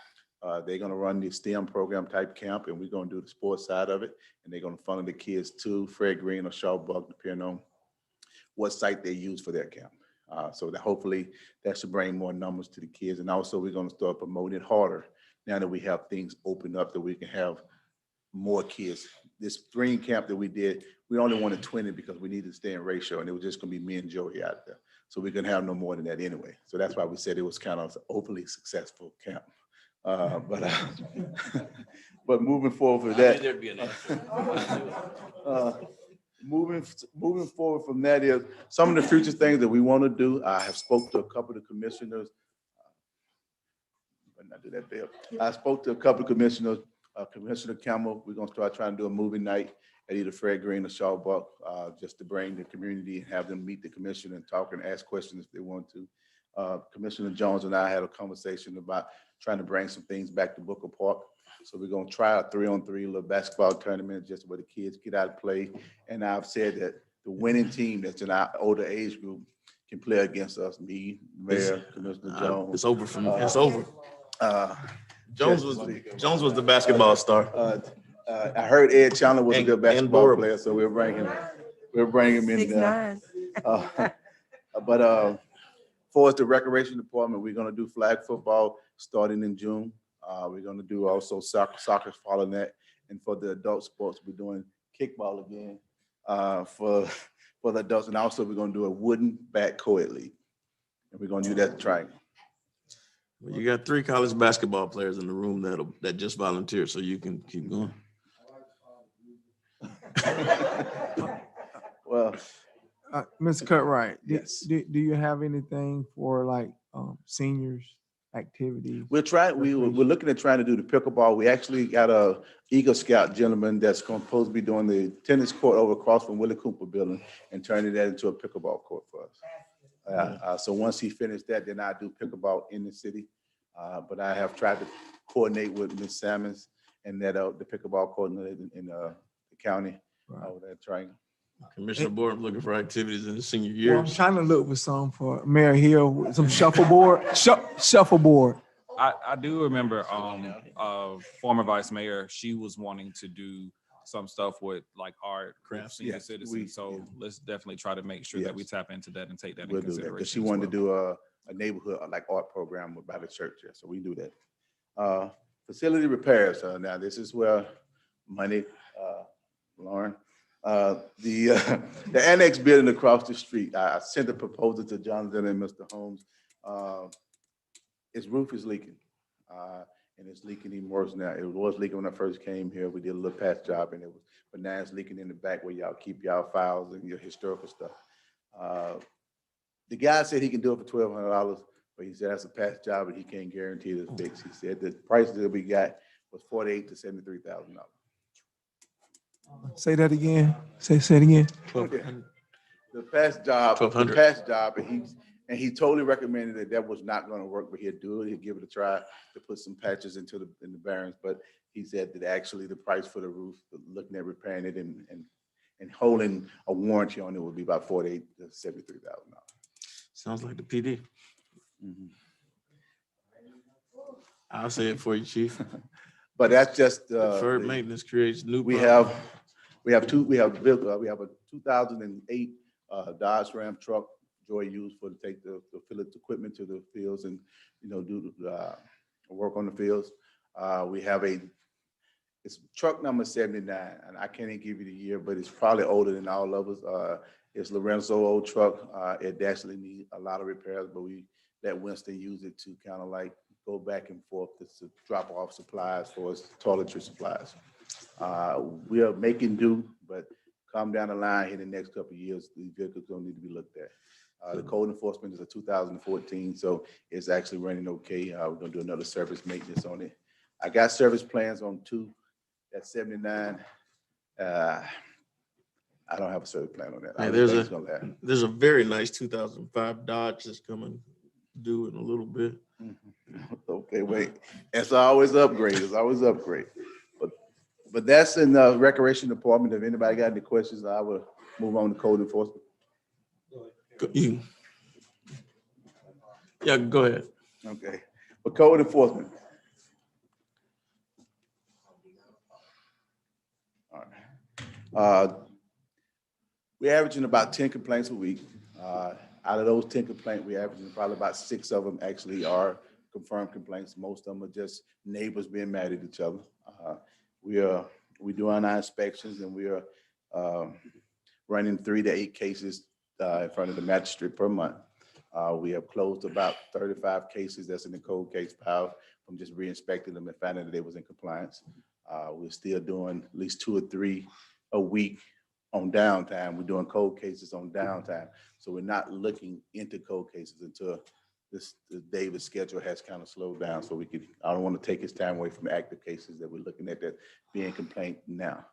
They're gonna run the STEM program type camp, and we're gonna do the sports side of it. And they're gonna funnel the kids to Fred Green or Shaw Buck, depending on what site they use for their camp. So that hopefully that should bring more numbers to the kids. And also we're gonna start promoting it harder now that we have things opened up that we can have more kids. This spring camp that we did, we only wanted 20 because we needed to stay in ratio, and it was just gonna be me and Joey out there. So we couldn't have no more than that anyway. So that's why we said it was kind of an overly successful camp. But moving forward for that. There'd be an answer. Moving forward from that is some of the future things that we want to do. I have spoke to a couple of the commissioners. Not do that, Bill. I spoke to a couple of commissioners. Commissioner Campbell, we're gonna start trying to do a movie night at either Fred Green or Shaw Buck, just to bring the community and have them meet the commissioner and talk and ask questions if they want to. Commissioner Jones and I had a conversation about trying to bring some things back to Booker Park. So we're gonna try a 3-on-3 little basketball tournament just where the kids get out and play. And I've said that the winning team that's in our older age group can play against us, me, Mayor, Commissioner Jones. It's over for me. It's over. Jones was the basketball star. I heard Ed Chandler was a good basketball player, so we'll bring him in 6'9". But for us, the recreation department, we're gonna do flag football starting in June. We're gonna do also soccer following that. And for the adult sports, we're doing kickball again for the adults. And also we're gonna do a wooden bat co-ed league. And we're gonna do that triangle. Well, you got 3 college basketball players in the room that just volunteered, so you can keep going. Well, Mr. Cutright, yes. do you have anything for like seniors activity? We're looking at trying to do the pickleball. We actually got a Eagle Scout gentleman that's supposed to be doing the tennis court over across from Willie Cooper building and turning that into a pickleball court for us. So once he finished that, then I do pickleball in the city. But I have tried to coordinate with Ms. Sammons and that the pickleball coordinator in the county over that triangle. Commissioner Board looking for activities in the senior Well, I'm years. trying to look for some for Mayor Hill, some shuffleboard. I do remember former vice mayor, she was wanting to do some stuff with like art, crafts, senior Yes, citizens. So let's definitely try to make sure that we tap into that and take that We'll in do that consideration. because she wanted to do a neighborhood like art program by the church. Yeah, so we do that. Facility repairs. Now this is where money, Lauren. The annex building across the street. I sent a proposal to Jonathan and Mr. Holmes. Its roof is leaking, and it's leaking even worse now. It was leaking when I first came here. We did a little patch job, and but now it's leaking in the back where y'all keep y'all files and your historical stuff. The guy said he can do it for $1,200, but he said that's a patch job, and he can't guarantee it's fixed. He said the price that we got was $48,000 to $73,000. Say that again. Say it again. The past job, the 1,200. past job, and he totally recommended that was not gonna work, but he'd do it, he'd give it a try to put some patches in the bearings, but he said that actually the price for the roof, looking at repairing it and holding a warranty on it would be about $48,000 to $73,000. Sounds like the PD. Mhm. I'll say it for you, chief. But that's just, Deferred maintenance creates new. we problems. have a 2008 Dodge Ram truck Joy used to take the field equipment to the fields and, do work on the fields. We have it's truck number 79, and I can't even give you the year, but it's probably older than all of us. It's Lorenzo old truck. It actually needs a lot of repairs, but we let Winston use it to kind of like go back and forth to drop off supplies for us, toiletry supplies. We are making do, but come down the line in the next couple of years, these vehicles don't need to be looked at. The code enforcement is a 2014, so it's actually running okay. We're gonna do another service maintenance on it. I got service plans on 2, that's 79. I don't have a service plan on that. I Hey, don't think it's gonna last. there's a very nice 2005 Dodge that's coming due in a little bit. Okay, wait. It's always upgrade. It's always upgrade. But that's in the recreation department. If anybody got any questions, I will move on to code enforcement. Yeah, go ahead. Okay. But code enforcement. All right. We're averaging about 10 complaints a week. Out of those 10 complaints, we're averaging probably about 6 of them actually are confirmed complaints. Most of them are just neighbors being mad at each other. We do our inspections, and we are running 3 to 8 cases in front of the magistrate per month. We have closed about 35 cases that's in the cold case pile from just re-inspecting them and finding that they was in compliance. We're still doing at least 2 or 3 a week on downtime. We're doing cold cases on downtime. So we're not looking into cold cases until David's schedule has kind of slowed down, so I don't want to take his time away from active cases that we're looking at that being complaint now.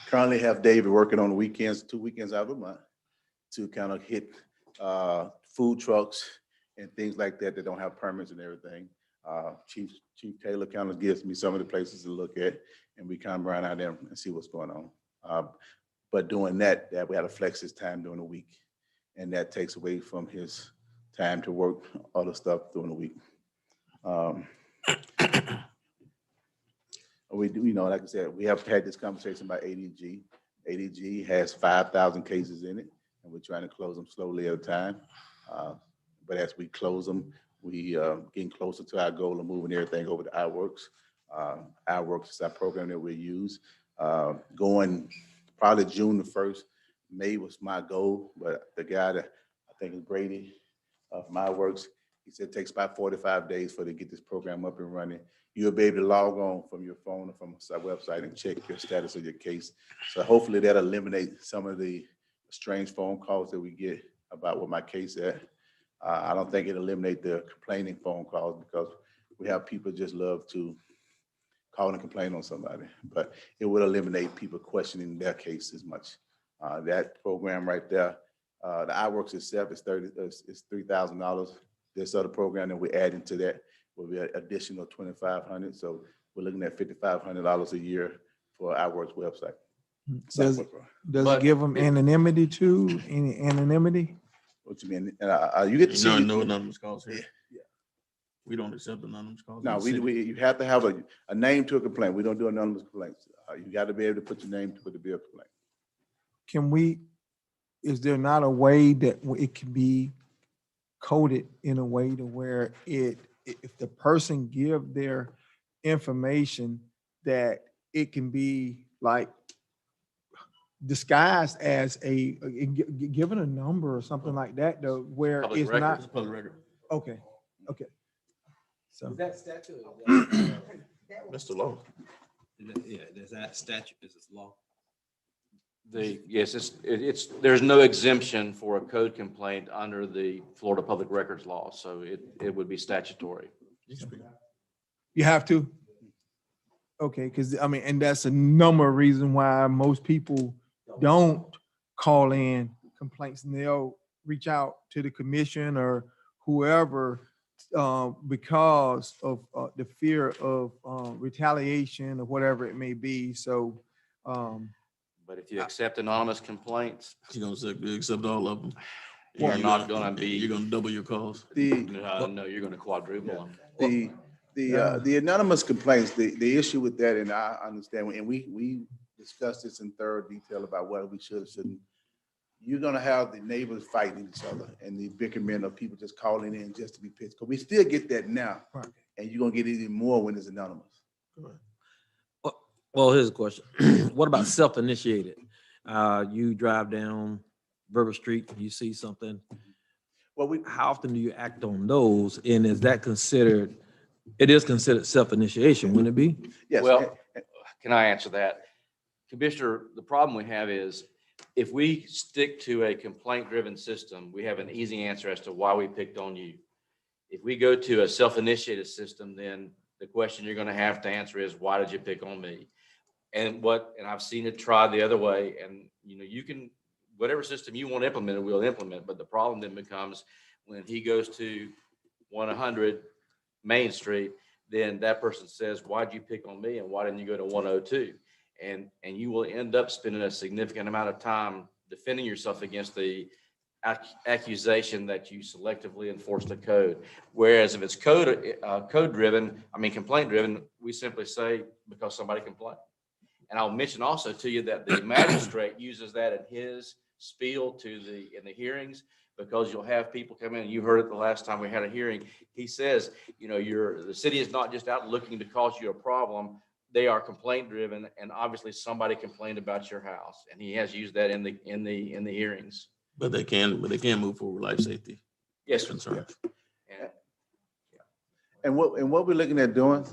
Currently have David working on the weekends, 2 weekends out of the month to kind of hit food trucks and things like that that don't have permits and everything. Chief Taylor kind of gives me some of the places to look at, and we kind of run out there and see what's going on. But doing that we had to flex his time during the week, and that takes away from his time to work other stuff during the week. We do, like I said, we have had this conversation about ADG. ADG has 5,000 cases in it, and we're trying to close them slowly at a time. But as we close them, we getting closer to our goal of moving everything over to iWorks. iWorks is our program that we use. Going probably June the 1st, May was my goal, but the guy that I think is Brady of MyWorks, he said it takes about 45 days for to get this program up and running. You'll be able to log on from your phone or from a website and check your status of your case. So hopefully that'll eliminate some of the strange phone calls that we get about what my case at. I don't think it'll eliminate the complaining phone calls, because we have people just love to call and complain on somebody, but it would eliminate people questioning their case as much. That program right there, the iWorks itself is $3,000. This other program that we're adding to that will be an additional $2,500. So we're looking at $5,500 a year for iWorks website. Does it give them anonymity too? Any anonymity? What you mean? You get to see. No anonymous calls here. Yeah. We don't accept anonymous calls. No, you have to have a name to a complaint. We don't do anonymous complaints. You got to be able to put your name to it to be a complaint. Is there not a way that it can be coded in a way to where if the person give their information, that it can be like disguised as given a number or something like that, though, where Public it's record. not. It's a public record. Okay. So Is that statute? That's the law. Yeah, is that statute, is this law? Yes, there's no exemption for a code complaint under the Florida Public Records Law, so it would be statutory. you have to? Okay, because I mean, and that's a number of reasons why most people don't call in complaints, and they'll reach out to the commission or whoever because of the fear of retaliation or whatever it may be. So, But if you accept anonymous complaints, You're gonna accept all of them. you're not gonna be, You're gonna double your calls. no, you're gonna quadruple them. The anonymous complaints, the issue with that, and I understand, and we discussed this in thorough detail about what we should or shouldn't. You're gonna have the neighbors fighting each other and the bickerment of people just calling in just to be pissed. Because we still get that now, Right. and you're gonna get it even more when it's anonymous. Well, here's a question. What about self-initiated? You drive down River Street, you see something. Well, How often do you act on those? And is that considered, it is considered self-initiation, wouldn't it be? Yes. Well, can I answer that? Commissioner, the problem we have is if we stick to a complaint-driven system, we have an easy answer as to why we picked on you. If we go to a self-initiated system, then the question you're going to have to answer is, why did you pick on me? And I've seen it tried the other way. And, you can, whatever system you want implemented, we'll implement. But the problem then becomes when he goes to 100 Main Street, then that person says, why'd you pick on me? And why didn't you go to 102? And you will end up spending a significant amount of time defending yourself against the accusation that you selectively enforce the code. Whereas if it's complaint driven, we simply say because somebody complained. And I'll mention also to you that the magistrate uses that in his spiel in the hearings, because you'll have people come in, and you heard it the last time we had a hearing. He says, the city is not just out looking to cause you a problem. They are complaint driven, and obviously somebody complained about your house, and he has used that in the hearings. But they can move forward with life safety. Yes, concerns. And what we're looking at doing,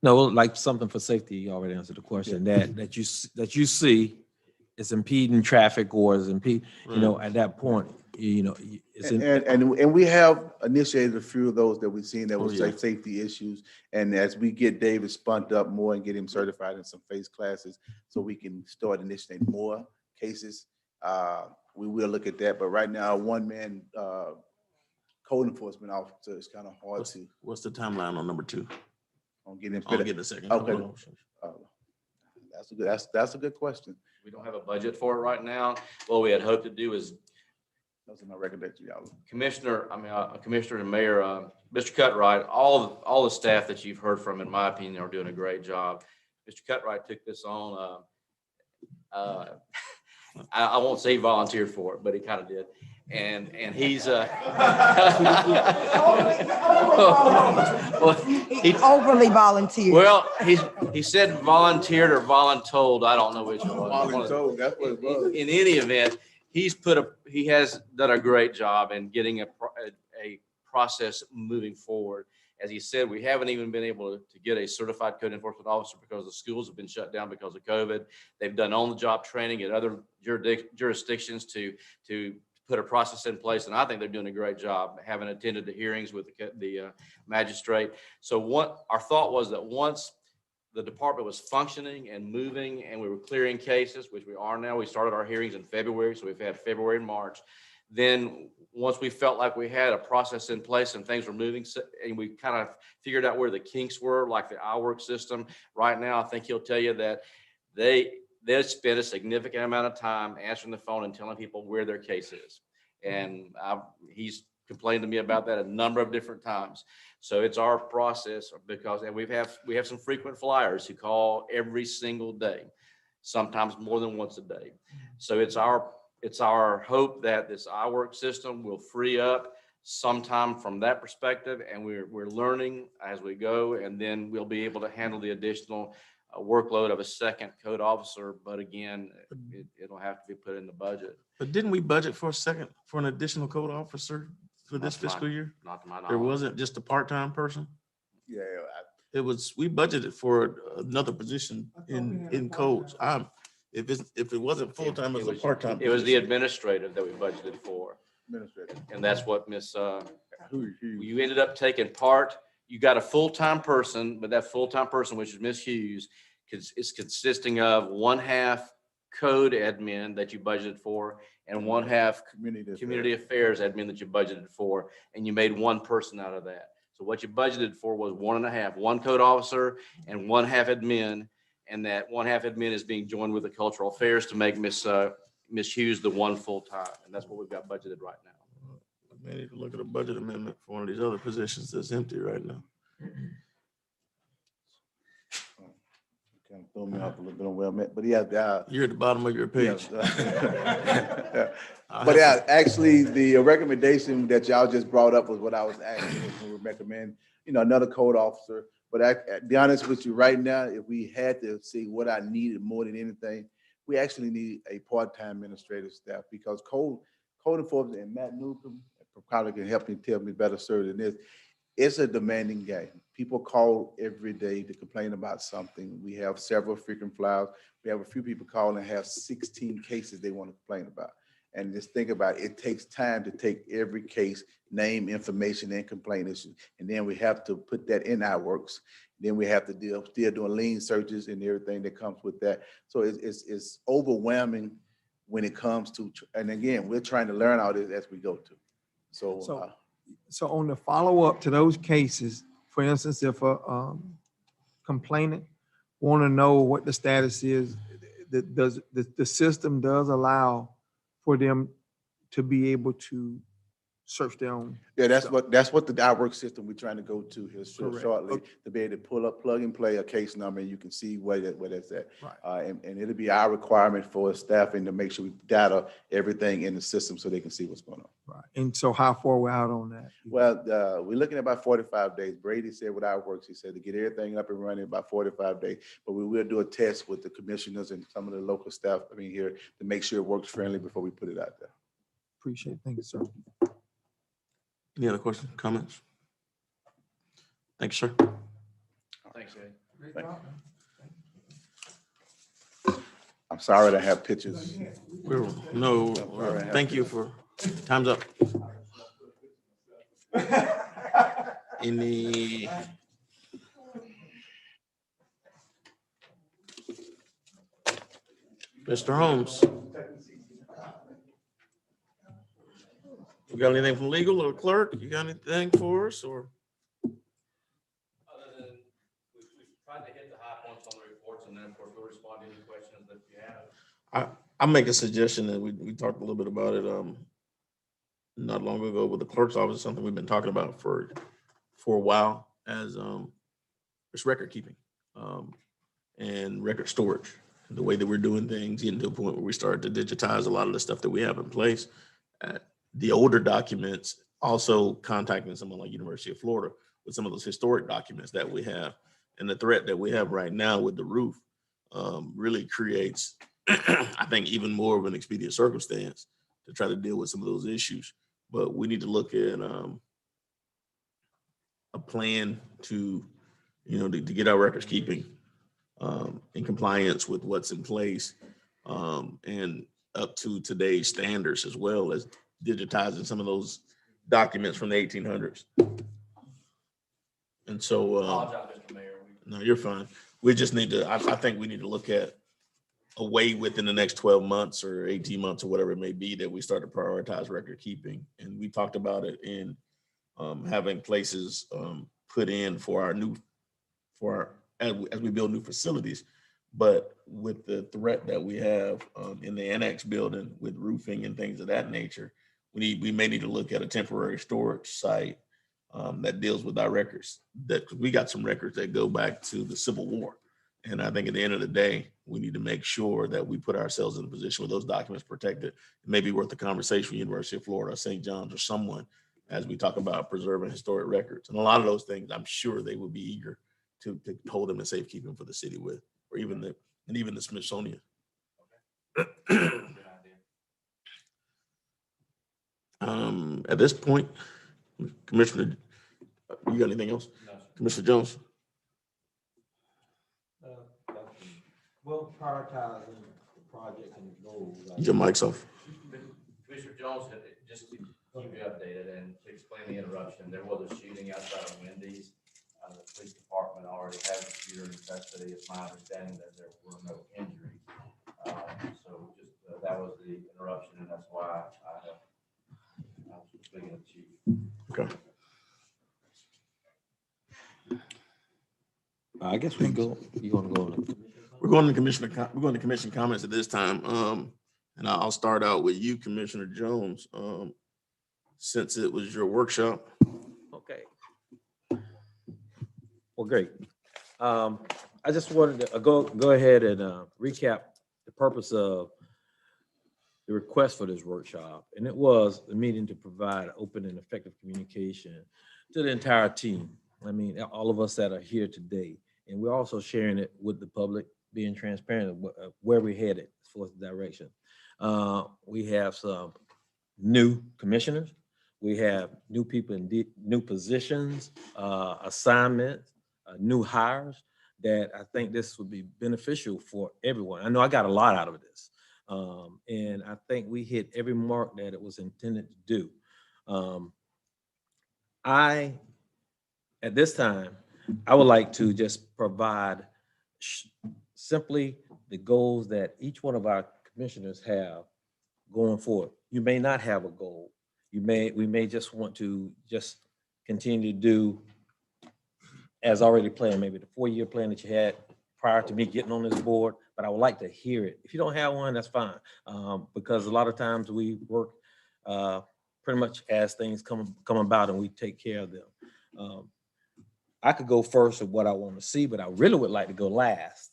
No, like something for safety, you already answered the question, that you see it's impeding traffic or is at that point, it's in. and we have initiated a few of those that we've seen that Oh, will yeah. say safety issues. And as we get David spunked up more and get him certified in some face classes, so we can start initiating more cases, we will look at that. But right now, one-man code enforcement officer is kind of hard to. What's the timeline on number 2? On getting I'll get a second. Okay. That's a good question. We don't have a budget for it right now. What we had hoped to do is Those are my recommendations, y'all. Commissioner and Mayor, Mr. Cutright, all the staff that you've heard from, in my opinion, are doing a great job. Mr. Cutright took this on. I won't say he volunteered for it, but he kind of did. And he's He overly volunteered. well, he said volunteered or voluntold. I don't know which one. Voluntold, that's what it was. In any event, he has done a great job in getting a process moving forward. As he said, we haven't even been able to get a certified code enforcement officer because the schools have been shut down because of COVID. They've done on-the-job training at other jurisdictions to put a process in place, and I think they're doing a great job, having attended the hearings with the magistrate. So what our thought was that once the department was functioning and moving and we were clearing cases, which we are now, we started our hearings in February, so we've had February and March. Then once we felt like we had a process in place and things were moving, and we kind of figured out where the kinks were, like the iWork system, right now, I think he'll tell you that they spend a significant amount of time answering the phone and telling people where their case is. And he's complained to me about that a number of different times. So it's our process and we have some frequent flyers who call every single day, sometimes more than once a day. So it's our hope that this iWork system will free up sometime from that perspective, and we're learning as we go, and then we'll be able to handle the additional workload of a second code officer. But again, it'll have to be put in the budget. But didn't we budget for an additional code officer for this fiscal year? Not to my knowledge. There wasn't just a part-time person? Yeah, We budgeted for another position in codes. If it wasn't full-time, it was a part-time. It was the administrative that we budgeted for. Administrator. And that's what Miss, Who you ended up taking part. You got a full-time person, but that full-time person, which is Miss Hughes, is consisting of one half code admin that you budgeted for and one half community affairs admin that you budgeted for, and you made one person out of that. So what you budgeted for was 1.5, one code officer and one half admin, and that one half admin is being joined with the cultural affairs to make Miss Hughes the one full-time, and that's what we've got budgeted right now. We may need to look at a budget amendment for one of these other positions that's empty right now. kind of throw me off a little bit on where I'm at, but yeah. You're at the bottom of your page. Yeah. But yeah, actually, the recommendation that y'all just brought up was what I was asking, we would recommend, another code officer. But to be honest with you, right now, if we had to see what I needed more than anything, we actually need a part-time administrative staff, because code enforcement, and Matt Newcomb probably can help me tell me better, sir, than this. It's a demanding game. People call every day to complain about something. We have several frequent flyers. We have a few people calling and have 16 cases they want to complain about. And just think about it, it takes time to take every case, name, information, and complaint issues. And then we have to put that in our works. Then we have to still doing lien searches and everything that comes with that. So it's overwhelming when it comes to, and again, we're trying to learn all this as we go to. So on the follow-up to those cases, for instance, if a complainant want to know what the status is, the system does allow for them to be able to search their own. Yeah, that's what the iWork system we're trying to go to here Correct. shortly, to be able to pull up, plug and play a case number, and you can see where that's at. Right. And it'll be our requirement for staffing to make sure we data everything in the system so they can see what's going on. Right. And so how far we're out on that? Well, we're looking at about 45 days. Brady said with iWorks, he said to get everything up and running about 45 days, but we will do a test with the commissioners and some of the local staff, here to make sure it works friendly before we put it out there. Appreciate it. Thank you, sir. Any other questions, comments? Thank you, sir. Thanks, Eddie. I'm sorry to have pictures. Thank you for, time's up. Any? Mr. Holmes? You got anything from legal or clerk? You got anything for us, or? Other than we've tried to hit the high points on the reports, and then of course we'll respond to any questions that you have. I make a suggestion that we talked a little bit about it not long ago with the clerk's office, something we've been talking about for a while, as it's record keeping and record storage. The way that we're doing things, getting to a point where we start to digitize a lot of the stuff that we have in place. The older documents, also contacting someone like University of Florida with some of those historic documents that we have, and the threat that we have right now with the roof really creates, I think, even more of an expedient circumstance to try to deal with some of those issues. But we need to look at a plan to get our records keeping in compliance with what's in place and up to today's standards, as well as digitizing some of those documents from the 1800s. And so, no, you're fine. We just need to, I think we need to look at a way within the next 12 months or 18 months or whatever it may be that we start to prioritize record keeping. And we talked about it in having places put in as we build new facilities. But with the threat that we have in the annex building with roofing and things of that nature, we may need to look at a temporary storage site that deals with our records. That we got some records that go back to the Civil War. And I think at the end of the day, we need to make sure that we put ourselves in a position where those documents protected. It may be worth a conversation with University of Florida, St. John's, or someone as we talk about preserving historic records. And a lot of those things, I'm sure they would be eager to hold them in safekeeping for the city with, or even the Smithsonian. At this point, Commissioner, you got anything else? No. Commissioner Jones? Well, prioritizing the projects and goals. Your mic's off. Commissioner Jones had just keep you updated and to explain the interruption, there was a shooting outside of Wendy's. The police department already has the shooter in custody. It's my understanding that there were no injuries. So just, that was the interruption, and that's why I was speaking to the chief. Okay. I guess we go, you want to go on? We're going to commission comments at this time. And I'll start out with you, Commissioner Jones. Since it was your workshop. Okay. Well, great. I just wanted to go ahead and recap the purpose of the request for this workshop. And it was a meeting to provide open and effective communication to the entire team. I mean, all of us that are here today. And we're also sharing it with the public, being transparent of where we're headed as far as the direction. We have some new commissioners. We have new people in new positions, assignments, new hires that I think this would be beneficial for everyone. I know I got a lot out of this. And I think we hit every mark that it was intended to do. At this time, I would like to just provide simply the goals that each one of our commissioners have going forward. You may not have a goal. We may just want to just continue to do as already planned, maybe the 4-year plan that you had prior to me getting on this board, but I would like to hear it. If you don't have one, that's fine. Because a lot of times we work pretty much as things come about and we take care of them. I could go first of what I want to see, but I really would like to go last.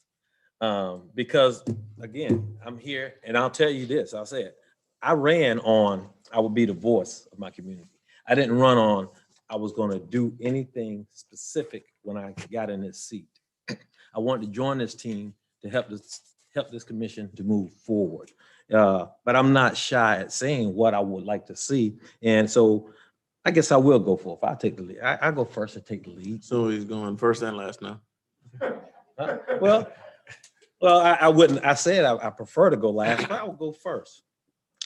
Because again, I'm here and I'll tell you this, I'll say it. I ran on, I would be the voice of my community. I didn't run on, I was going to do anything specific when I got in this seat. I wanted to join this team to help this commission to move forward. But I'm not shy at saying what I would like to see. And so I guess I will go for it. I'll take the lead. I go first and take the lead. So he's going first and last now. Well, I wouldn't, I said I prefer to go last, but I will go first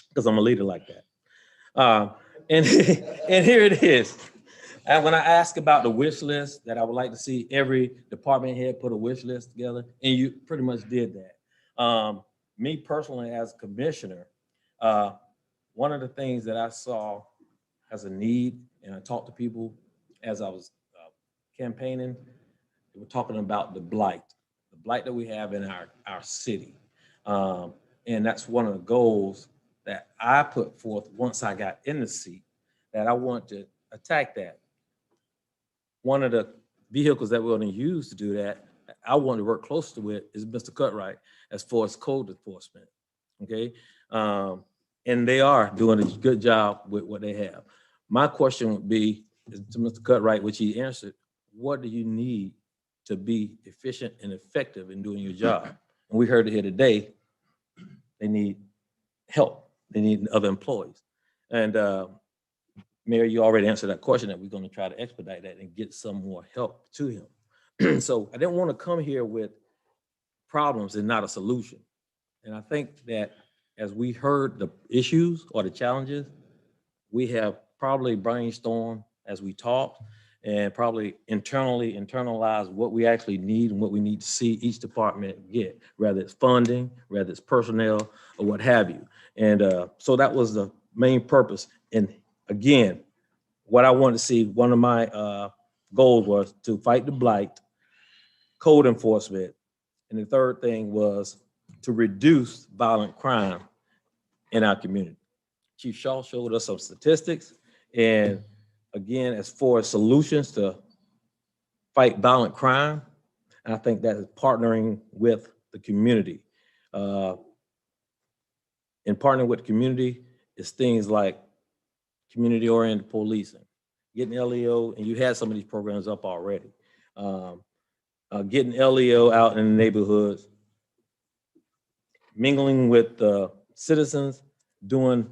because I'm a leader like that. And here it is. And when I ask about the wish list that I would like to see every department head put a wish list together, and you pretty much did that. Me personally as a commissioner, one of the things that I saw as a need, and I talked to people as I was campaigning, they were talking about the blight that we have in our city. And that's one of the goals that I put forth once I got in the seat, that I want to attack that. One of the vehicles that we're going to use to do that, I want to work closely with is Mr. Cutright as far as code enforcement, okay? And they are doing a good job with what they have. My question would be to Mr. Cutright, which he answered, what do you need to be efficient and effective in doing your job? And we heard it here today, they need help. They need other employees. And Mayor, you already answered that question that we're going to try to expedite that and get some more help to him. So I didn't want to come here with problems and not a solution. And I think that as we heard the issues or the challenges, we have probably brainstormed as we talked and probably internalized what we actually need and what we need to see each department get, whether it's funding, whether it's personnel, or what have you. And so that was the main purpose. And again, what I wanted to see, one of my goals was to fight the blight, code enforcement, and the third thing was to reduce violent crime in our community. Chief Shaw showed us some statistics, and again, as far as solutions to fight violent crime, I think that is partnering with the community. And partnering with the community is things like community-oriented policing, getting LEO, and you had some of these programs up already. Getting LEO out in the neighborhoods, mingling with citizens, doing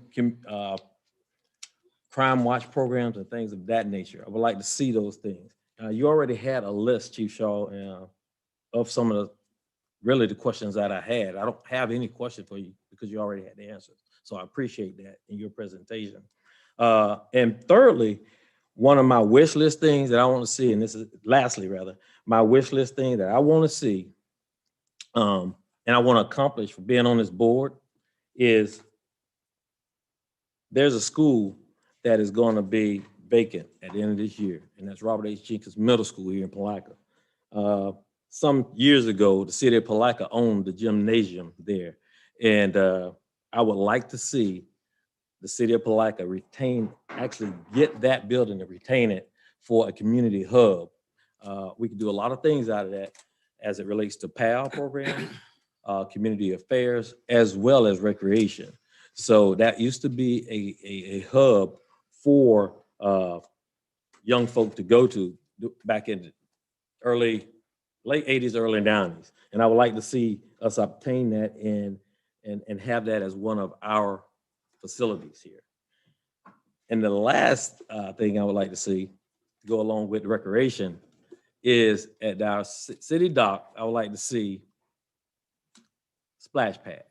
crime watch programs and things of that nature. I would like to see those things. You already had a list, Chief Shaw, of some of the questions that I had. I don't have any question for you because you already had the answers. So I appreciate that in your presentation. And thirdly, one of my wish list things that I want to see, and this is lastly rather, my wish list thing that I want to see, and I want to accomplish for being on this board is there's a school that is going to be vacant at the end of this year, and that's Robert H. Jenkins Middle School here in Palatka. Some years ago, the city of Palatka owned the gymnasium there, and I would like to see the city of Palatka actually get that building and retain it for a community hub. We can do a lot of things out of that as it relates to PAL programs, community affairs, as well as recreation. So that used to be a hub for young folk to go to back in the late 80s, early 90s. And I would like to see us obtain that and have that as one of our facilities here. And the last thing I would like to see go along with recreation is at our city dock, I would like to see splash pad,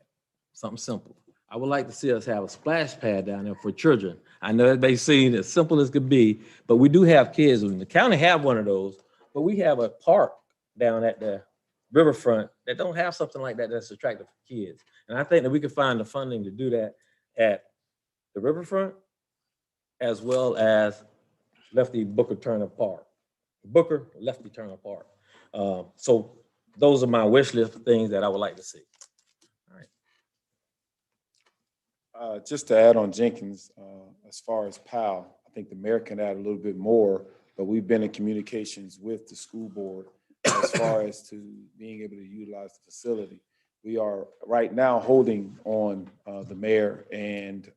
something simple. I would like to see us have a splash pad down there for children. I know it may seem as simple as could be, but we do have kids. The county have one of those, but we have a park down at the riverfront that don't have something like that that's attractive for kids. And I think that we could find the funding to do that at the riverfront as well as Lefty Booker Turner Park. Booker, Lefty Turner Park. So those are my wish list of things that I would like to see. Just to add on Jenkins, as far as PAL, I think the mayor can add a little bit more, but we've been in communications with the school board as far as to being able to utilize the facility. We are right now holding on the mayor and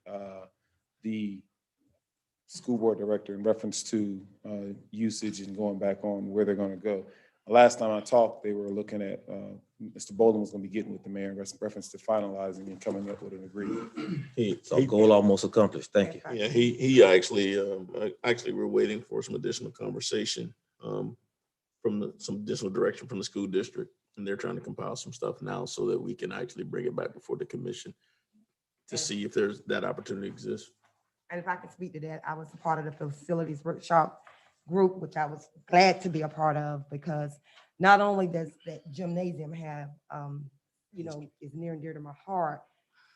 the school board director in reference to usage and going back on where they're going to go. Last time I talked, they were looking at, Mr. Bolden was going to be getting with the mayor in reference to finalizing and coming up with an agreement. So goal almost accomplished. Thank you. Yeah, he actually, we're waiting for some additional conversation from some additional direction from the school district. And they're trying to compile some stuff now so that we can actually bring it back before the commission to see if there's that opportunity exists. And if I could speak to that, I was a part of the facilities workshop group, which I was glad to be a part of, because not only does that gymnasium have, is near and dear to my heart,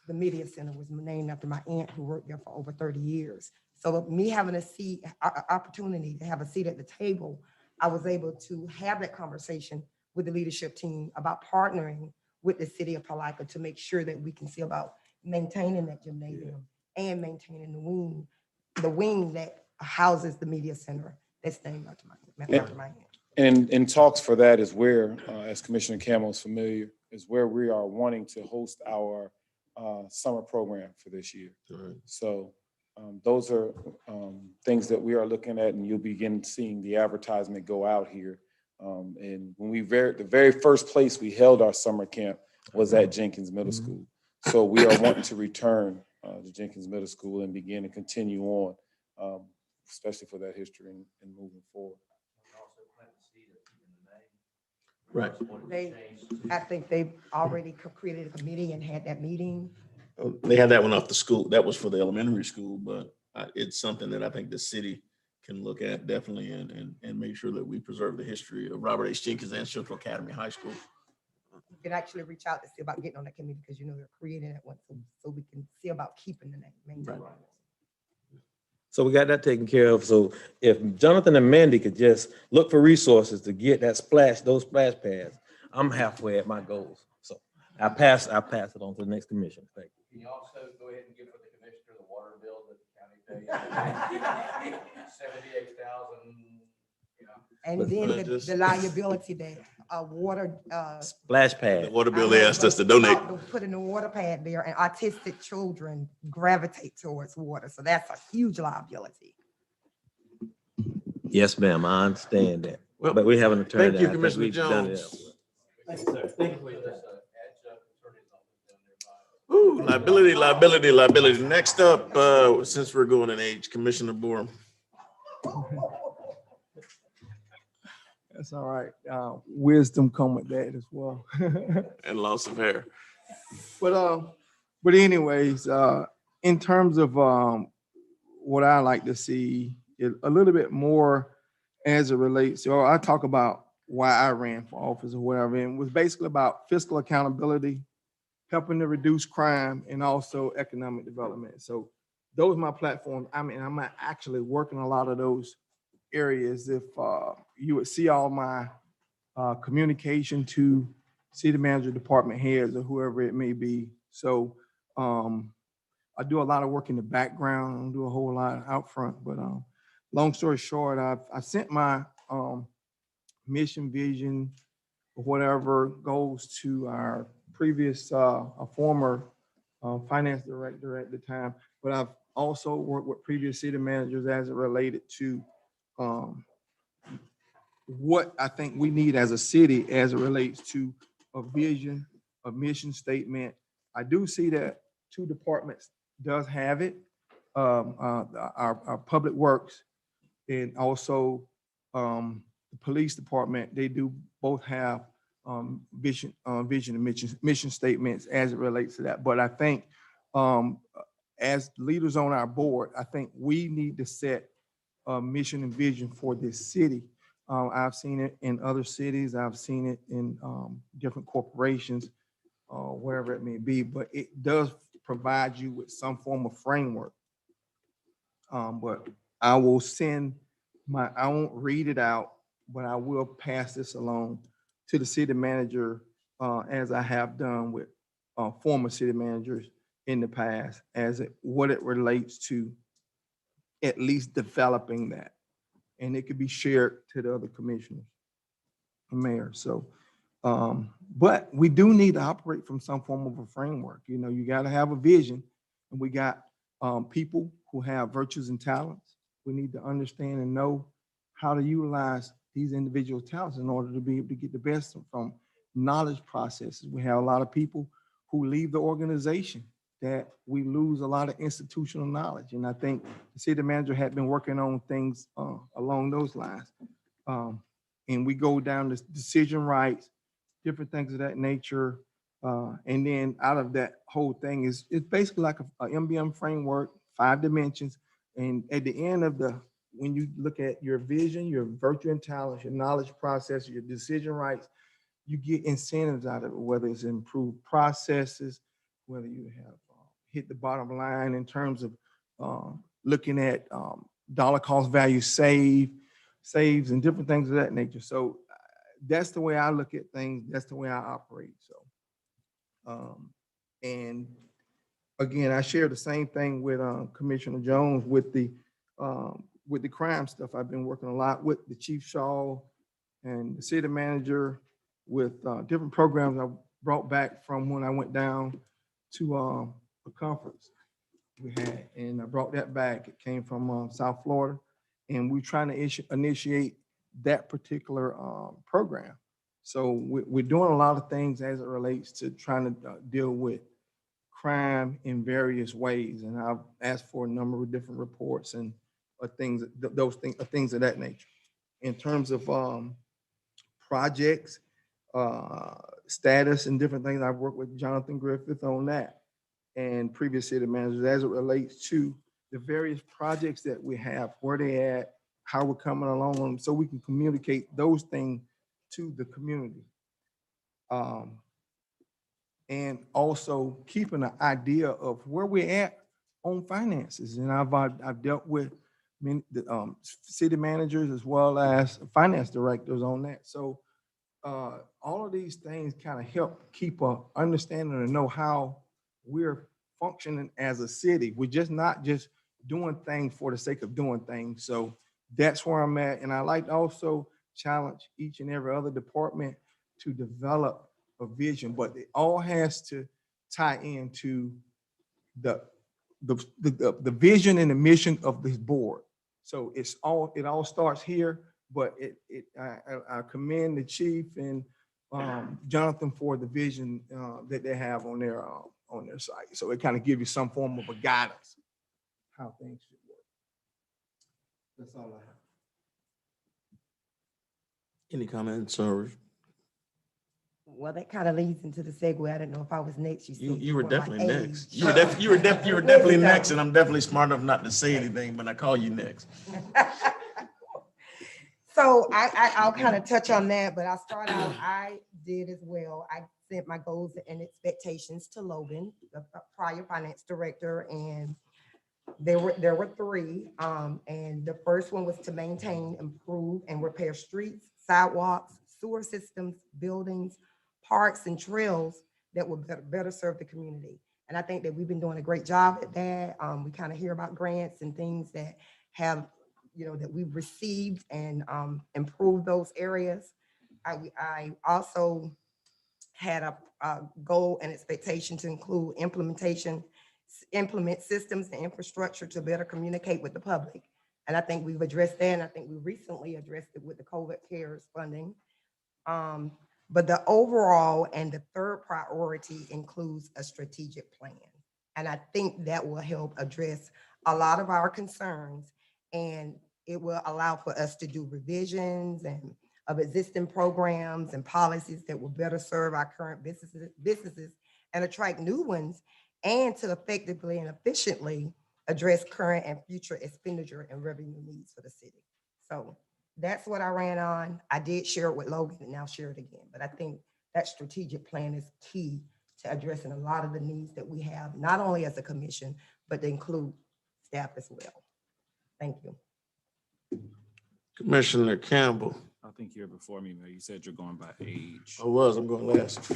the media center was named after my aunt who worked there for over 30 years. So me having a seat, opportunity to have a seat at the table, I was able to have that conversation with the leadership team about partnering with the city of Palatka to make sure that we can see about maintaining that gymnasium and maintaining the wing that houses the media center that's named after my aunt. And in talks for that is where, as Commissioner Campbell is familiar, is where we are wanting to host our summer program for this year. Right. So those are things that we are looking at, and you'll begin seeing the advertisement go out here. And when the very first place we held our summer camp was at Jenkins Middle School. So we are wanting to return to Jenkins Middle School and begin to continue on, especially for that history and moving forward. Right. I think they've already created a committee and had that meeting. They had that one off the school. That was for the elementary school, but it's something that I think the city can look at definitely and make sure that we preserve the history of Robert H. Jenkins and Central Academy High School. You can actually reach out to see about getting on that committee because they're creating that one so we can see about keeping the name. Maintaining it. So we got that taken care of. So if Jonathan and Mandy could just look for resources to get those splash pads, I'm halfway at my goals. So I pass it on to the next commission. Thank you. Can you also go ahead and give for the commissioner the water bill that the county pays? 78,000, And then the liability that water. Splash pad. The water bill they asked us to donate. Putting the water pad there, and autistic children gravitate towards water. So that's a huge liability. Yes, ma'am. I understand that. Well, but we have an attorney. thank you, Commissioner Jones. Thank you, sir. Thank you for your Ooh, liability. Next up, since we're going in age, Commissioner Borum. That's all right. Wisdom come with that as well. And loss of hair. But anyways, in terms of what I like to see is a little bit more as it relates, or I talk about why I ran for office or whatever, and it was basically about fiscal accountability, helping to reduce crime, and also economic development. So those are my platforms. I mean, I'm actually working a lot of those areas. If you would see all my communication to city manager, department heads, or whoever it may be. So I do a lot of work in the background. I don't do a whole lot out front, but long story short, I sent my mission, vision, or whatever goes to our previous, a former finance director at the time, but I've also worked with previous city managers as it related to what I think we need as a city as it relates to a vision, a mission statement. I do see that two departments does have it. Our public works and also the police department, they do both have vision and mission statements as it relates to that. But I think as leaders on our board, I think we need to set a mission and vision for this city. I've seen it in other cities. I've seen it in different corporations, wherever it may be, but it does provide you with some form of framework. But I will I won't read it out, but I will pass this along to the city manager, as I have done with former city managers in the past, what it relates to at least developing that. And it could be shared to the other commissioners and mayors. So, but we do need to operate from some form of a framework. You know, you got to have a vision, and we got people who have virtues and talents. We need to understand and know how to utilize these individual talents in order to be able to get the best from knowledge processes. We have a lot of people who leave the organization that we lose a lot of institutional knowledge. And I think the city manager had been working on things along those lines. And we go down the decision rights, different things of that nature. And then out of that whole thing it's basically like a MBM framework, 5 dimensions. And at the end of when you look at your vision, your virtue and talents, your knowledge process, your decision rights, you get incentives out of it, whether it's improved processes, whether you have hit the bottom line in terms of looking at dollar cost value saves and different things of that nature. So that's the way I look at things. That's the way I operate. So, and again, I share the same thing with Commissioner Jones with the crime stuff. I've been working a lot with the Chief Shaw and the city manager with different programs I brought back from when I went down to a conference we had, and I brought that back. It came from South Florida, and we're trying to initiate that particular program. So we're doing a lot of things as it relates to trying to deal with crime in various ways. And I've asked for a number of different reports and things, things of that nature. In terms of projects, status and different things, I've worked with Jonathan Griffith on that and previous city managers as it relates to the various projects that we have, where they at, how we're coming along on them, so we can communicate those things to the community. And also keeping an idea of where we're at on finances. And I've dealt with the city managers as well as finance directors on that. So all of these things kind of help keep a understanding and know how we're functioning as a city. We're just not just doing things for the sake of doing things. So that's where I'm at. And I like to also challenge each and every other department to develop a vision, but it all has to tie into the vision and the mission of this board. So it all starts here, but I commend the chief and Jonathan for the vision that they have on their site. So it kind of gives you some form of a guidance how things should work. That's all I have. Any comments or Well, that kind of leads into the segue. I didn't know if I was next. You were for my definitely next. age. You were definitely next, and I'm definitely smart enough not to say anything, but I call you next. So I'll kind of touch on that, but I'll start out, I did as well. I sent my goals and expectations to Logan, the prior finance director, and there were three. And the first one was to maintain, improve, and repair streets, sidewalks, sewer systems, buildings, parks, and trails that will better serve the community. And I think that we've been doing a great job at that. We kind of hear about grants and things that have, that we've received and improved those areas. I also had a goal and expectation to implement systems and infrastructure to better communicate with the public. And I think we've addressed that, and I think we recently addressed it with the COVID CARES funding. But the overall and the third priority includes a strategic plan. And I think that will help address a lot of our concerns, and it will allow for us to do revisions and of existing programs and policies that will better serve our current businesses and attract new ones, and to effectively and efficiently address current and future expenditure and revenue needs for the city. So that's what I ran on. I did share it with Logan, and I'll share it again. But I think that strategic plan is key to addressing a lot of the needs that we have, not only as a commission, but to include staff as well. Thank you. Commissioner Campbell. I think you're before me, Mayor. You said you're going by age. I'm going last.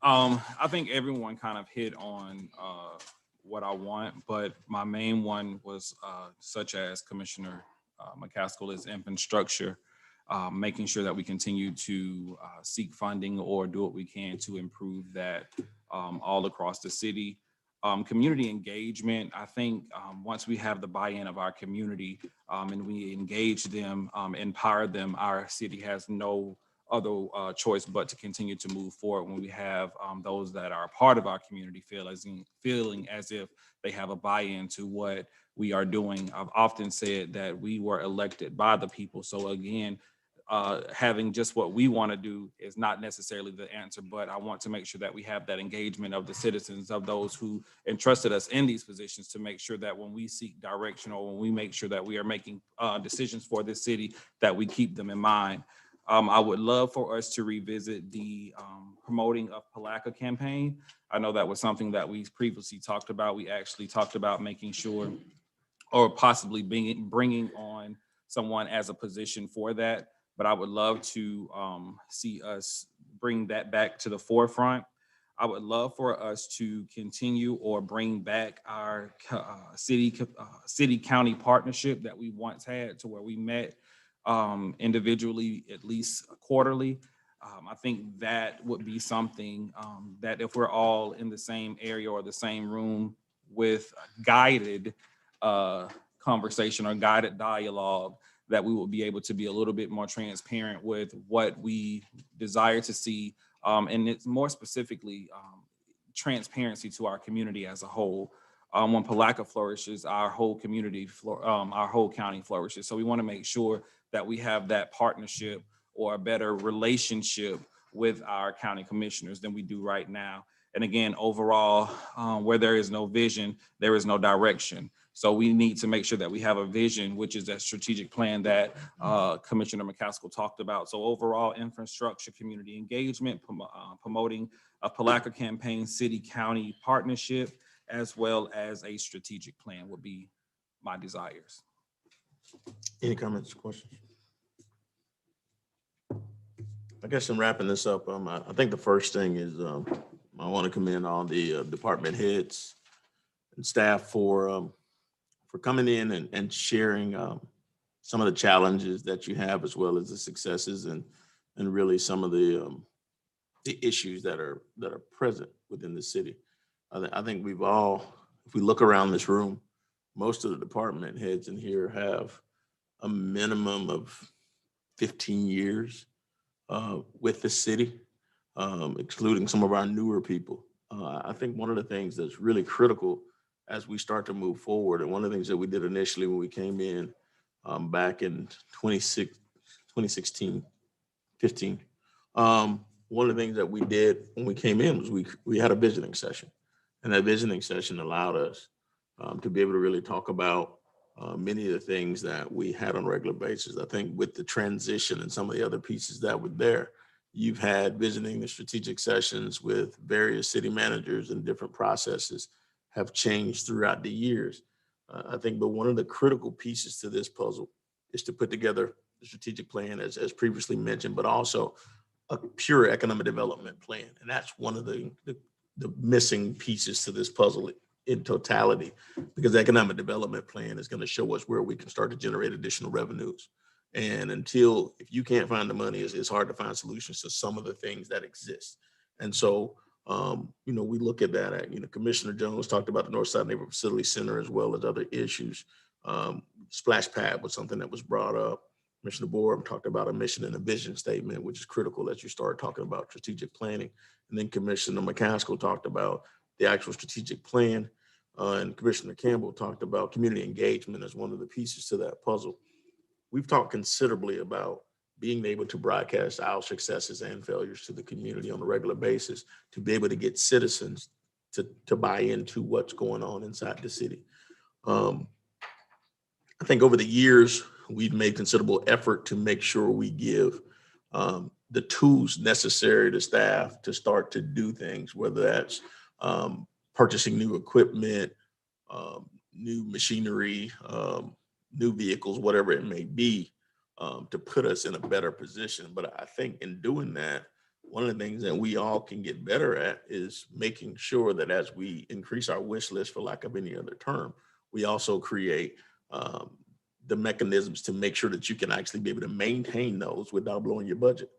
I think everyone kind of hit on what I want, but my main one was such as Commissioner McCaskill is infrastructure, making sure that we continue to seek funding or do what we can to improve that all across the city. Community engagement, I think once we have the buy-in of our community and we engage them, empower them, our city has no other choice but to continue to move forward when we have those that are a part of our community feeling as if they have a buy-in to what we are doing. I've often said that we were elected by the people. So again, having just what we want to do is not necessarily the answer, but I want to make sure that we have that engagement of the citizens, of those who entrusted us in these positions, to make sure that when we seek direction or when we make sure that we are making decisions for this city, that we keep them in mind. I would love for us to revisit the promoting of Palatka campaign. I know that was something that we previously talked about. We actually talked about making sure or possibly bringing on someone as a position for that. But I would love to see us bring that back to the forefront. I would love for us to continue or bring back our city-county partnership that we once had, to where we met individually at least quarterly. I think that would be something that if we're all in the same area or the same room with guided conversation or guided dialogue, that we will be able to be a little bit more transparent with what we desire to see. And it's more specifically transparency to our community as a whole. When Palatka flourishes, our whole community, our whole county flourishes. So we want to make sure that we have that partnership or a better relationship with our county commissioners than we do right now. And again, overall, where there is no vision, there is no direction. So we need to make sure that we have a vision, which is that strategic plan that Commissioner McCaskill talked about. So overall, infrastructure, community engagement, promoting a Palatka campaign, city-county partnership, as well as a strategic plan would be my desires. Any comments, questions? I guess in wrapping this up, I think the first thing is I want to commend all the department heads and staff for coming in and sharing some of the challenges that you have, as well as the successes and really some of the issues that are present within the city. I think we've all, if we look around this room, most of the department heads in here have a minimum of 15 years with the city, excluding some of our newer people. I think one of the things that's really critical as we start to move forward, and one of the things that we did initially when we came in back in 2016, 15. One of the things that we did when we came in was we had a visiting session. And that visiting session allowed us to be able to really talk about many of the things that we had on a regular basis. I think with the transition and some of the other pieces that were there, you've had visiting the strategic sessions with various city managers, and different processes have changed throughout the years. I think, but one of the critical pieces to this puzzle is to put together the strategic plan as previously mentioned, but also a pure economic development plan. And that's one of the missing pieces to this puzzle in totality, because the economic development plan is going to show us where we can start to generate additional revenues. And until, if you can't find the money, it's hard to find solutions to some of the things that exist. And so, we look at that. Commissioner Jones talked about the Northside Neighborhood Facility Center as well as other issues. Splash pad was something that was brought up. Commissioner Board talked about a mission and a vision statement, which is critical as you start talking about strategic planning. And then Commissioner McCaskill talked about the actual strategic plan. And Commissioner Campbell talked about community engagement as one of the pieces to that puzzle. We've talked considerably about being able to broadcast our successes and failures to the community on a regular basis to be able to get citizens to buy into what's going on inside the city. I think over the years, we've made considerable effort to make sure we give the tools necessary to staff to start to do things, whether that's purchasing new equipment, new machinery, new vehicles, whatever it may be, to put us in a better position. But I think in doing that, one of the things that we all can get better at is making sure that as we increase our wish list, for lack of any other term, we also create the mechanisms to make sure that you can actually be able to maintain those without blowing your budget.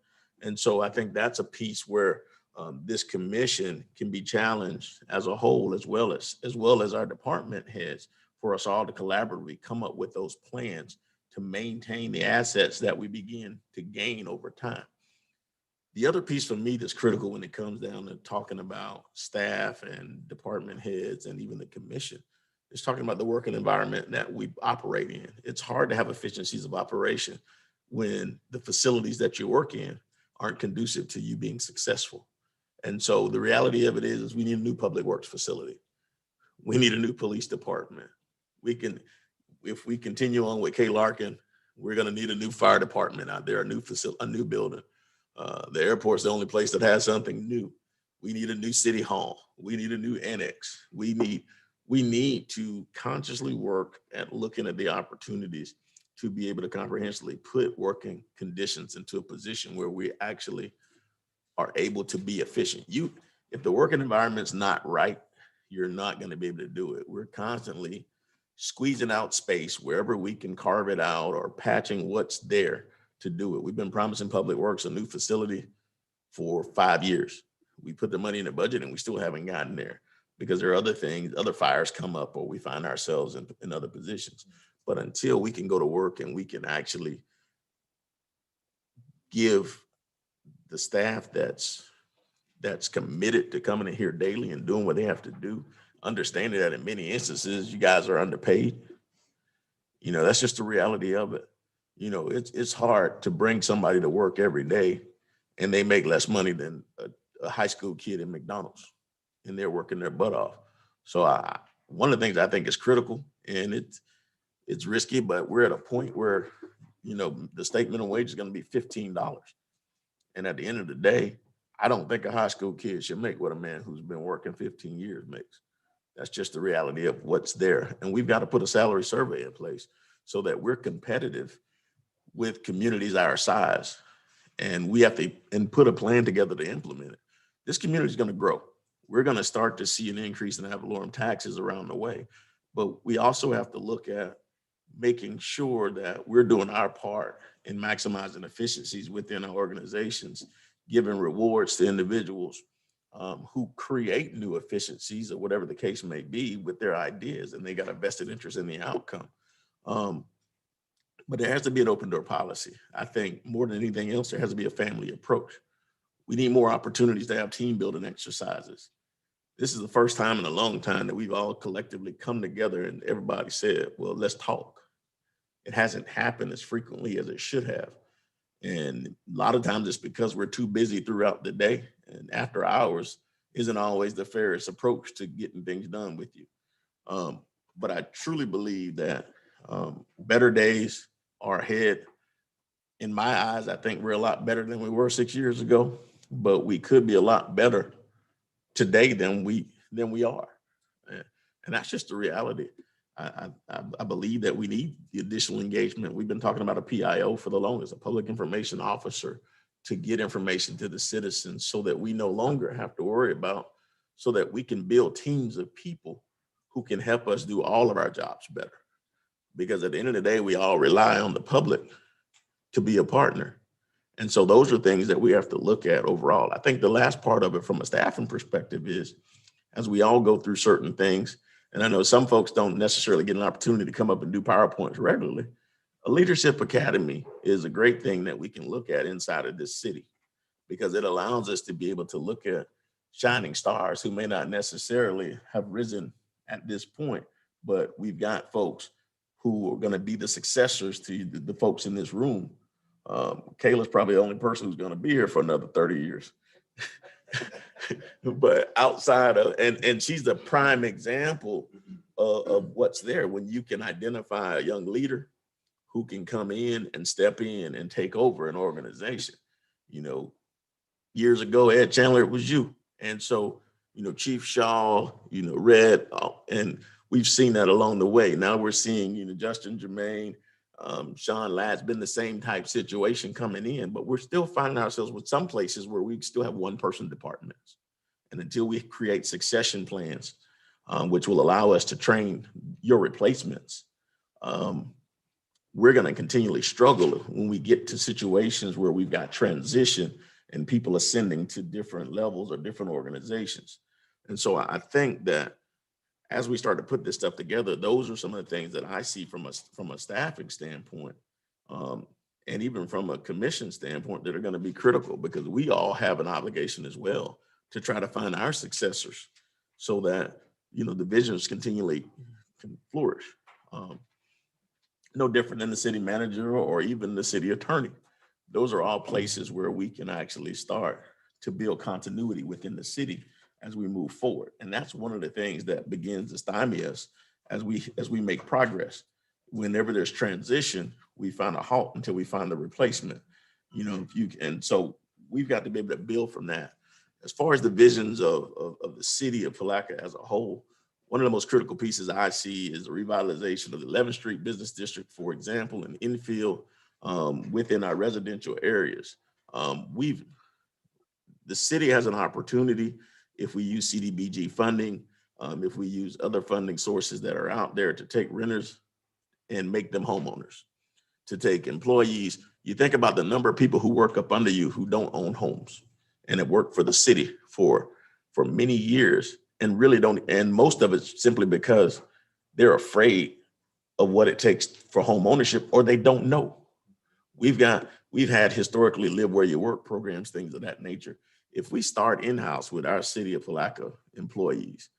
And so I think that's a piece where this commission can be challenged as a whole, as well as our department heads, for us all to collaboratively come up with those plans to maintain the assets that we begin to gain over time. The other piece for me that's critical when it comes down to talking about staff and department heads and even the commission is talking about the working environment that we operate in. It's hard to have efficiencies of operation when the facilities that you work in aren't conducive to you being successful. And so the reality of it is we need a new public works facility. We need a new police department. If we continue on with K. Larkin, we're going to need a new fire department out there, a new building. The airport's the only place that has something new. We need a new city hall. We need a new annex. We need to consciously work at looking at the opportunities to be able to comprehensively put working conditions into a position where we actually are able to be efficient. If the working environment's not right, you're not going to be able to do it. We're constantly squeezing out space wherever we can carve it out or patching what's there to do it. We've been promising Public Works a new facility for 5 years. We put the money in the budget and we still haven't gotten there because there are other things, other fires come up or we find ourselves in other positions. But until we can go to work and we can actually give the staff that's committed to coming in here daily and doing what they have to do, understanding that in many instances, you guys are underpaid. That's just the reality of it. It's hard to bring somebody to work every day and they make less money than a high school kid in McDonald's and they're working their butt off. So one of the things I think is critical, and it's risky, but we're at a point where, the state minimum wage is going to be $15. And at the end of the day, I don't think a high school kid should make what a man who's been working 15 years makes. That's just the reality of what's there. And we've got to put a salary survey in place so that we're competitive with communities our size. And we have to put a plan together to implement it. This community is going to grow. We're going to start to see an increase in ad valorem taxes around the way. But we also have to look at making sure that we're doing our part in maximizing efficiencies within our organizations, giving rewards to individuals who create new efficiencies or whatever the case may be with their ideas, and they got a vested interest in the outcome. But there has to be an open door policy. I think more than anything else, there has to be a family approach. We need more opportunities to have team building exercises. This is the first time in a long time that we've all collectively come together and everybody said, well, let's talk. It hasn't happened as frequently as it should have. And a lot of times it's because we're too busy throughout the day, and after hours isn't always the fairest approach to getting things done with you. But I truly believe that better days are ahead. In my eyes, I think we're a lot better than we were 6 years ago, but we could be a lot better today than we are. And that's just the reality. I believe that we need the additional engagement. We've been talking about a PIO for the longest, a public information officer, to get information to the citizens so that we no longer have to worry about, so that we can build teams of people who can help us do all of our jobs better. Because at the end of the day, we all rely on the public to be a partner. And so those are things that we have to look at overall. I think the last part of it from a staffing perspective is, as we all go through certain things, and I know some folks don't necessarily get an opportunity to come up and do PowerPoints regularly, a leadership academy is a great thing that we can look at inside of this city, because it allows us to be able to look at shining stars who may not necessarily have risen at this point, but we've got folks who are going to be the successors to the folks in this room. Kayla's probably the only person who's going to be here for another 30 years. But outside of, and she's the prime example of what's there when you can identify a young leader who can come in and step in and take over an organization. You know, years ago, Ed Chandler, it was you. And so, Chief Shaw, Red, and we've seen that along the way. Now we're seeing, Justin Jermaine, Sean Ladd's been the same type situation coming in, but we're still finding ourselves with some places where we still have one person departments. And until we create succession plans, which will allow us to train your replacements, we're going to continually struggle when we get to situations where we've got transition and people ascending to different levels or different organizations. And so I think that as we start to put this stuff together, those are some of the things that I see from a staffing standpoint, and even from a commission standpoint, that are going to be critical, because we all have an obligation as well to try to find our successors so that, the visions continually can flourish. No different than the city manager or even the city attorney. Those are all places where we can actually start to build continuity within the city as we move forward. And that's one of the things that begins to stymie us as we make progress. Whenever there's transition, we find a halt until we find the replacement. And so we've got to be able to build from that. As far as the visions of the city of Palatka as a whole, one of the most critical pieces I see is the revitalization of the 11th Street Business District, for example, and infill within our residential areas. The city has an opportunity, if we use CDBG funding, if we use other funding sources that are out there, to take renters and make them homeowners, to take employees. You think about the number of people who work up under you who don't own homes and have worked for the city for many years and really don't, and most of it's simply because they're afraid of what it takes for home ownership, or they don't know. We've had historically live where you work programs, things of that nature. If we start in-house with our city of Palatka employees,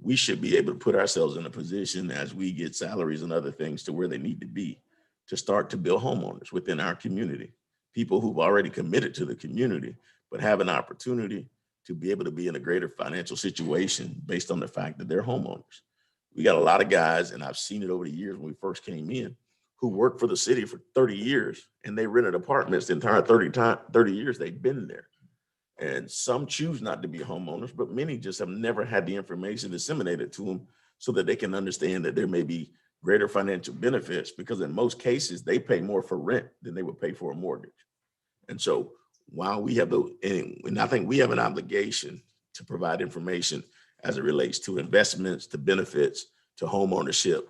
we should be able to put ourselves in a position as we get salaries and other things to where they need to be, to start to build homeowners within our community, people who've already committed to the community, but have an opportunity to be able to be in a greater financial situation based on the fact that they're homeowners. We got a lot of guys, and I've seen it over the years when we first came in, who worked for the city for 30 years and they rented apartments the entire 30 years they've been there. And some choose not to be homeowners, but many just have never had the information disseminated to them so that they can understand that there may be greater financial benefits, because in most cases, they pay more for rent than they would pay for a mortgage. And so while we have and I think we have an obligation to provide information as it relates to investments, to benefits, to home ownership,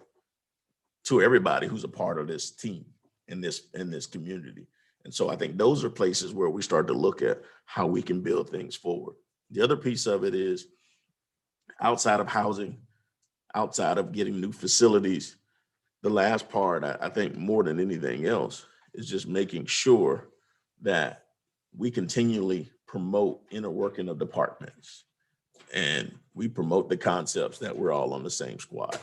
to everybody who's a part of this team in this community. And so I think those are places where we start to look at how we can build things forward. The other piece of it is, outside of housing, outside of getting new facilities, the last part, I think more than anything else, is just making sure that we continually promote inner working of departments, and we promote the concepts that we're all on the same squad.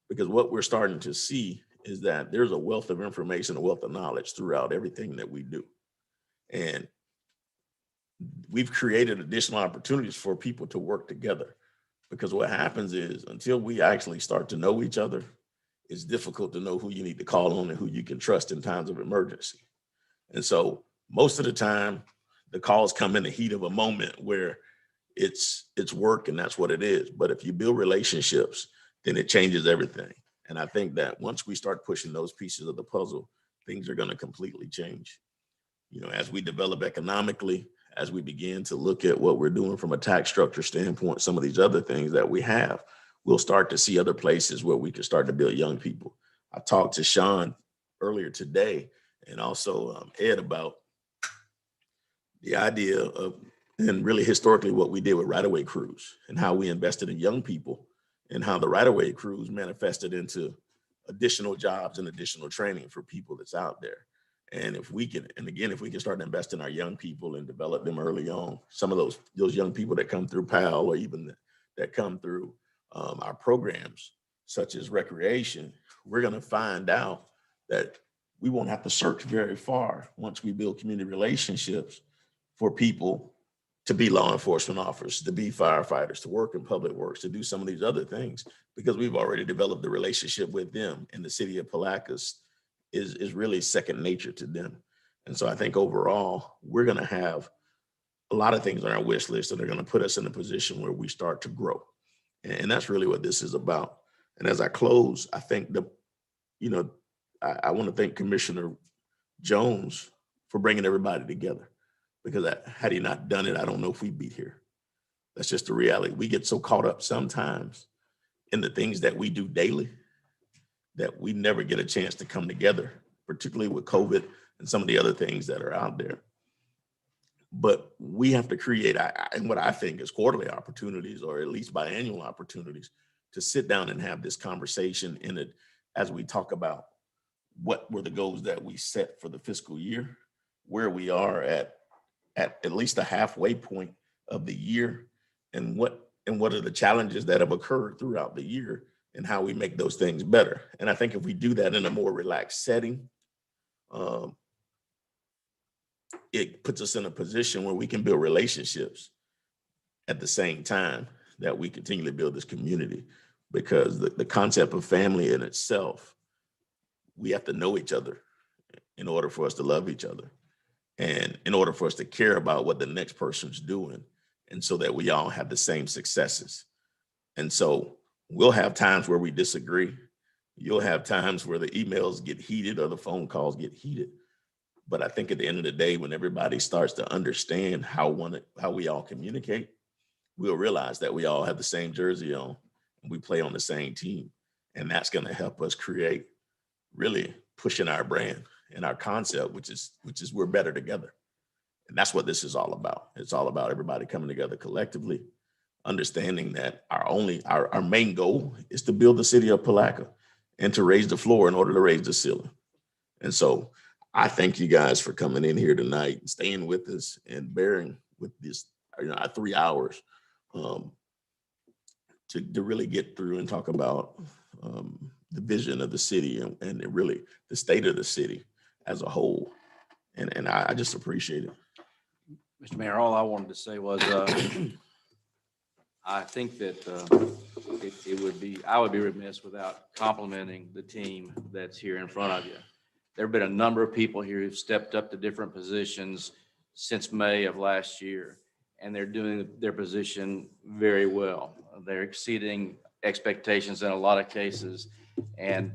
Because what we're starting to see is that there's a wealth of information, a wealth of knowledge throughout everything that we do. And we've created additional opportunities for people to work together, because what happens is until we actually start to know each other, it's difficult to know who you need to call on and who you can trust in times of emergency. And so most of the time, the calls come in the heat of a moment where it's work and that's what it is. But if you build relationships, then it changes everything. And I think that once we start pushing those pieces of the puzzle, things are going to completely change. You know, as we develop economically, as we begin to look at what we're doing from a tax structure standpoint, some of these other things that we have, we'll start to see other places where we can start to build young people. I talked to Sean earlier today and also Ed about the idea of, and really historically what we did with right-of-way crews and how we invested in young people and how the right-of-way crews manifested into additional jobs and additional training for people that's out there. And if we can, and again, if we can start to invest in our young people and develop them early on, some of those young people that come through PAL or even that come through our programs, such as recreation, we're going to find out that we won't have to search very far once we build community relationships for people to be law enforcement officers, to be firefighters, to work in public works, to do some of these other things, because we've already developed the relationship with them. And the city of Palatka is really second nature to them. And so I think overall, we're going to have a lot of things on our wish list that are going to put us in a position where we start to grow. And that's really what this is about. And as I close, I think I want to thank Commissioner Jones for bringing everybody together, because had he not done it, I don't know if we'd be here. That's just the reality. We get so caught up sometimes in the things that we do daily that we never get a chance to come together, particularly with COVID and some of the other things that are out there. But we have to create and what I think is quarterly opportunities, or at least biannual opportunities, to sit down and have this conversation in it as we talk about what were the goals that we set for the fiscal year, where we are at least a halfway point of the year, and what are the challenges that have occurred throughout the year and how we make those things better. And I think if we do that in a more relaxed setting, it puts us in a position where we can build relationships at the same time that we continually build this community. Because the concept of family in itself, we have to know each other in order for us to love each other, and in order for us to care about what the next person's doing, and so that we all have the same successes. And so we'll have times where we disagree. You'll have times where the emails get heated or the phone calls get heated. But I think at the end of the day, when everybody starts to understand how we all communicate, we'll realize that we all have the same jersey on and we play on the same team. And that's going to help us create really pushing our brand and our concept, which is we're better together. And that's what this is all about. It's all about everybody coming together collectively, understanding that our main goal is to build the city of Palatka and to raise the floor in order to raise the ceiling. And so I thank you guys for coming in here tonight and staying with us and bearing with this, 3 hours to really get through and talk about the vision of the city and really the state of the city as a whole. And I just appreciate it. Mr. Mayor, all I wanted to say was, I think that I would be remiss without complimenting the team that's here in front of you. There have been a number of people here who've stepped up to different positions since May of last year, and they're doing their position very well. They're exceeding expectations in a lot of cases and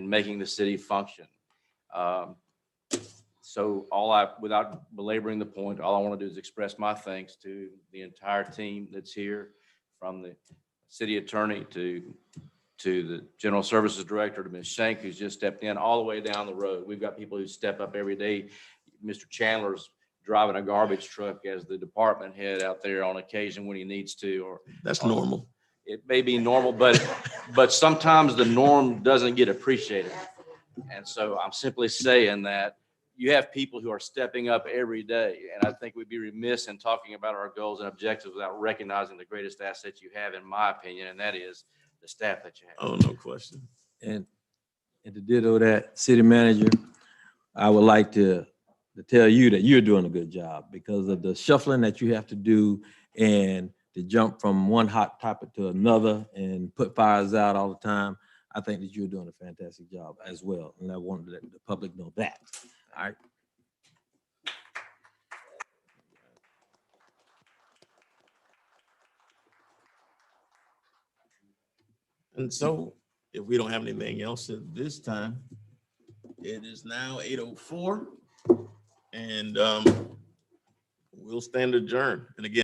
making the city function. So without belaboring the point, all I want to do is express my thanks to the entire team that's here, from the city attorney to the general services director, to Ms. Shank, who's just stepped in, all the way down the road. We've got people who step up every day. Mr. Chandler's driving a garbage truck as the department head out there on occasion when he needs to. Or that's normal. It may be normal, but sometimes the norm doesn't get appreciated. And so I'm simply saying that you have people who are stepping up every day. And I think we'd be remiss in talking about our goals and objectives without recognizing the greatest asset you have, in my opinion, and that is the staff that you have. Oh, no question. And and to ditto that, city manager, I would like to tell you that you're doing a good job because of the shuffling that you have to do and to jump from one hot topic to another and put fires out all the time. I think that you're doing a fantastic job as well. And I want to let the public know that. All right. And so if we don't have anything else at this time, it is now 8:04 and we'll stand adjourned. And again,